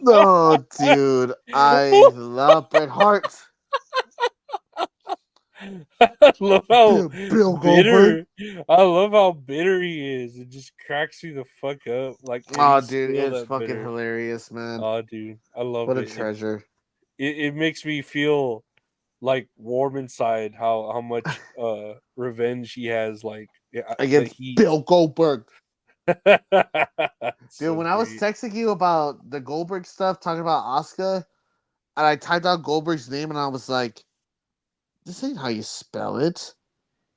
Speaker 1: Oh, dude, I love Bret Hart.
Speaker 2: I love how
Speaker 1: Bill Goldberg.
Speaker 2: bitter. I love how bitter he is. It just cracks me the fuck up. Like, and
Speaker 1: Oh,
Speaker 2: he's
Speaker 1: dude,
Speaker 2: still
Speaker 1: it's
Speaker 2: that
Speaker 1: fucking
Speaker 2: bitter.
Speaker 1: hilarious, man.
Speaker 2: Oh, dude, I love
Speaker 1: What a
Speaker 2: it.
Speaker 1: treasure.
Speaker 2: It makes me feel like warm inside how much revenge he has. Like, yeah, the
Speaker 1: Against
Speaker 2: heat.
Speaker 1: Bill Goldberg. Dude,
Speaker 2: So
Speaker 1: when I was
Speaker 2: great.
Speaker 1: texting you about the Goldberg stuff, talking about Asuka, and I typed out Goldberg's name, and I was like, this ain't how you spell it.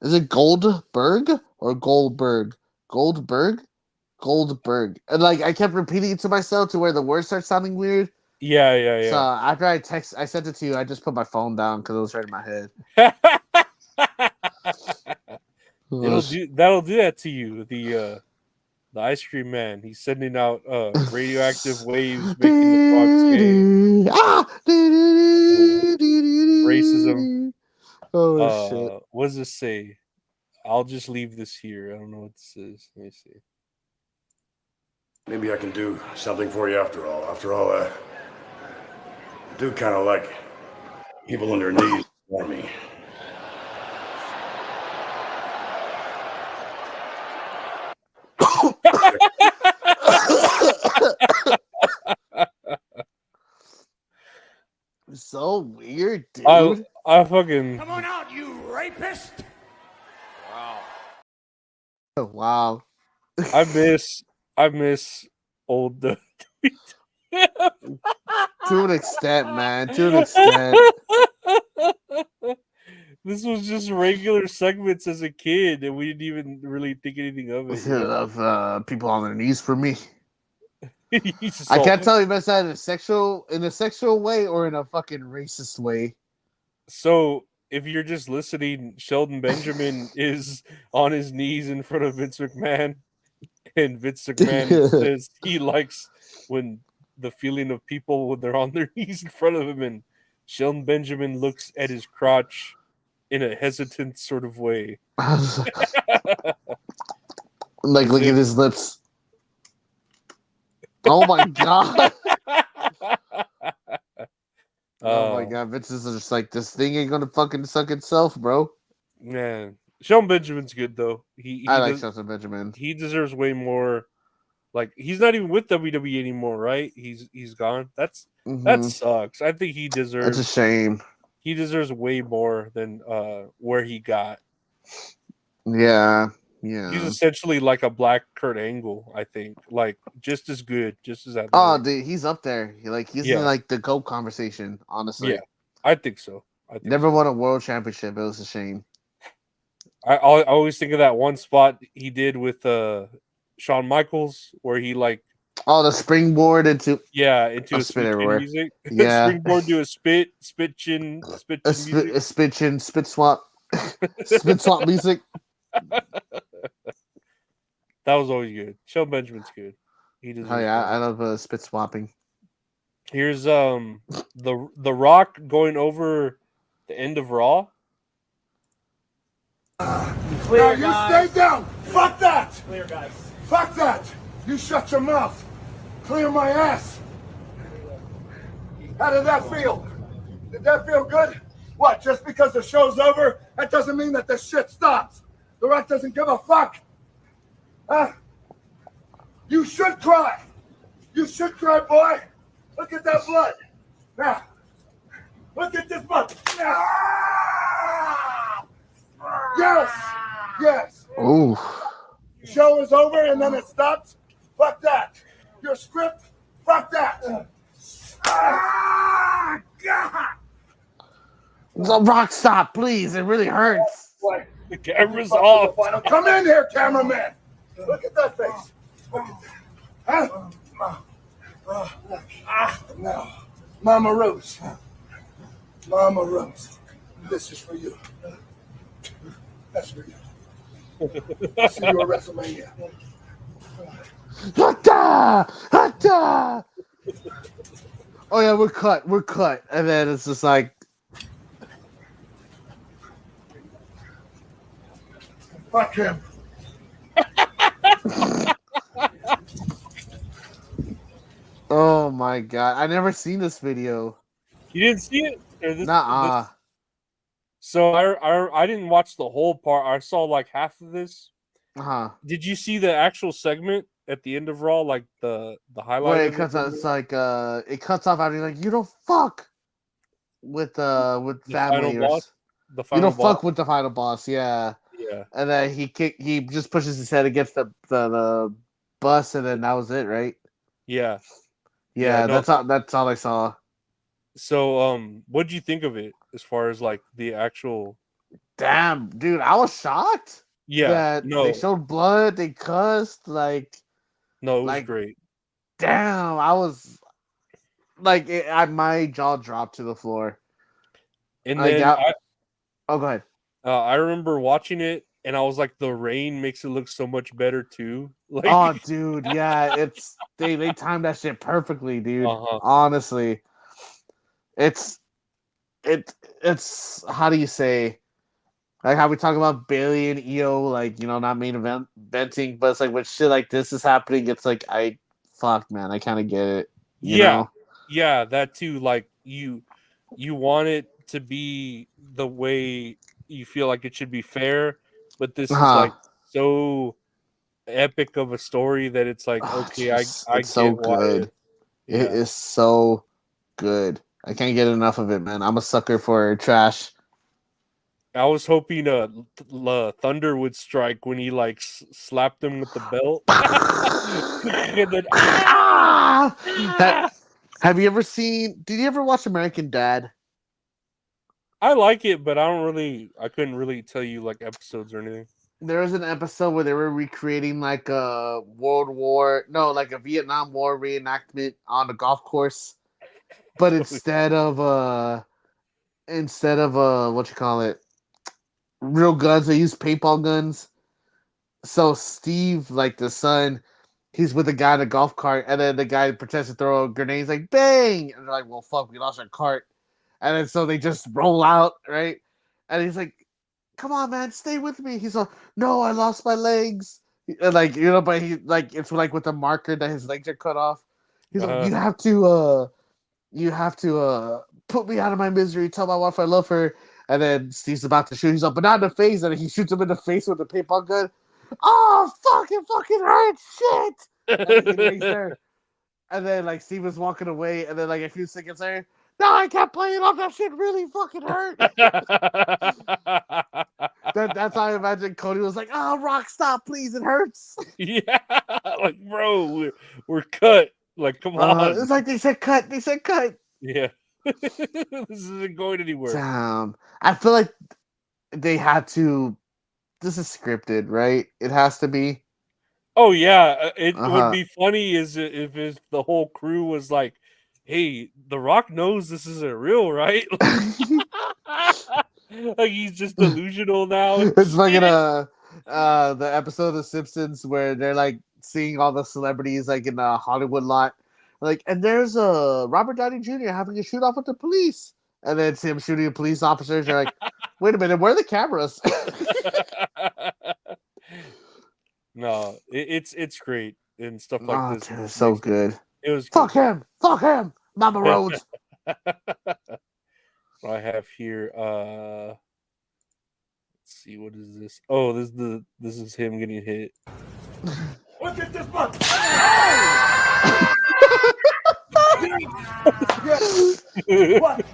Speaker 1: Is it Goldberg or Goldberg? Goldberg? Goldberg. And like, I kept repeating it to myself to where the words start sounding weird. So
Speaker 2: Yeah,
Speaker 1: after I sent it to you, I just put my phone down because it was right in my head.
Speaker 2: yeah. That'll do that to you. The ice cream man. He's sending out radioactive waves, making the Bronx gay. Racism.
Speaker 1: Oh shit.
Speaker 2: What does this say? I'll just leave this here. I don't know what this is. Let me see.
Speaker 7: Maybe I can do something for you after all. do kind of like people on their knees for me.
Speaker 1: So weird, dude.
Speaker 2: I fucking.
Speaker 4: Come on out, you rapist!
Speaker 1: Oh, wow.
Speaker 2: I miss old.
Speaker 1: To an extent, man. To an extent.
Speaker 2: This was just regular segments as a kid, and we didn't even really think anything of it.
Speaker 1: Of people on their knees for me.
Speaker 2: He's
Speaker 1: I
Speaker 2: so-
Speaker 1: can't tell you if it's in a sexual way or in a fucking racist way.
Speaker 2: So, if you're just listening, Sheldon Benjamin is on his knees in front of Vince McMahon, and Vince McMahon says he likes when the feeling of people when they're on their knees in front of him, and Sheldon Benjamin looks at his crotch in a hesitant sort of way.
Speaker 1: Like, look at his lips. Oh my god. Oh my god, Vince is just like, this thing ain't gonna fucking suck itself, bro.
Speaker 2: Man, Sheldon Benjamin's good though.
Speaker 1: I like Shelton Benjamin.
Speaker 2: He deserves way more. Like, he's not even with WWE anymore, right? He's gone. That sucks. I think he deserves.
Speaker 1: That's a shame.
Speaker 2: He deserves way more than where he got.
Speaker 1: Yeah.
Speaker 2: He's essentially like a black Kurt Angle, I think. Like, just as good, just as athletic.
Speaker 1: Oh, dude, he's up there. He's in like the GOAT conversation, honestly.
Speaker 2: Yeah, I think so.
Speaker 1: Never won a world championship. It was a shame.
Speaker 2: I always think of that one spot he did with Shawn Michaels where he like
Speaker 1: the springboard into
Speaker 2: a
Speaker 1: spit
Speaker 2: spit
Speaker 1: everywhere.
Speaker 2: music.
Speaker 1: Yeah.
Speaker 2: Springboard to a spit chin music.
Speaker 1: Spit chin, spit swap, spit swap music.
Speaker 2: That was always good. Sheldon Benjamin's good. He deserves
Speaker 1: I love spit swapping.
Speaker 2: Here's the Rock going over the end of Raw.
Speaker 4: Clear, you stay down! Fuck that! Clear, guys. Fuck that! You shut your mouth! Clear my ass! How did that feel? Did that feel good? What, just because the show's over, that doesn't mean that the shit stops. The Rock doesn't give a fuck. Huh? You should cry. You should cry, boy. Look at that blood. Now, look at this blood. Yes. Yes.
Speaker 1: Ooh.
Speaker 4: The show is over and then it stops. Fuck that. Your script. Fuck that. God.
Speaker 1: The Rock, stop, please. It really hurts.
Speaker 4: What?
Speaker 2: The camera's off.
Speaker 4: Come in here, cameraman. Look at that face. Look at that. Huh? No. Mama Rose. Mama Rose. This is for you. That's for you. See you at WrestleMania.
Speaker 1: Hata! Oh yeah, we're cut. And then it's just like,
Speaker 4: fuck him.
Speaker 1: oh my god, I never seen this video.
Speaker 2: You didn't see it? Or this,
Speaker 1: Nuh-uh.
Speaker 2: So I didn't watch the whole part. I saw like half of this. Did you see the actual segment at the end of Raw, like the highlight?
Speaker 1: Wait, it cuts off. It's like it cuts off after like, you don't fuck with family.
Speaker 2: The final
Speaker 1: you don't
Speaker 2: boss.
Speaker 1: fuck with the final boss. Yeah.
Speaker 2: Yeah.
Speaker 1: And then he just pushes his head against the bus, and then that was it, right?
Speaker 2: Yeah.
Speaker 1: Yeah, that's all I saw.
Speaker 2: So what did you think of it as far as like the actual?
Speaker 1: Damn, dude, I was shocked.
Speaker 2: Yeah.
Speaker 1: They showed blood, they cussed, like.
Speaker 2: No, it was great.
Speaker 1: Damn, I was like, my jaw dropped to the floor.
Speaker 2: And
Speaker 1: like,
Speaker 2: then
Speaker 1: go ahead.
Speaker 2: I remember watching it, and I was like, the rain makes it look so much better too. Like,
Speaker 1: oh, dude, yeah, it's they timed that shit perfectly, dude. Honestly, it's how do you say, like how we talk about Bailey and Io, like, you know, not main eventing, but it's like when shit like this is happening, it's like, fuck, man, I kind of get it. You know?
Speaker 2: Yeah, that too. Like you want it to be the way you feel like it should be fair, but this is like so epic of a story that it's like, okay, I
Speaker 1: It's so
Speaker 2: get why
Speaker 1: good. It is so good. I can't get enough of it, man. I'm a sucker for trash.
Speaker 2: I was hoping Thunder would strike when he like slapped him with the belt. And then,
Speaker 1: Have you ever seen? Did you ever watch American Dad?
Speaker 2: I like it, but I couldn't really tell you like episodes or anything.
Speaker 1: There was an episode where they were recreating like a like a Vietnam War reenactment on a golf course, but instead of what you call it, real guns, they use paintball guns. So Steve, like the son, he's with the guy in a golf cart, and then the guy pretends to throw a grenade. He's like, bang! And they're like, well, fuck, we lost our cart. And then so they just roll out, right? And he's like, come on, man, stay with me. He's like, no, I lost my legs. And like, but he like it's like with a marker that his legs are cut off. He's like, you have to put me out of my misery. Tell my wife I love her. And then Steve's about to shoot. He's like, but not in the face. And he shoots him in the face with the paintball gun. Oh, fuck, it fucking hurts. Shit. And then like Steve was walking away. And then like a few seconds later, no, I can't play it off. That shit really fucking hurt. That's how I imagine Cody was like, oh, Rock, stop, please. It hurts.
Speaker 2: Yeah. Like, bro, we're cut. Like, come on.
Speaker 1: It's like they said cut.
Speaker 2: Yeah. This isn't going anywhere.
Speaker 1: Damn. I feel like they had to. This is scripted, right? It has to be.
Speaker 2: Oh yeah, it would be funny if the whole crew was like, "Hey, The Rock knows this isn't real, right?" Like he's just delusional now.
Speaker 1: It's like in the episode of The Simpsons where they're like seeing all the celebrities like in a Hollywood lot, like, and there's Robert Downey Jr. having a shoot off with the police, and then it's him shooting the police officers. They're like, wait a minute, where are the cameras?
Speaker 2: No, it's great and stuff like this.
Speaker 1: Dude, it's so good.
Speaker 2: It was
Speaker 1: fuck him, Mama Rhodes.
Speaker 2: I have here. Let's see, what is this? Oh, this is him getting hit.
Speaker 4: Look at this one. What?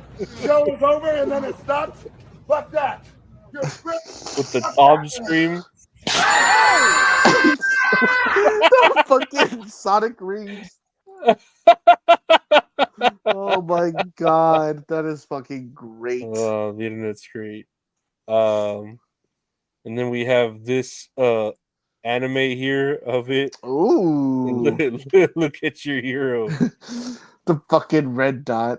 Speaker 4: Show is over and then it stops. Fuck that.
Speaker 2: With the Tom scream.
Speaker 1: The fucking Sonic rings. Oh my god, that is fucking great.
Speaker 2: Oh, the internet's great. And then we have this anime here of it.
Speaker 1: Ooh.
Speaker 2: Look at your hero.
Speaker 1: The fucking red dot.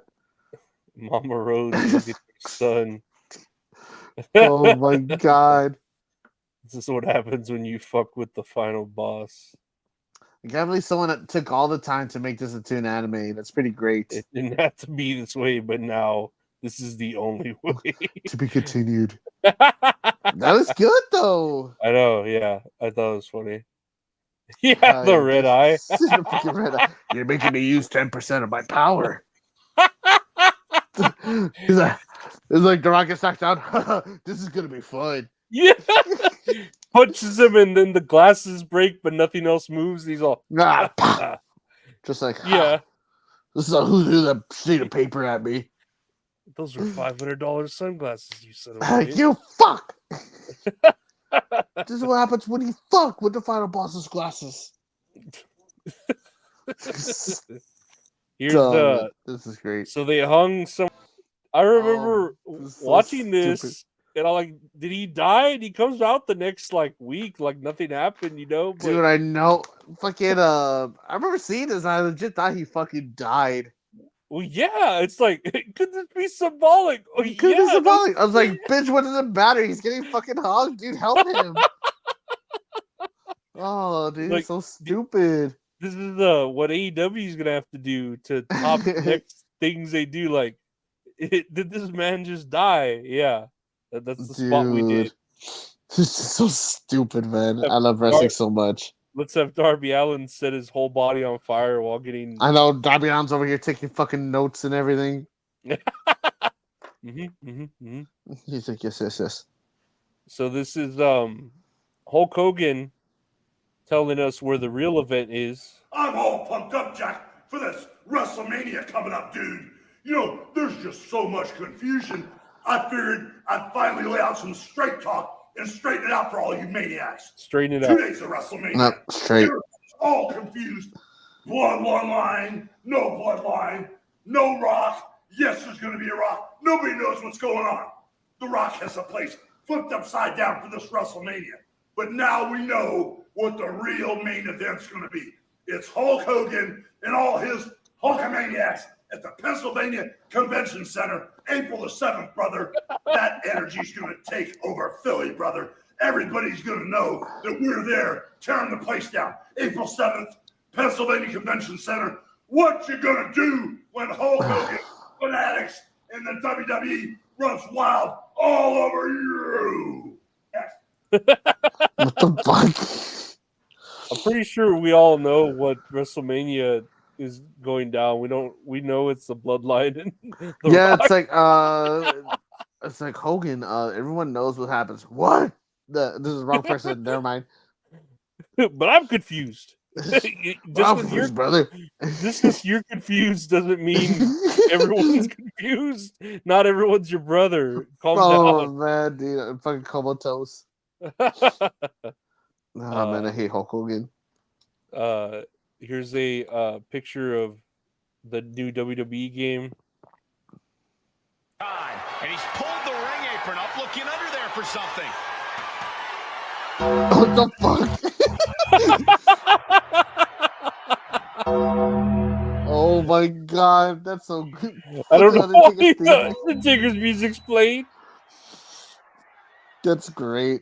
Speaker 2: Mama Rose, look at your son.
Speaker 1: Oh my god.
Speaker 2: This is what happens when you fuck with the final boss.
Speaker 1: I can't believe someone took all the time to make this into an anime. That's pretty great.
Speaker 2: It didn't have to be this way, but now this is the only way.
Speaker 1: To be continued. That was good though.
Speaker 2: I know, yeah. I thought it was funny. Yeah, the red eye.
Speaker 1: Red eye. You're making me use 10% of my power. It's like The Rock gets knocked down. This is gonna be fun.
Speaker 2: Yeah. Punches him and then the glasses break, but nothing else moves. He's all
Speaker 1: just like
Speaker 2: yeah.
Speaker 1: This is a who threw that sheet of paper at me.
Speaker 2: Those were $500 sunglasses, you son of a bitch.
Speaker 1: You fuck. This is what happens when you fuck with the final boss's glasses.
Speaker 2: Here's
Speaker 1: this is great.
Speaker 2: So they hung some. I remember watching this, and I'm like, did he die? And he comes out the next like week, like nothing happened, you know? But,
Speaker 1: dude, I know. Fucking I remember seeing this, and I legit thought he fucking died.
Speaker 2: Well, yeah, it's like, could this be symbolic? Oh,
Speaker 1: it could be symbolic. I was like, bitch, what does it matter? He's getting fucking hugged, dude. Help him. Oh, dude, like, so stupid.
Speaker 2: This is what AEW is gonna have to do to top next things they do. Like, did this man just die? Yeah, that's the spot we did.
Speaker 1: This is so stupid, man. I love wrestling so much.
Speaker 2: Let's have Darby Allin set his whole body on fire while getting.
Speaker 1: I know Darby Allin's over here taking fucking notes and everything. He's like, yes.
Speaker 2: So this is Hulk Hogan telling us where the real event is.
Speaker 7: I'm all pumped up, Jack, for this WrestleMania coming up, dude. You know, there's just so much confusion. I figured I'd finally lay out some straight talk and straighten it out for all you maniacs.
Speaker 2: Straighten it
Speaker 7: 2
Speaker 2: out.
Speaker 7: days of WrestleMania.
Speaker 1: No, straight.
Speaker 7: You're all confused. Bloodline, no bloodline, no Rock. Yes, there's going to be a Rock. Nobody knows what's going on. The Rock has a place flipped upside down for this WrestleMania. But now we know what the real main event's going to be. It's Hulk Hogan and all his Hulkamaniacs at the Pennsylvania Convention Center, April the 7th, brother. That energy's going to take over Philly, brother. Everybody's going to know that we're there tearing the place down. April 7th, Pennsylvania Convention Center. What you going to do when Hulk Hogan fanatics in the WWE runs wild all over you? Yes.
Speaker 1: What the fuck?
Speaker 2: I'm pretty sure we all know what WrestleMania is going down. We know it's the bloodline and the
Speaker 1: Yeah,
Speaker 2: Rock.
Speaker 1: it's like Hogan. Everyone knows what happens. What? This is the wrong person. Never mind.
Speaker 2: But I'm confused.
Speaker 1: Brother.
Speaker 2: Just because you're confused doesn't mean everyone's confused. Not everyone's your brother. Calm down.
Speaker 1: Man, dude, I'm fucking comatose. Man, I hate Hulk Hogan.
Speaker 2: Here's a picture of the new WWE game.
Speaker 6: And he's pulled the ring apron up, looking under there for something.
Speaker 1: What the fuck? Oh my god, that's so good.
Speaker 2: I don't know why
Speaker 1: theme.
Speaker 2: Undertaker's music's playing.
Speaker 1: That's great.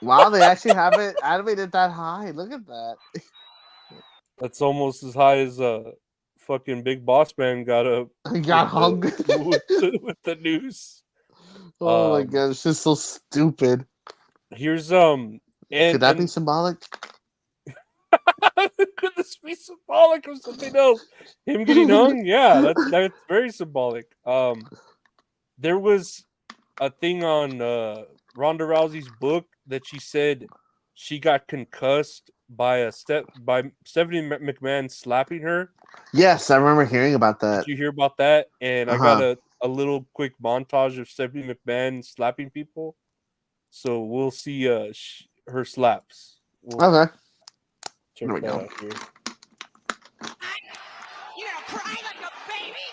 Speaker 1: Wow, they actually have it animated that high. Look at that.
Speaker 2: That's almost as high as fucking Big Boss Man got up.
Speaker 1: He got hung
Speaker 2: with the noose.
Speaker 1: Oh my god, it's just so stupid.
Speaker 2: Here's
Speaker 1: Could that be symbolic?
Speaker 2: Could this be symbolic of something else? Him getting hung? Yeah, that's very symbolic. There was a thing on Ronda Rousey's book that she said she got concussed by Stephanie McMahon slapping her.
Speaker 1: Yes, I remember hearing about that.
Speaker 2: Did you hear about that? And I got a little quick montage of Stephanie McMahon slapping people. So we'll see her slaps.
Speaker 1: Okay.
Speaker 2: Check
Speaker 1: There we
Speaker 2: that
Speaker 1: go.
Speaker 2: out here.
Speaker 8: You know, cry like a baby.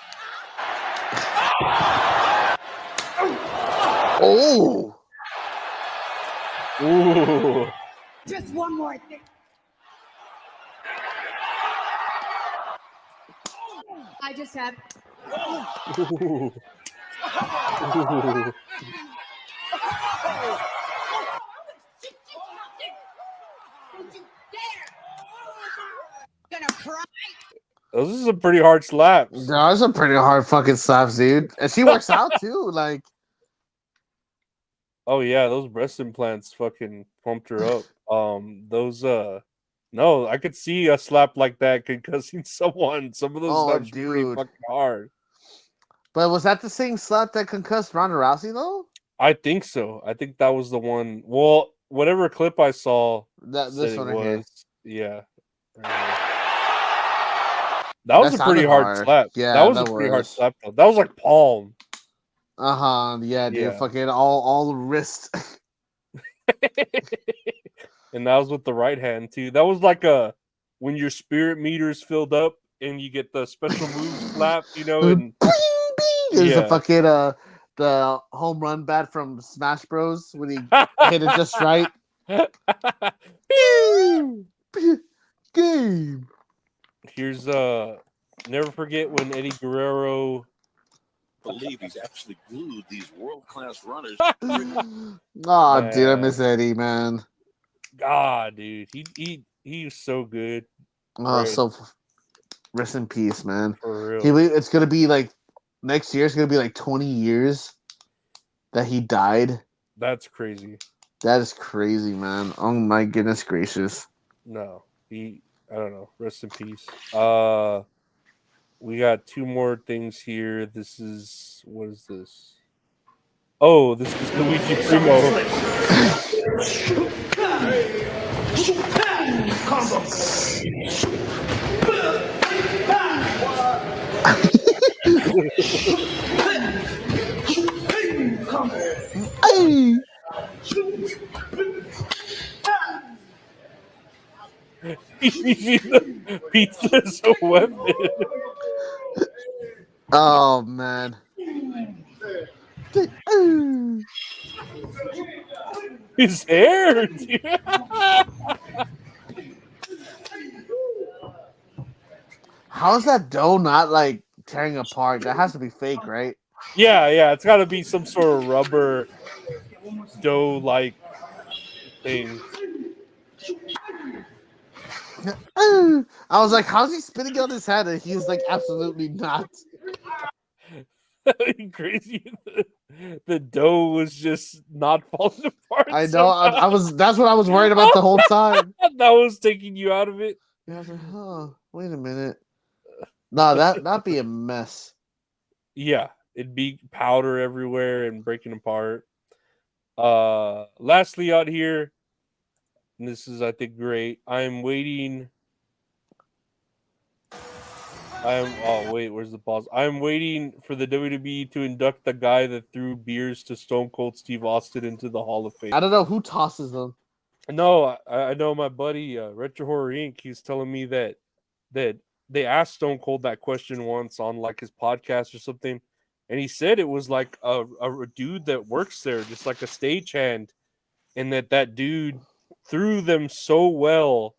Speaker 1: Oh.
Speaker 2: Ooh.
Speaker 8: Just one more thing. I just have.
Speaker 2: Ooh. Ooh.
Speaker 8: Don't you dare! Gonna cry.
Speaker 2: Those are some pretty hard slaps.
Speaker 1: Those are pretty hard fucking slaps, dude. And she works out too. Like,
Speaker 2: oh yeah, those breast implants fucking pumped her up. No, I could see a slap like that concussing someone. Some of those slaps are pretty
Speaker 1: dude.
Speaker 2: fucking hard.
Speaker 1: But was that the same slap that concussed Ronda Rousey though?
Speaker 2: I think so. I think that was the one. Well, whatever clip I saw,
Speaker 1: This one right here.
Speaker 2: Yeah. That was a pretty hard slap.
Speaker 1: Yeah,
Speaker 2: that was a pretty hard slap though. That was like palm.
Speaker 1: Yeah, dude.
Speaker 2: Yeah.
Speaker 1: Fucking all wrist.
Speaker 2: And that was with the right hand too. That was like when your spirit meter's filled up and you get the special move slap, you know, and
Speaker 1: There's a fucking the home run bat from Smash Bros. When he hit it just right. Game.
Speaker 2: Here's never forget when Eddie Guerrero
Speaker 9: believe he's actually glued these world-class runners.
Speaker 1: Oh, dude, I miss Eddie, man.
Speaker 2: God, dude, he's so good.
Speaker 1: Oh, so rest in peace, man.
Speaker 2: For real.
Speaker 1: It's gonna be like next year. It's gonna be like 20 years that he died.
Speaker 2: That's crazy.
Speaker 1: That is crazy, man. Oh my goodness gracious.
Speaker 2: No, I don't know. Rest in peace. We got two more things here. This is what is this? Oh, this is Luigi Primo.
Speaker 1: Hey!
Speaker 2: He's using the pizza as a weapon.
Speaker 1: Oh man.
Speaker 2: His hair, dude.
Speaker 1: How is that dough not like tearing apart? That has to be fake, right?
Speaker 2: Yeah, it's got to be some sort of rubber dough-like thing.
Speaker 1: I was like, how's he spinning on his head? And he's like, absolutely not.
Speaker 2: Crazy. The dough was just not falling apart.
Speaker 1: I know. I was. That's what I was worried about the whole time.
Speaker 2: That was taking you out of it.
Speaker 1: Yeah, I was like, oh, wait a minute. No, that'd be a mess.
Speaker 2: Yeah, it'd be powder everywhere and breaking apart. Lastly out here, and this is I think great. I'm waiting. Where's the pause? I'm waiting for the WWE to induct the guy that threw beers to Stone Cold Steve Austin into the Hall of Fame.
Speaker 1: I don't know who tosses them.
Speaker 2: No, I know my buddy Retro Horror Inc. He's telling me that they asked Stone Cold that question once on like his podcast or something, and he said it was like a dude that works there, just like a stagehand, and that dude threw them so well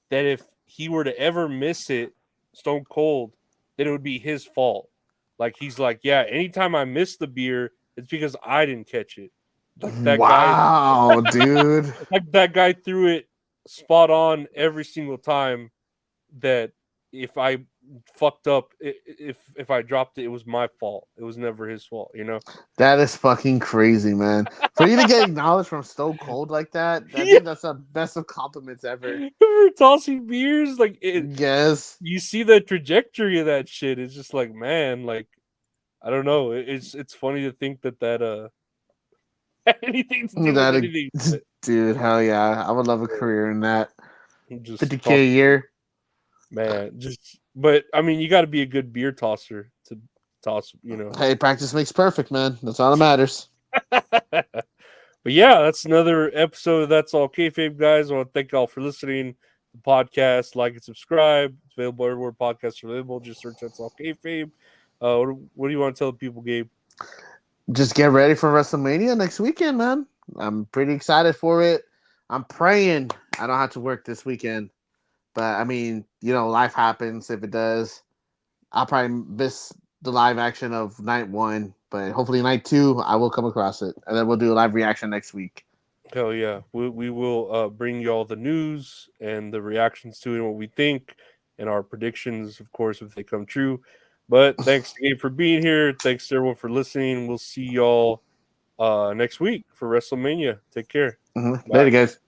Speaker 2: that if he were to ever miss it, Stone Cold, then it would be his fault. Like he's like, yeah, anytime I miss the beer, it's because I didn't catch it. Like that
Speaker 1: Wow, dude.
Speaker 2: Like that guy threw it spot on every single time. That if I fucked up, if I dropped it, it was my fault. It was never his fault, you know.
Speaker 1: That is fucking crazy, man. For you to get acknowledged from Stone Cold like that, I think that's the best of compliments ever.
Speaker 2: We're tossing beers, like
Speaker 1: Yes.
Speaker 2: You see the trajectory of that shit. It's just like, man, like I don't know. It's funny to think that had anything to do with anything.
Speaker 1: Dude, hell yeah. I would love a career in that.
Speaker 2: Just
Speaker 1: 50K a year.
Speaker 2: Man, but I mean, you got to be a good beer tosser to toss, you know.
Speaker 1: Hey, practice makes perfect, man. That's all that matters.
Speaker 2: But yeah, that's another episode of That's All Kayfabe, guys. I want to thank y'all for listening to the podcast. Like and subscribe. It's available everywhere podcasts are available. Just search That's All Kayfabe. What do you want to tell the people, Gabe?
Speaker 1: Just get ready for WrestleMania next weekend, man. I'm pretty excited for it. I'm praying I don't have to work this weekend. But, I mean, you know, life happens. If it does, I'll probably miss the live action of night 1. But hopefully night 2, I will come across it. And then we'll do a live reaction next week.
Speaker 2: Hell yeah. We will bring you all the news and the reactions to it and what we think. And our predictions, of course, if they come true. But thanks, Gabe, for being here. Thanks to everyone for listening. We'll see y'all next week for WrestleMania. Take care.
Speaker 1: Mm-hmm. Later, guys.